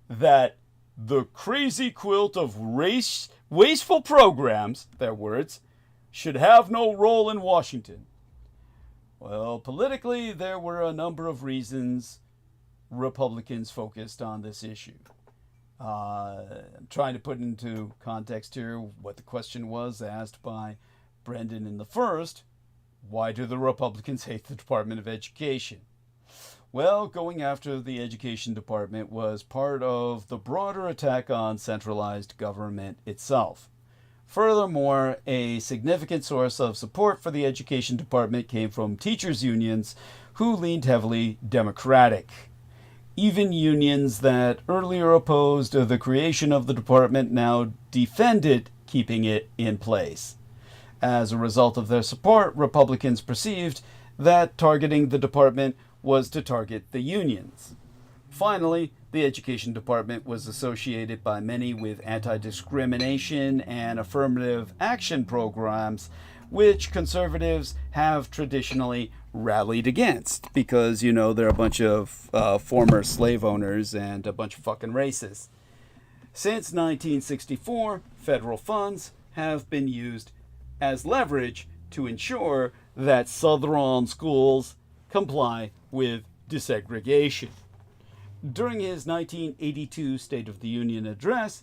that the crazy quilt of wasteful programs, their words, should have no role in Washington. Well, politically, there were a number of reasons Republicans focused on this issue. I'm trying to put into context here what the question was asked by Brendan in the first. Why do the Republicans hate the Department of Education? Well, going after the Education Department was part of the broader attack on centralized government itself. Furthermore, a significant source of support for the Education Department came from teachers' unions who leaned heavily Democratic. Even unions that earlier opposed the creation of the department now defended keeping it in place. As a result of their support, Republicans perceived that targeting the department was to target the unions. Finally, the Education Department was associated by many with anti-discrimination and affirmative action programs, which conservatives have traditionally rallied against because, they're a bunch of former slave owners and a bunch of fucking racists. Since 1964, federal funds have been used as leverage to ensure that Southern schools comply with desegregation. During his 1982 State of the Union address,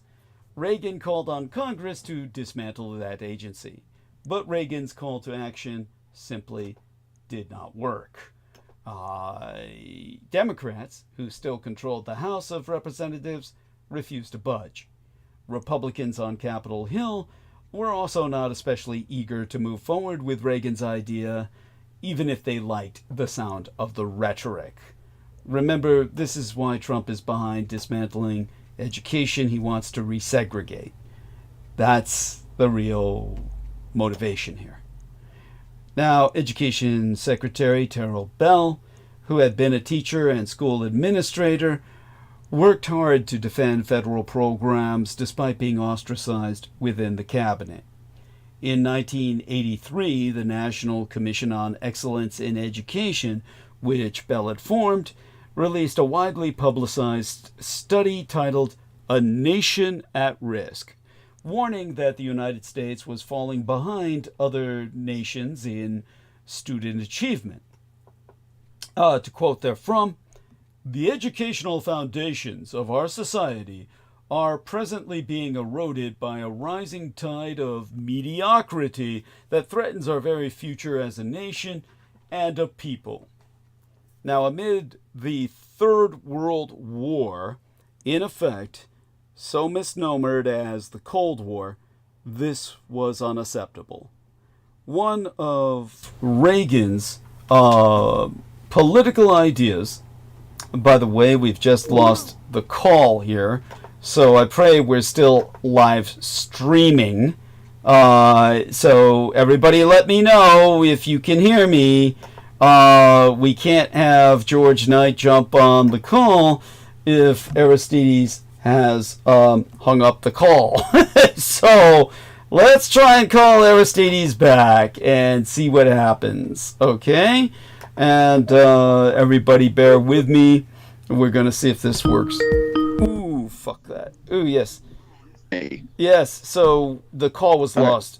Reagan called on Congress to dismantle that agency. But Reagan's call to action simply did not work. Democrats, who still controlled the House of Representatives, refused to budge. Republicans on Capitol Hill were also not especially eager to move forward with Reagan's idea, even if they liked the sound of the rhetoric. Remember, this is why Trump is behind dismantling education. He wants to resegregate. That's the real motivation here. Now, Education Secretary Terrell Bell, who had been a teacher and school administrator, worked hard to defend federal programs despite being ostracized within the cabinet. In 1983, the National Commission on Excellence in Education, which Bell had formed, released a widely publicized study titled "A Nation at Risk," warning that the United States was falling behind other nations in student achievement. To quote therefrom, "The educational foundations of our society are presently being eroded by a rising tide of mediocrity that threatens our very future as a nation and a people." Now, amid the Third World War in effect so misnomered as the Cold War, this was unacceptable. One of Reagan's political ideas, by the way, we've just lost the call here, so I pray we're still live streaming. So everybody let me know if you can hear me. We can't have George Knight jump on the call if Aristides has hung up the call. So let's try and call Aristides back and see what happens. Okay? And everybody bear with me. We're going to see if this works. Ooh, fuck that. Ooh, yes. Hey. Yes, so the call was lost.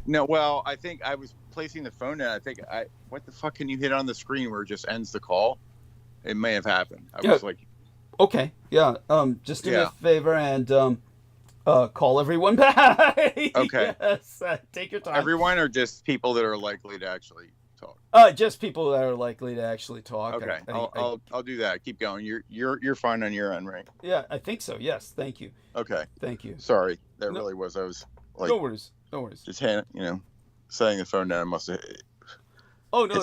Well, I think I was placing the phone down. What the fuck can you hit on the screen where it just ends the call? It may have happened. I was like, okay, yeah. Just do me a favor and call everyone back. Okay. Yes, take your time. Everyone, or just people that are likely to actually talk? Just people that are likely to actually talk. Okay, I'll do that. Keep going. You're fine on your end, right? Yeah, I think so. Yes, thank you. Okay. Thank you. Sorry, really was. I was like, no worries. Just setting the phone down. I must have. Oh no!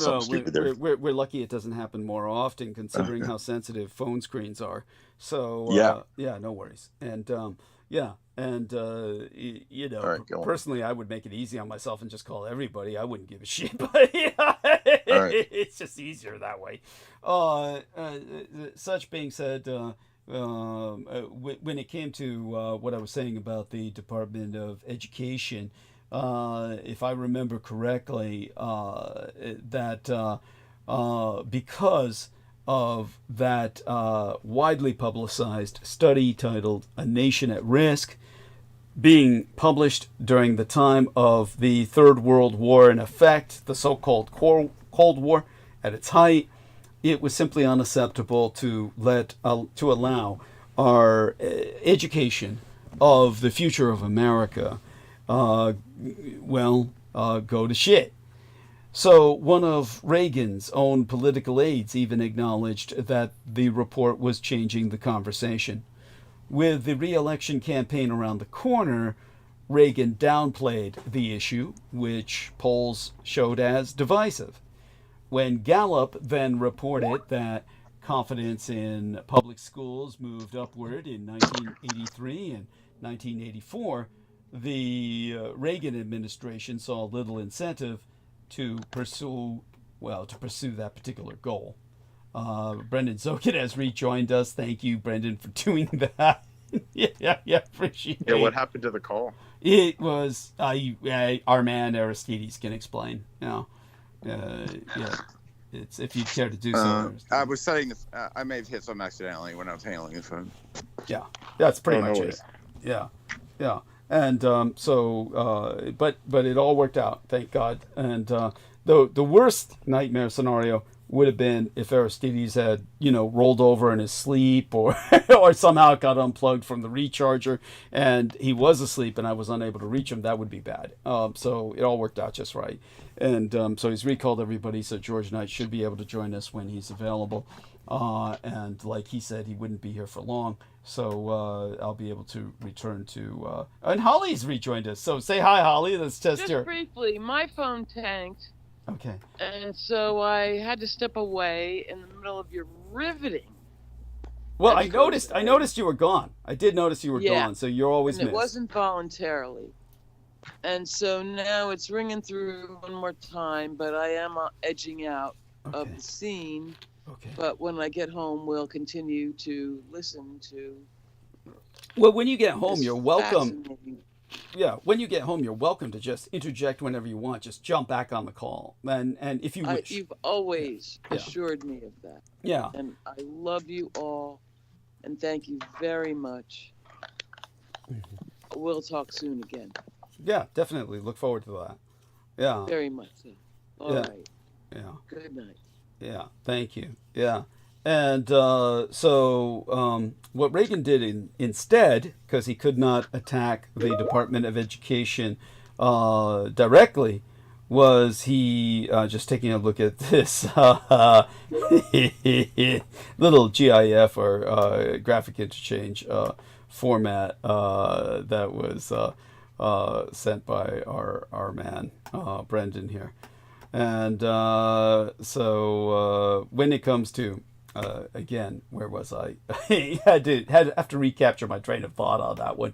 We're lucky it doesn't happen more often, considering how sensitive phone screens are. So no worries. And personally, I would make it easy on myself and just call everybody. I wouldn't give a shit, but it's just easier that way. Such being said, when it came to what I was saying about the Department of Education, if I remember correctly, that because of that widely publicized study titled "A Nation at Risk," being published during the time of the Third World War in effect, the so-called Cold War at its height, it was simply unacceptable to allow our education of the future of America go to shit. So one of Reagan's own political aides even acknowledged that the report was changing the conversation. With the re-election campaign around the corner, Reagan downplayed the issue, which polls showed as divisive. When Gallup then reported that confidence in public schools moved upward in 1983 and 1984, the Reagan administration saw little incentive to pursue that particular goal. Brendan Zokin has rejoined us. Thank you, Brendan, for doing that. yeah, appreciate it. Yeah, what happened to the call? It was our man Aristides can explain. It's if you care to do so. I was setting I may have hit something accidentally when I was handling the phone. Yeah, that's pretty much it. Yeah. And but it all worked out, thank God. And the worst nightmare scenario would have been if Aristides had, rolled over in his sleep or or somehow got unplugged from the recharger and he was asleep and I was unable to reach him. That would be bad. So it all worked out just right. And so he's recalled everybody, so George Knight should be able to join us when he's available. And like he said, he wouldn't be here for long. So I'll be able to return to... and Holly's rejoined us. So say hi, Holly. Let's test Just your... briefly, my phone tanked. Okay. And so I had to step away in the middle of your riveting. Well, I noticed you were gone. I did notice you were gone, so you're always missed. It wasn't voluntarily. And so now it's ringing through one more time, but I am edging out of the scene. Okay. But when I get home, we'll continue to listen to... Well, when you get home, you're welcome. Yeah, when you get home, you're welcome to just interject whenever you want. Just jump back on the call, and if you wish. You've always assured me of that. Yeah. And I love you all, and thank you very much. Mm-hmm. We'll talk soon again. Yeah, definitely. Look forward to that. Yeah. Very much so. All right. Yeah. Good night. Yeah. Thank you. Yeah. And so what Reagan did instead, because he could not attack the Department of Education directly, was he just taking a look at this little GIF or graphic interchange format that was sent by our man Brendan here. And so when it comes to again, where was I? had to recapture my train of thought on that one.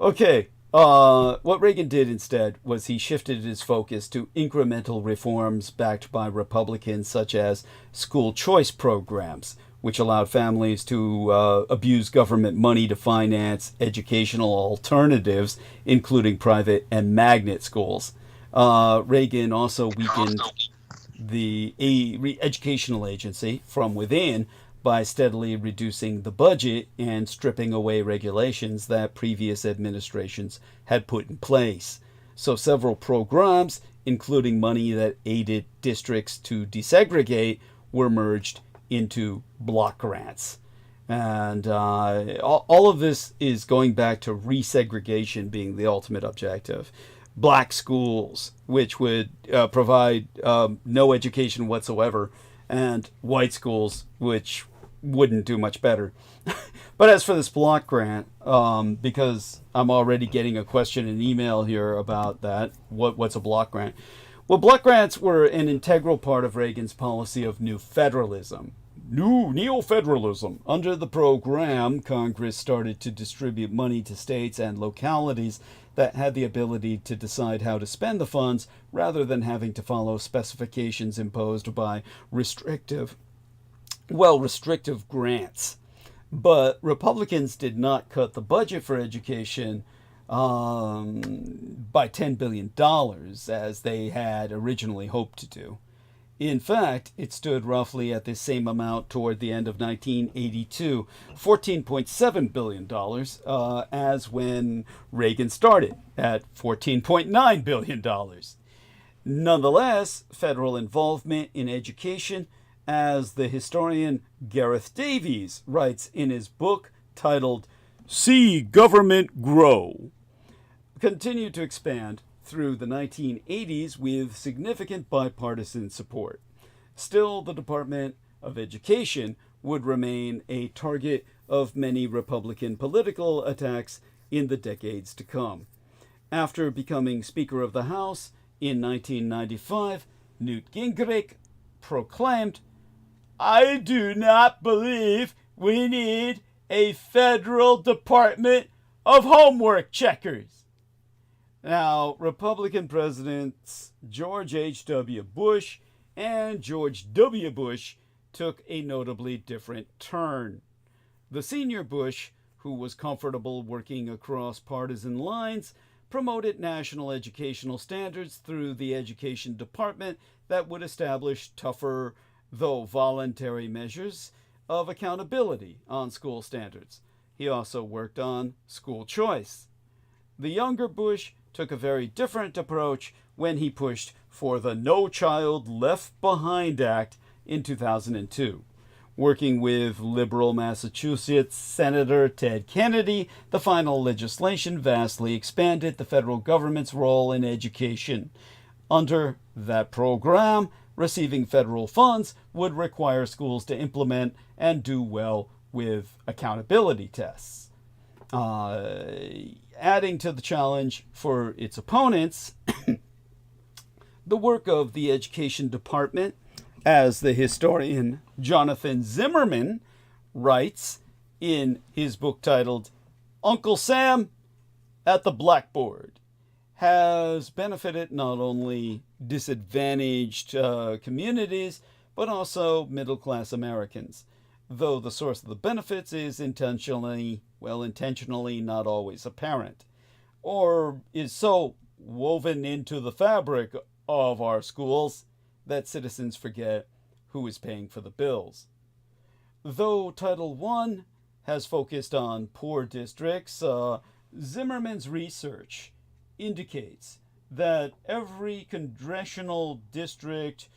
Okay. What Reagan did instead was he shifted his focus to incremental reforms backed by Republicans, such as school choice programs, which allowed families to abuse government money to finance educational alternatives, including private and magnet schools. Reagan also weakened the educational agency from within by steadily reducing the budget and stripping away regulations that previous administrations had put in place. So several programs, including money that aided districts to desegregate, were merged into block grants. And all of this is going back to resegregation being the ultimate objective. Black schools, which would provide no education whatsoever, and white schools, which wouldn't do much better. But as for this block grant, because I'm already getting a question and email here about that, what's a block grant? Well, block grants were an integral part of Reagan's policy of new federalism. New neo-federalism. Under the program, Congress started to distribute money to states and localities that had the ability to decide how to spend the funds rather than having to follow specifications imposed by restrictive grants. But Republicans did not cut the budget for education by $10 billion as they had originally hoped to do. In fact, it stood roughly at the same amount toward the end of 1982, $14.7 billion, as when Reagan started at $14.9 billion. Nonetheless, federal involvement in education, as the historian Gareth Davies writes in his book titled See Government Grow, continued to expand through the 1980s with significant bipartisan support. Still, the Department of Education would remain a target of many Republican political attacks in the decades to come. After becoming Speaker of the House in 1995, Newt Gingrich proclaimed, "I do not believe we need a federal Department of Homework Checkers." Now, Republican presidents George H.W. Bush and George W. Bush took a notably different turn. The senior Bush, who was comfortable working across partisan lines, promoted national educational standards through the Education Department that would establish tougher, though voluntary, measures of accountability on school standards. He also worked on school choice. The younger Bush took a very different approach when he pushed for the No Child Left Behind Act in 2002. Working with liberal Massachusetts Senator Ted Kennedy, the final legislation vastly expanded the federal government's role in education. Under that program, receiving federal funds would require schools to implement and do well with accountability tests. Adding to the challenge for its opponents, the work of the Education Department, as the historian Jonathan Zimmerman writes in his book titled Uncle Sam at the Blackboard, has benefited not only disadvantaged communities, but also middle-class Americans, though the source of the benefits is intentionally not always apparent, or is so woven into the fabric of our schools that citizens forget who is paying for the bills. Though Title I has focused on poor districts, Zimmerman's research indicates that every congressional district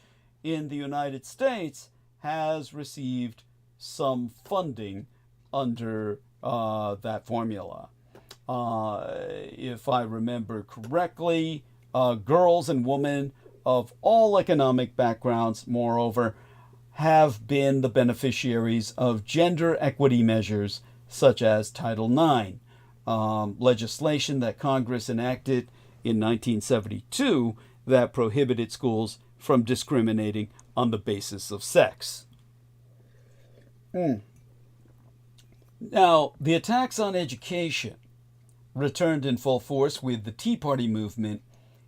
in the United States has received some funding under that formula. If I remember correctly, girls and women of all economic backgrounds, moreover, have been the beneficiaries of gender equity measures such as Title IX, legislation that Congress enacted in 1972 that prohibited schools from discriminating on the basis of sex. Now, the attacks on education returned in full force with the Tea Party movement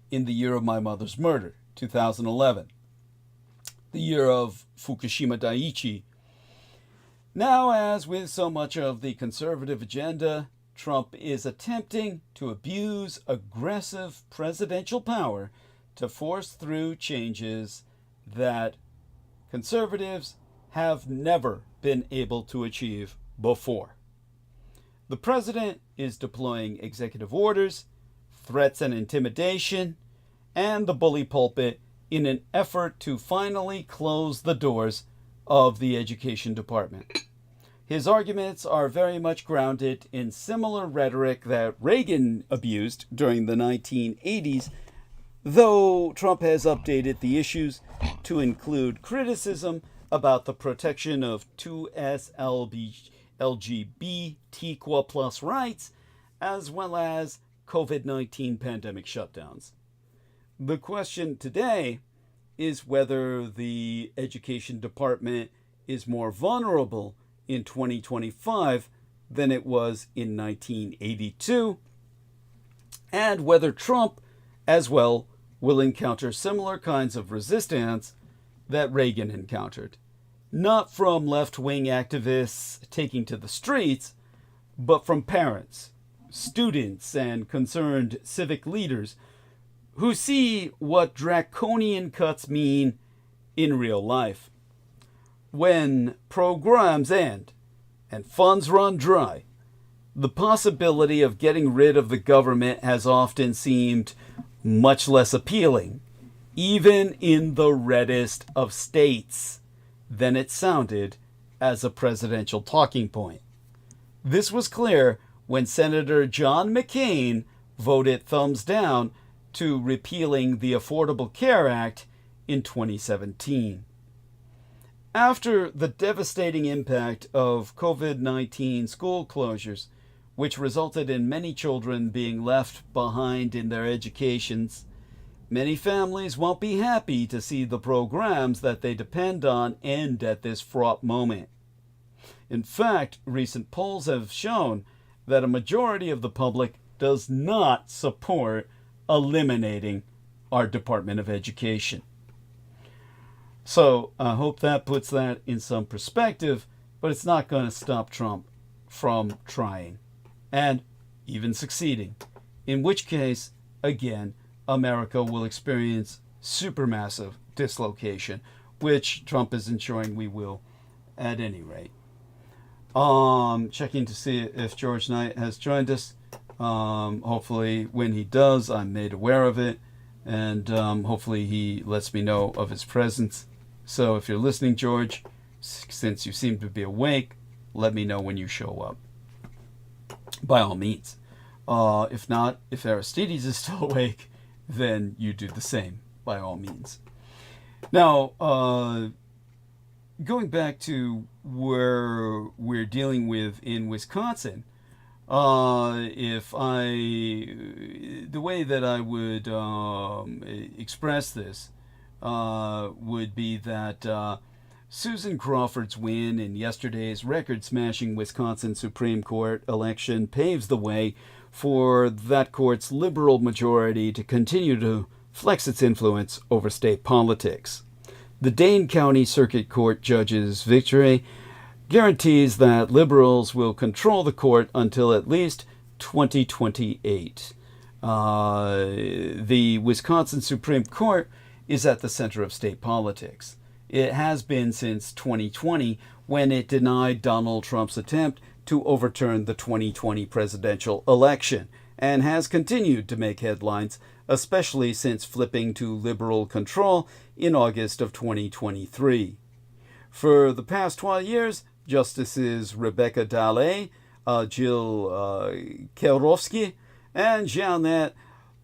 in the year of my mother's murder, 2011, the year of Fukushima Daiichi. Now, as with so much of the conservative agenda, Trump is attempting to abuse aggressive presidential power to force through changes that conservatives have never been able to achieve before. The president is deploying executive orders, threats and intimidation, and the bully pulpit in an effort to finally close the doors of the education department. His arguments are very much grounded in similar rhetoric that Reagan abused during the 1980s, though Trump has updated the issues to include criticism about the protection of 2S LGBTQ plus rights, as well as COVID-19 pandemic shutdowns. The question today is whether the education department is more vulnerable in 2025 than it was in 1982, and whether Trump as well will encounter similar kinds of resistance that Reagan encountered. Not from left-wing activists taking to the streets, but from parents, students, and concerned civic leaders who see what draconian cuts mean in real life. When programs end and funds run dry, the possibility of getting rid of the government has often seemed much less appealing, even in the reddest of states, than it sounded as a presidential talking point. This was clear when Senator John McCain voted thumbs down to repealing the Affordable Care Act in 2017. After the devastating impact of COVID-19 school closures, which resulted in many children being left behind in their educations, many families won't be happy to see the programs that they depend on end at this fraught moment. In fact, recent polls have shown that a majority of the public does not support eliminating our Department of Education. So I hope that puts that in some perspective, but it's not going to stop Trump from trying and even succeeding, in which case, again, America will experience supermassive dislocation, which Trump is ensuring we will at any rate. Checking to see if George Knight has joined us. Hopefully when he does, I'm made aware of it, and hopefully he lets me know of his presence. So if you're listening, George, since you seem to be awake, let me know when you show up. By all means. If not, if Aristides is still awake, then you do the same, by all means. Now, going back to where we're dealing with in Wisconsin, the way that I would express this would be that Susan Crawford's win in yesterday's record-smashing Wisconsin Supreme Court election paves the way for that court's liberal majority to continue to flex its influence over state politics. The Dane County Circuit Court judge's victory guarantees that liberals will control the court until at least 2028. The Wisconsin Supreme Court is at the center of state politics. It has been since 2020, when it denied Donald Trump's attempt to overturn the 2020 presidential election, and has continued to make headlines, especially since flipping to liberal control in August of 2023. For the past 12 years, Justices Rebecca Dalley, Jill Kerofsky, and Janet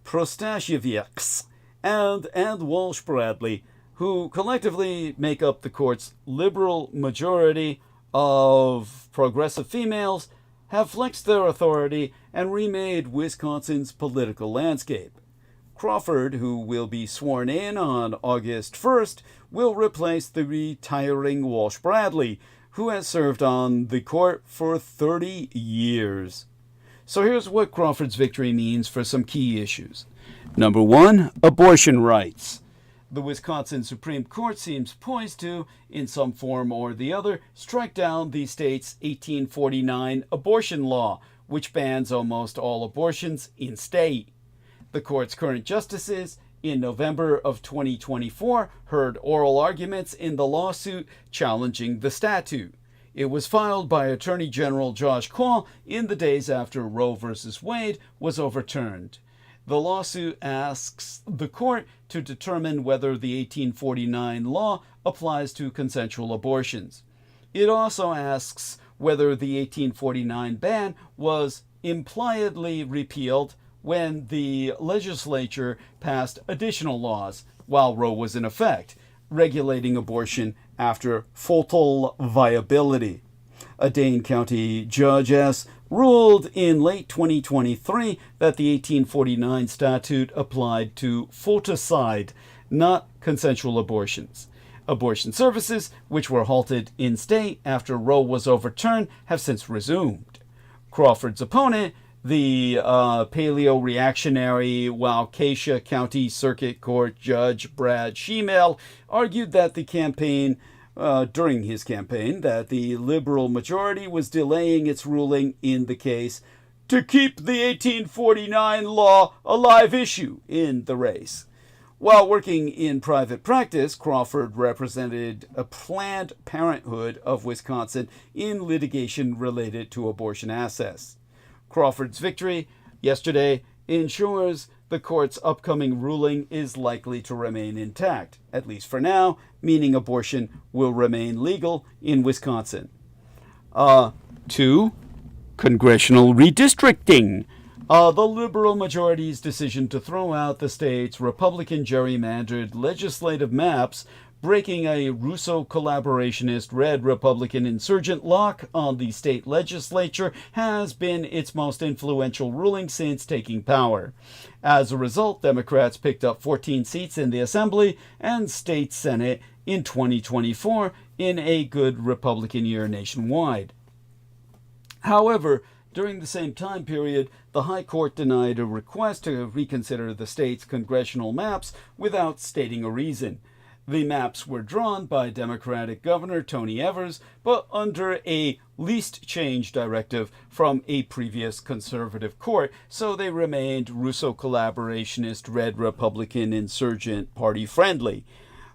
Protasiewiecz, and Walsh Bradley, who collectively make up the court's liberal majority of progressive females, have flexed their authority and remade Wisconsin's political landscape. Crawford, who will be sworn in on August 1st, will replace the retiring Walsh Bradley, who has served on the court for 30 years. So here's what Crawford's victory means for some key issues. Number one, abortion rights. The Wisconsin Supreme Court seems poised to, in some form or the other, strike down the state's 1849 abortion law, which bans almost all abortions in state. The court's current justices, in November of 2024, heard oral arguments in the lawsuit challenging the statute. It was filed by Attorney General Josh Kaul in the days after Roe v. Wade was overturned. The lawsuit asks the court to determine whether the 1849 law applies to consensual abortions. It also asks whether the 1849 ban was impliedly repealed when the legislature passed additional laws while Roe was in effect, regulating abortion after foetal viability. A Dane County judge ruled in late 2023 that the 1849 statute applied to foeticide, not consensual abortions. Abortion services, which were halted in state after Roe was overturned, have since resumed. Crawford's opponent, the paleo-reactionary Waukesha County Circuit Court Judge Brad Shemale, argued that during his campaign, that the liberal majority was delaying its ruling in the case to keep the 1849 law a live issue in the race. While working in private practice, Crawford represented a Planned Parenthood of Wisconsin in litigation related to abortion access. Crawford's victory yesterday ensures the court's upcoming ruling is likely to remain intact, at least for now, meaning abortion will remain legal in Wisconsin. 2. Congressional redistricting. The Liberal majority's decision to throw out the state's Republican gerrymandered legislative maps, breaking a Russo collaborationist red Republican insurgent lock on the state legislature, has been its most influential ruling since taking power. As a result, Democrats picked up 14 seats in the Assembly and State Senate in 2024 in a good Republican year nationwide. However, during the same time period, the High Court denied a request to reconsider the state's congressional maps without stating a reason. The maps were drawn by Democratic Governor Tony Evers, but under a least change directive from a previous conservative court, so they remained Russo collaborationist red Republican insurgent party friendly.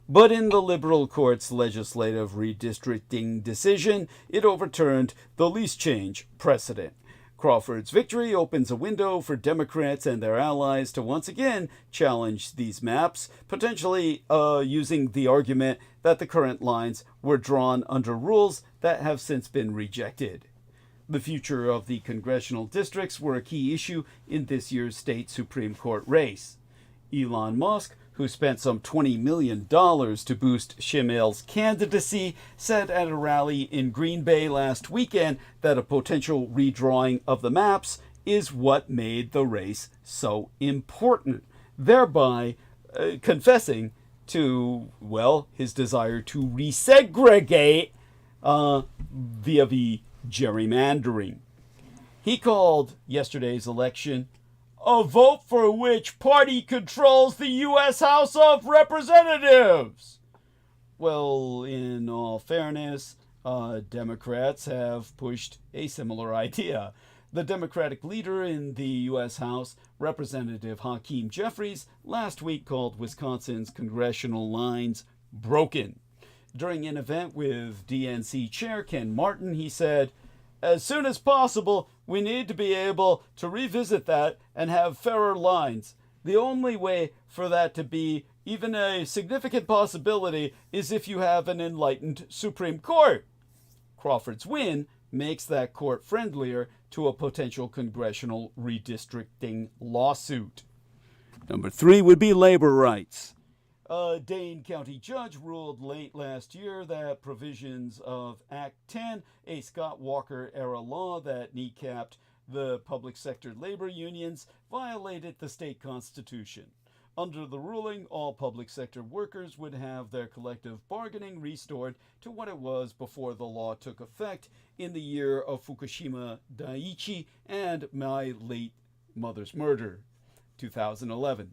But in the Liberal court's legislative redistricting decision, it overturned the least change precedent. Crawford's victory opens a window for Democrats and their allies to once again challenge these maps, potentially using the argument that the current lines were drawn under rules that have since been rejected. The future of the congressional districts were a key issue in this year's state Supreme Court race. Elon Musk, who spent some $20 million to boost Shemale's candidacy, said at a rally in Green Bay last weekend that a potential redrawing of the maps is what made the race so important, thereby confessing to, his desire to resegregate via the gerrymandering. He called yesterday's election a vote for which party controls the U.S. House of Representatives. Well, in all fairness, Democrats have pushed a similar idea. The Democratic leader in the U.S. House, Representative Hakeem Jeffries, last week called Wisconsin's congressional lines broken. During an event with DNC Chair Ken Martin, he said, "As soon as possible, we need to be able to revisit that and have fairer lines. The only way for that to be even a significant possibility is if you have an enlightened Supreme Court." Crawford's win makes that court friendlier to a potential congressional redistricting lawsuit. Number 3 would be labor rights. A Dane County judge ruled late last year that provisions of Act 10, a Scott Walker-era law that kneecapped the public sector labor unions, violated the state constitution. Under the ruling, all public sector workers would have their collective bargaining restored to what it was before the law took effect in the year of Fukushima Daiichi and my late mother's murder, 2011.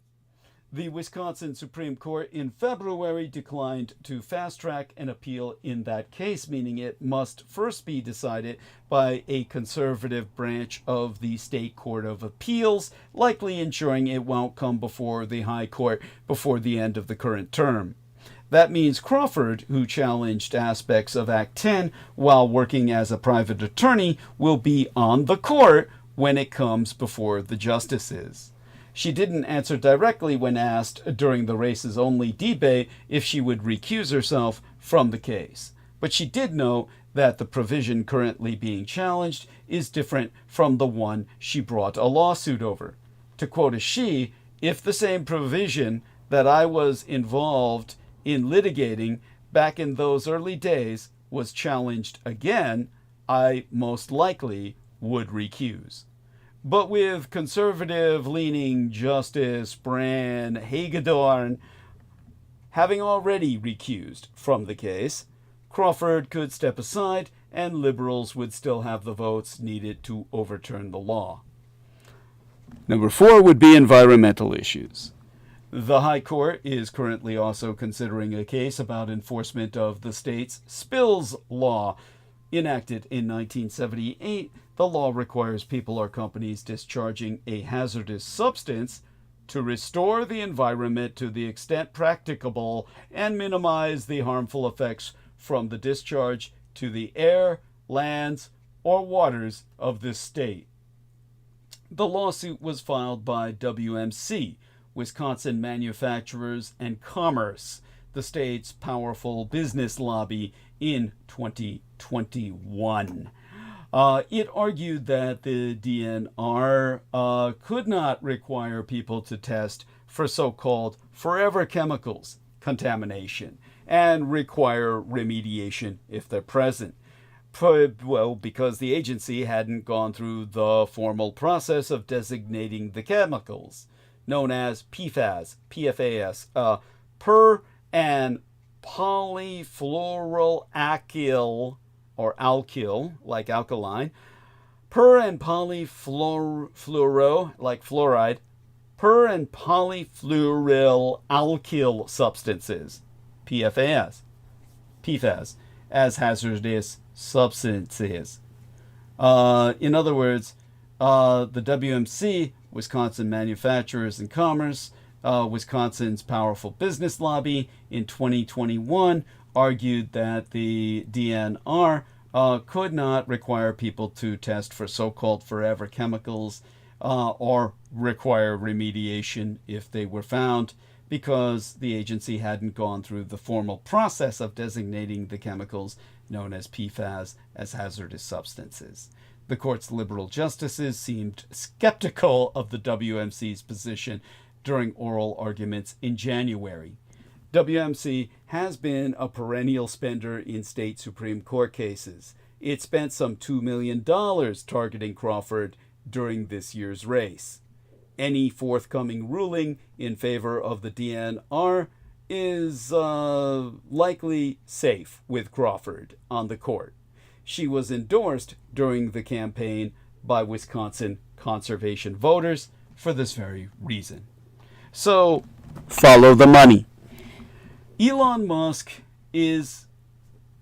The Wisconsin Supreme Court in February declined to fast-track an appeal in that case, meaning it must first be decided by a conservative branch of the State Court of Appeals, likely ensuring it won't come before the High Court before the end of the current term. That means Crawford, who challenged aspects of Act 10 while working as a private attorney, will be on the court when it comes before the justices. She didn't answer directly when asked during the race's only debate if she would recuse herself from the case. But she did note that the provision currently being challenged is different from the one she brought a lawsuit over. To quote a she, if the same provision that I was involved in litigating back in those early days was challenged again, I most likely would recuse. But with conservative-leaning Justice Bran Hagedorn having already recused from the case, Crawford could step aside and liberals would still have the votes needed to overturn the law. Number 4 would be environmental issues. The High Court is currently also considering a case about enforcement of the state's spills law. Enacted in 1978, the law requires people or companies discharging a hazardous substance to restore the environment to the extent practicable and minimize the harmful effects from the discharge to the air, lands, or waters of this state. The lawsuit was filed by WMC, Wisconsin Manufacturers and Commerce, the state's powerful business lobby, in 2021. It argued that the DNR could not require people to test for so-called forever chemicals contamination and require remediation if they're present. Well, because the agency hadn't gone through the formal process of designating the chemicals, known as PFAS, per and polyfluoroalkyl, or alkyl, like alkaline, per and polyfluoro, like fluoride, per and polyfluoroalkyl substances, PFAS, as hazardous substances. In other words, the WMC, Wisconsin Manufacturers and Commerce, Wisconsin's powerful business lobby, in 2021 argued that the DNR could not require people to test for so-called forever chemicals or require remediation if they were found, because the agency hadn't gone through the formal process of designating the chemicals known as PFAS as hazardous substances. The court's liberal justices seemed skeptical of the WMC's position during oral arguments in January. WMC has been a perennial spender in state Supreme Court cases. It spent some $2 million targeting Crawford during this year's race. Any forthcoming ruling in favor of the DNR is likely safe with Crawford on the court. She was endorsed during the campaign by Wisconsin conservation voters for this very reason. So, follow the money. Elon Musk is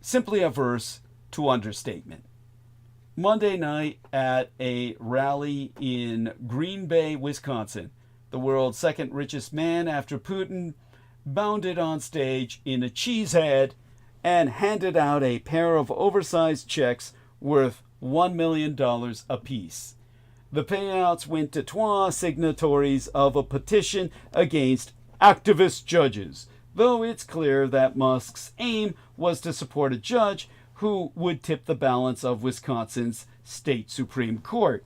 simply averse to understatement. Monday night at a rally in Green Bay, Wisconsin, the world's second richest man after Putin bounded on stage in a cheese head and handed out a pair of oversized checks worth $1 million apiece. The payouts went to 20 signatories of a petition against activist judges, though it's clear that Musk's aim was to support a judge who would tip the balance of Wisconsin's state Supreme Court.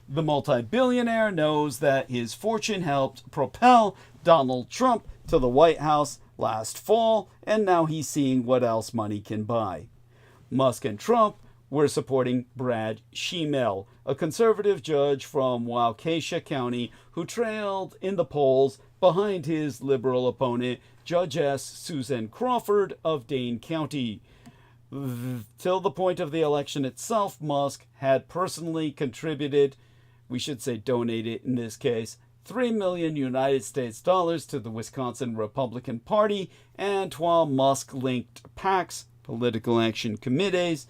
The multi-billionaire knows that his fortune helped propel Donald Trump to the White House last fall, and now he's seeing what else money can buy. Musk and Trump were supporting Brad Schemel, a conservative judge from Waukesha County who trailed in the polls behind his liberal opponent, Judge Susan Crawford of Dane County. Till the point of the election itself, Musk had personally contributed, we should say donated in this case, $3 million United States dollars to the Wisconsin Republican Party and 12 Musk-linked PACs, political action committees,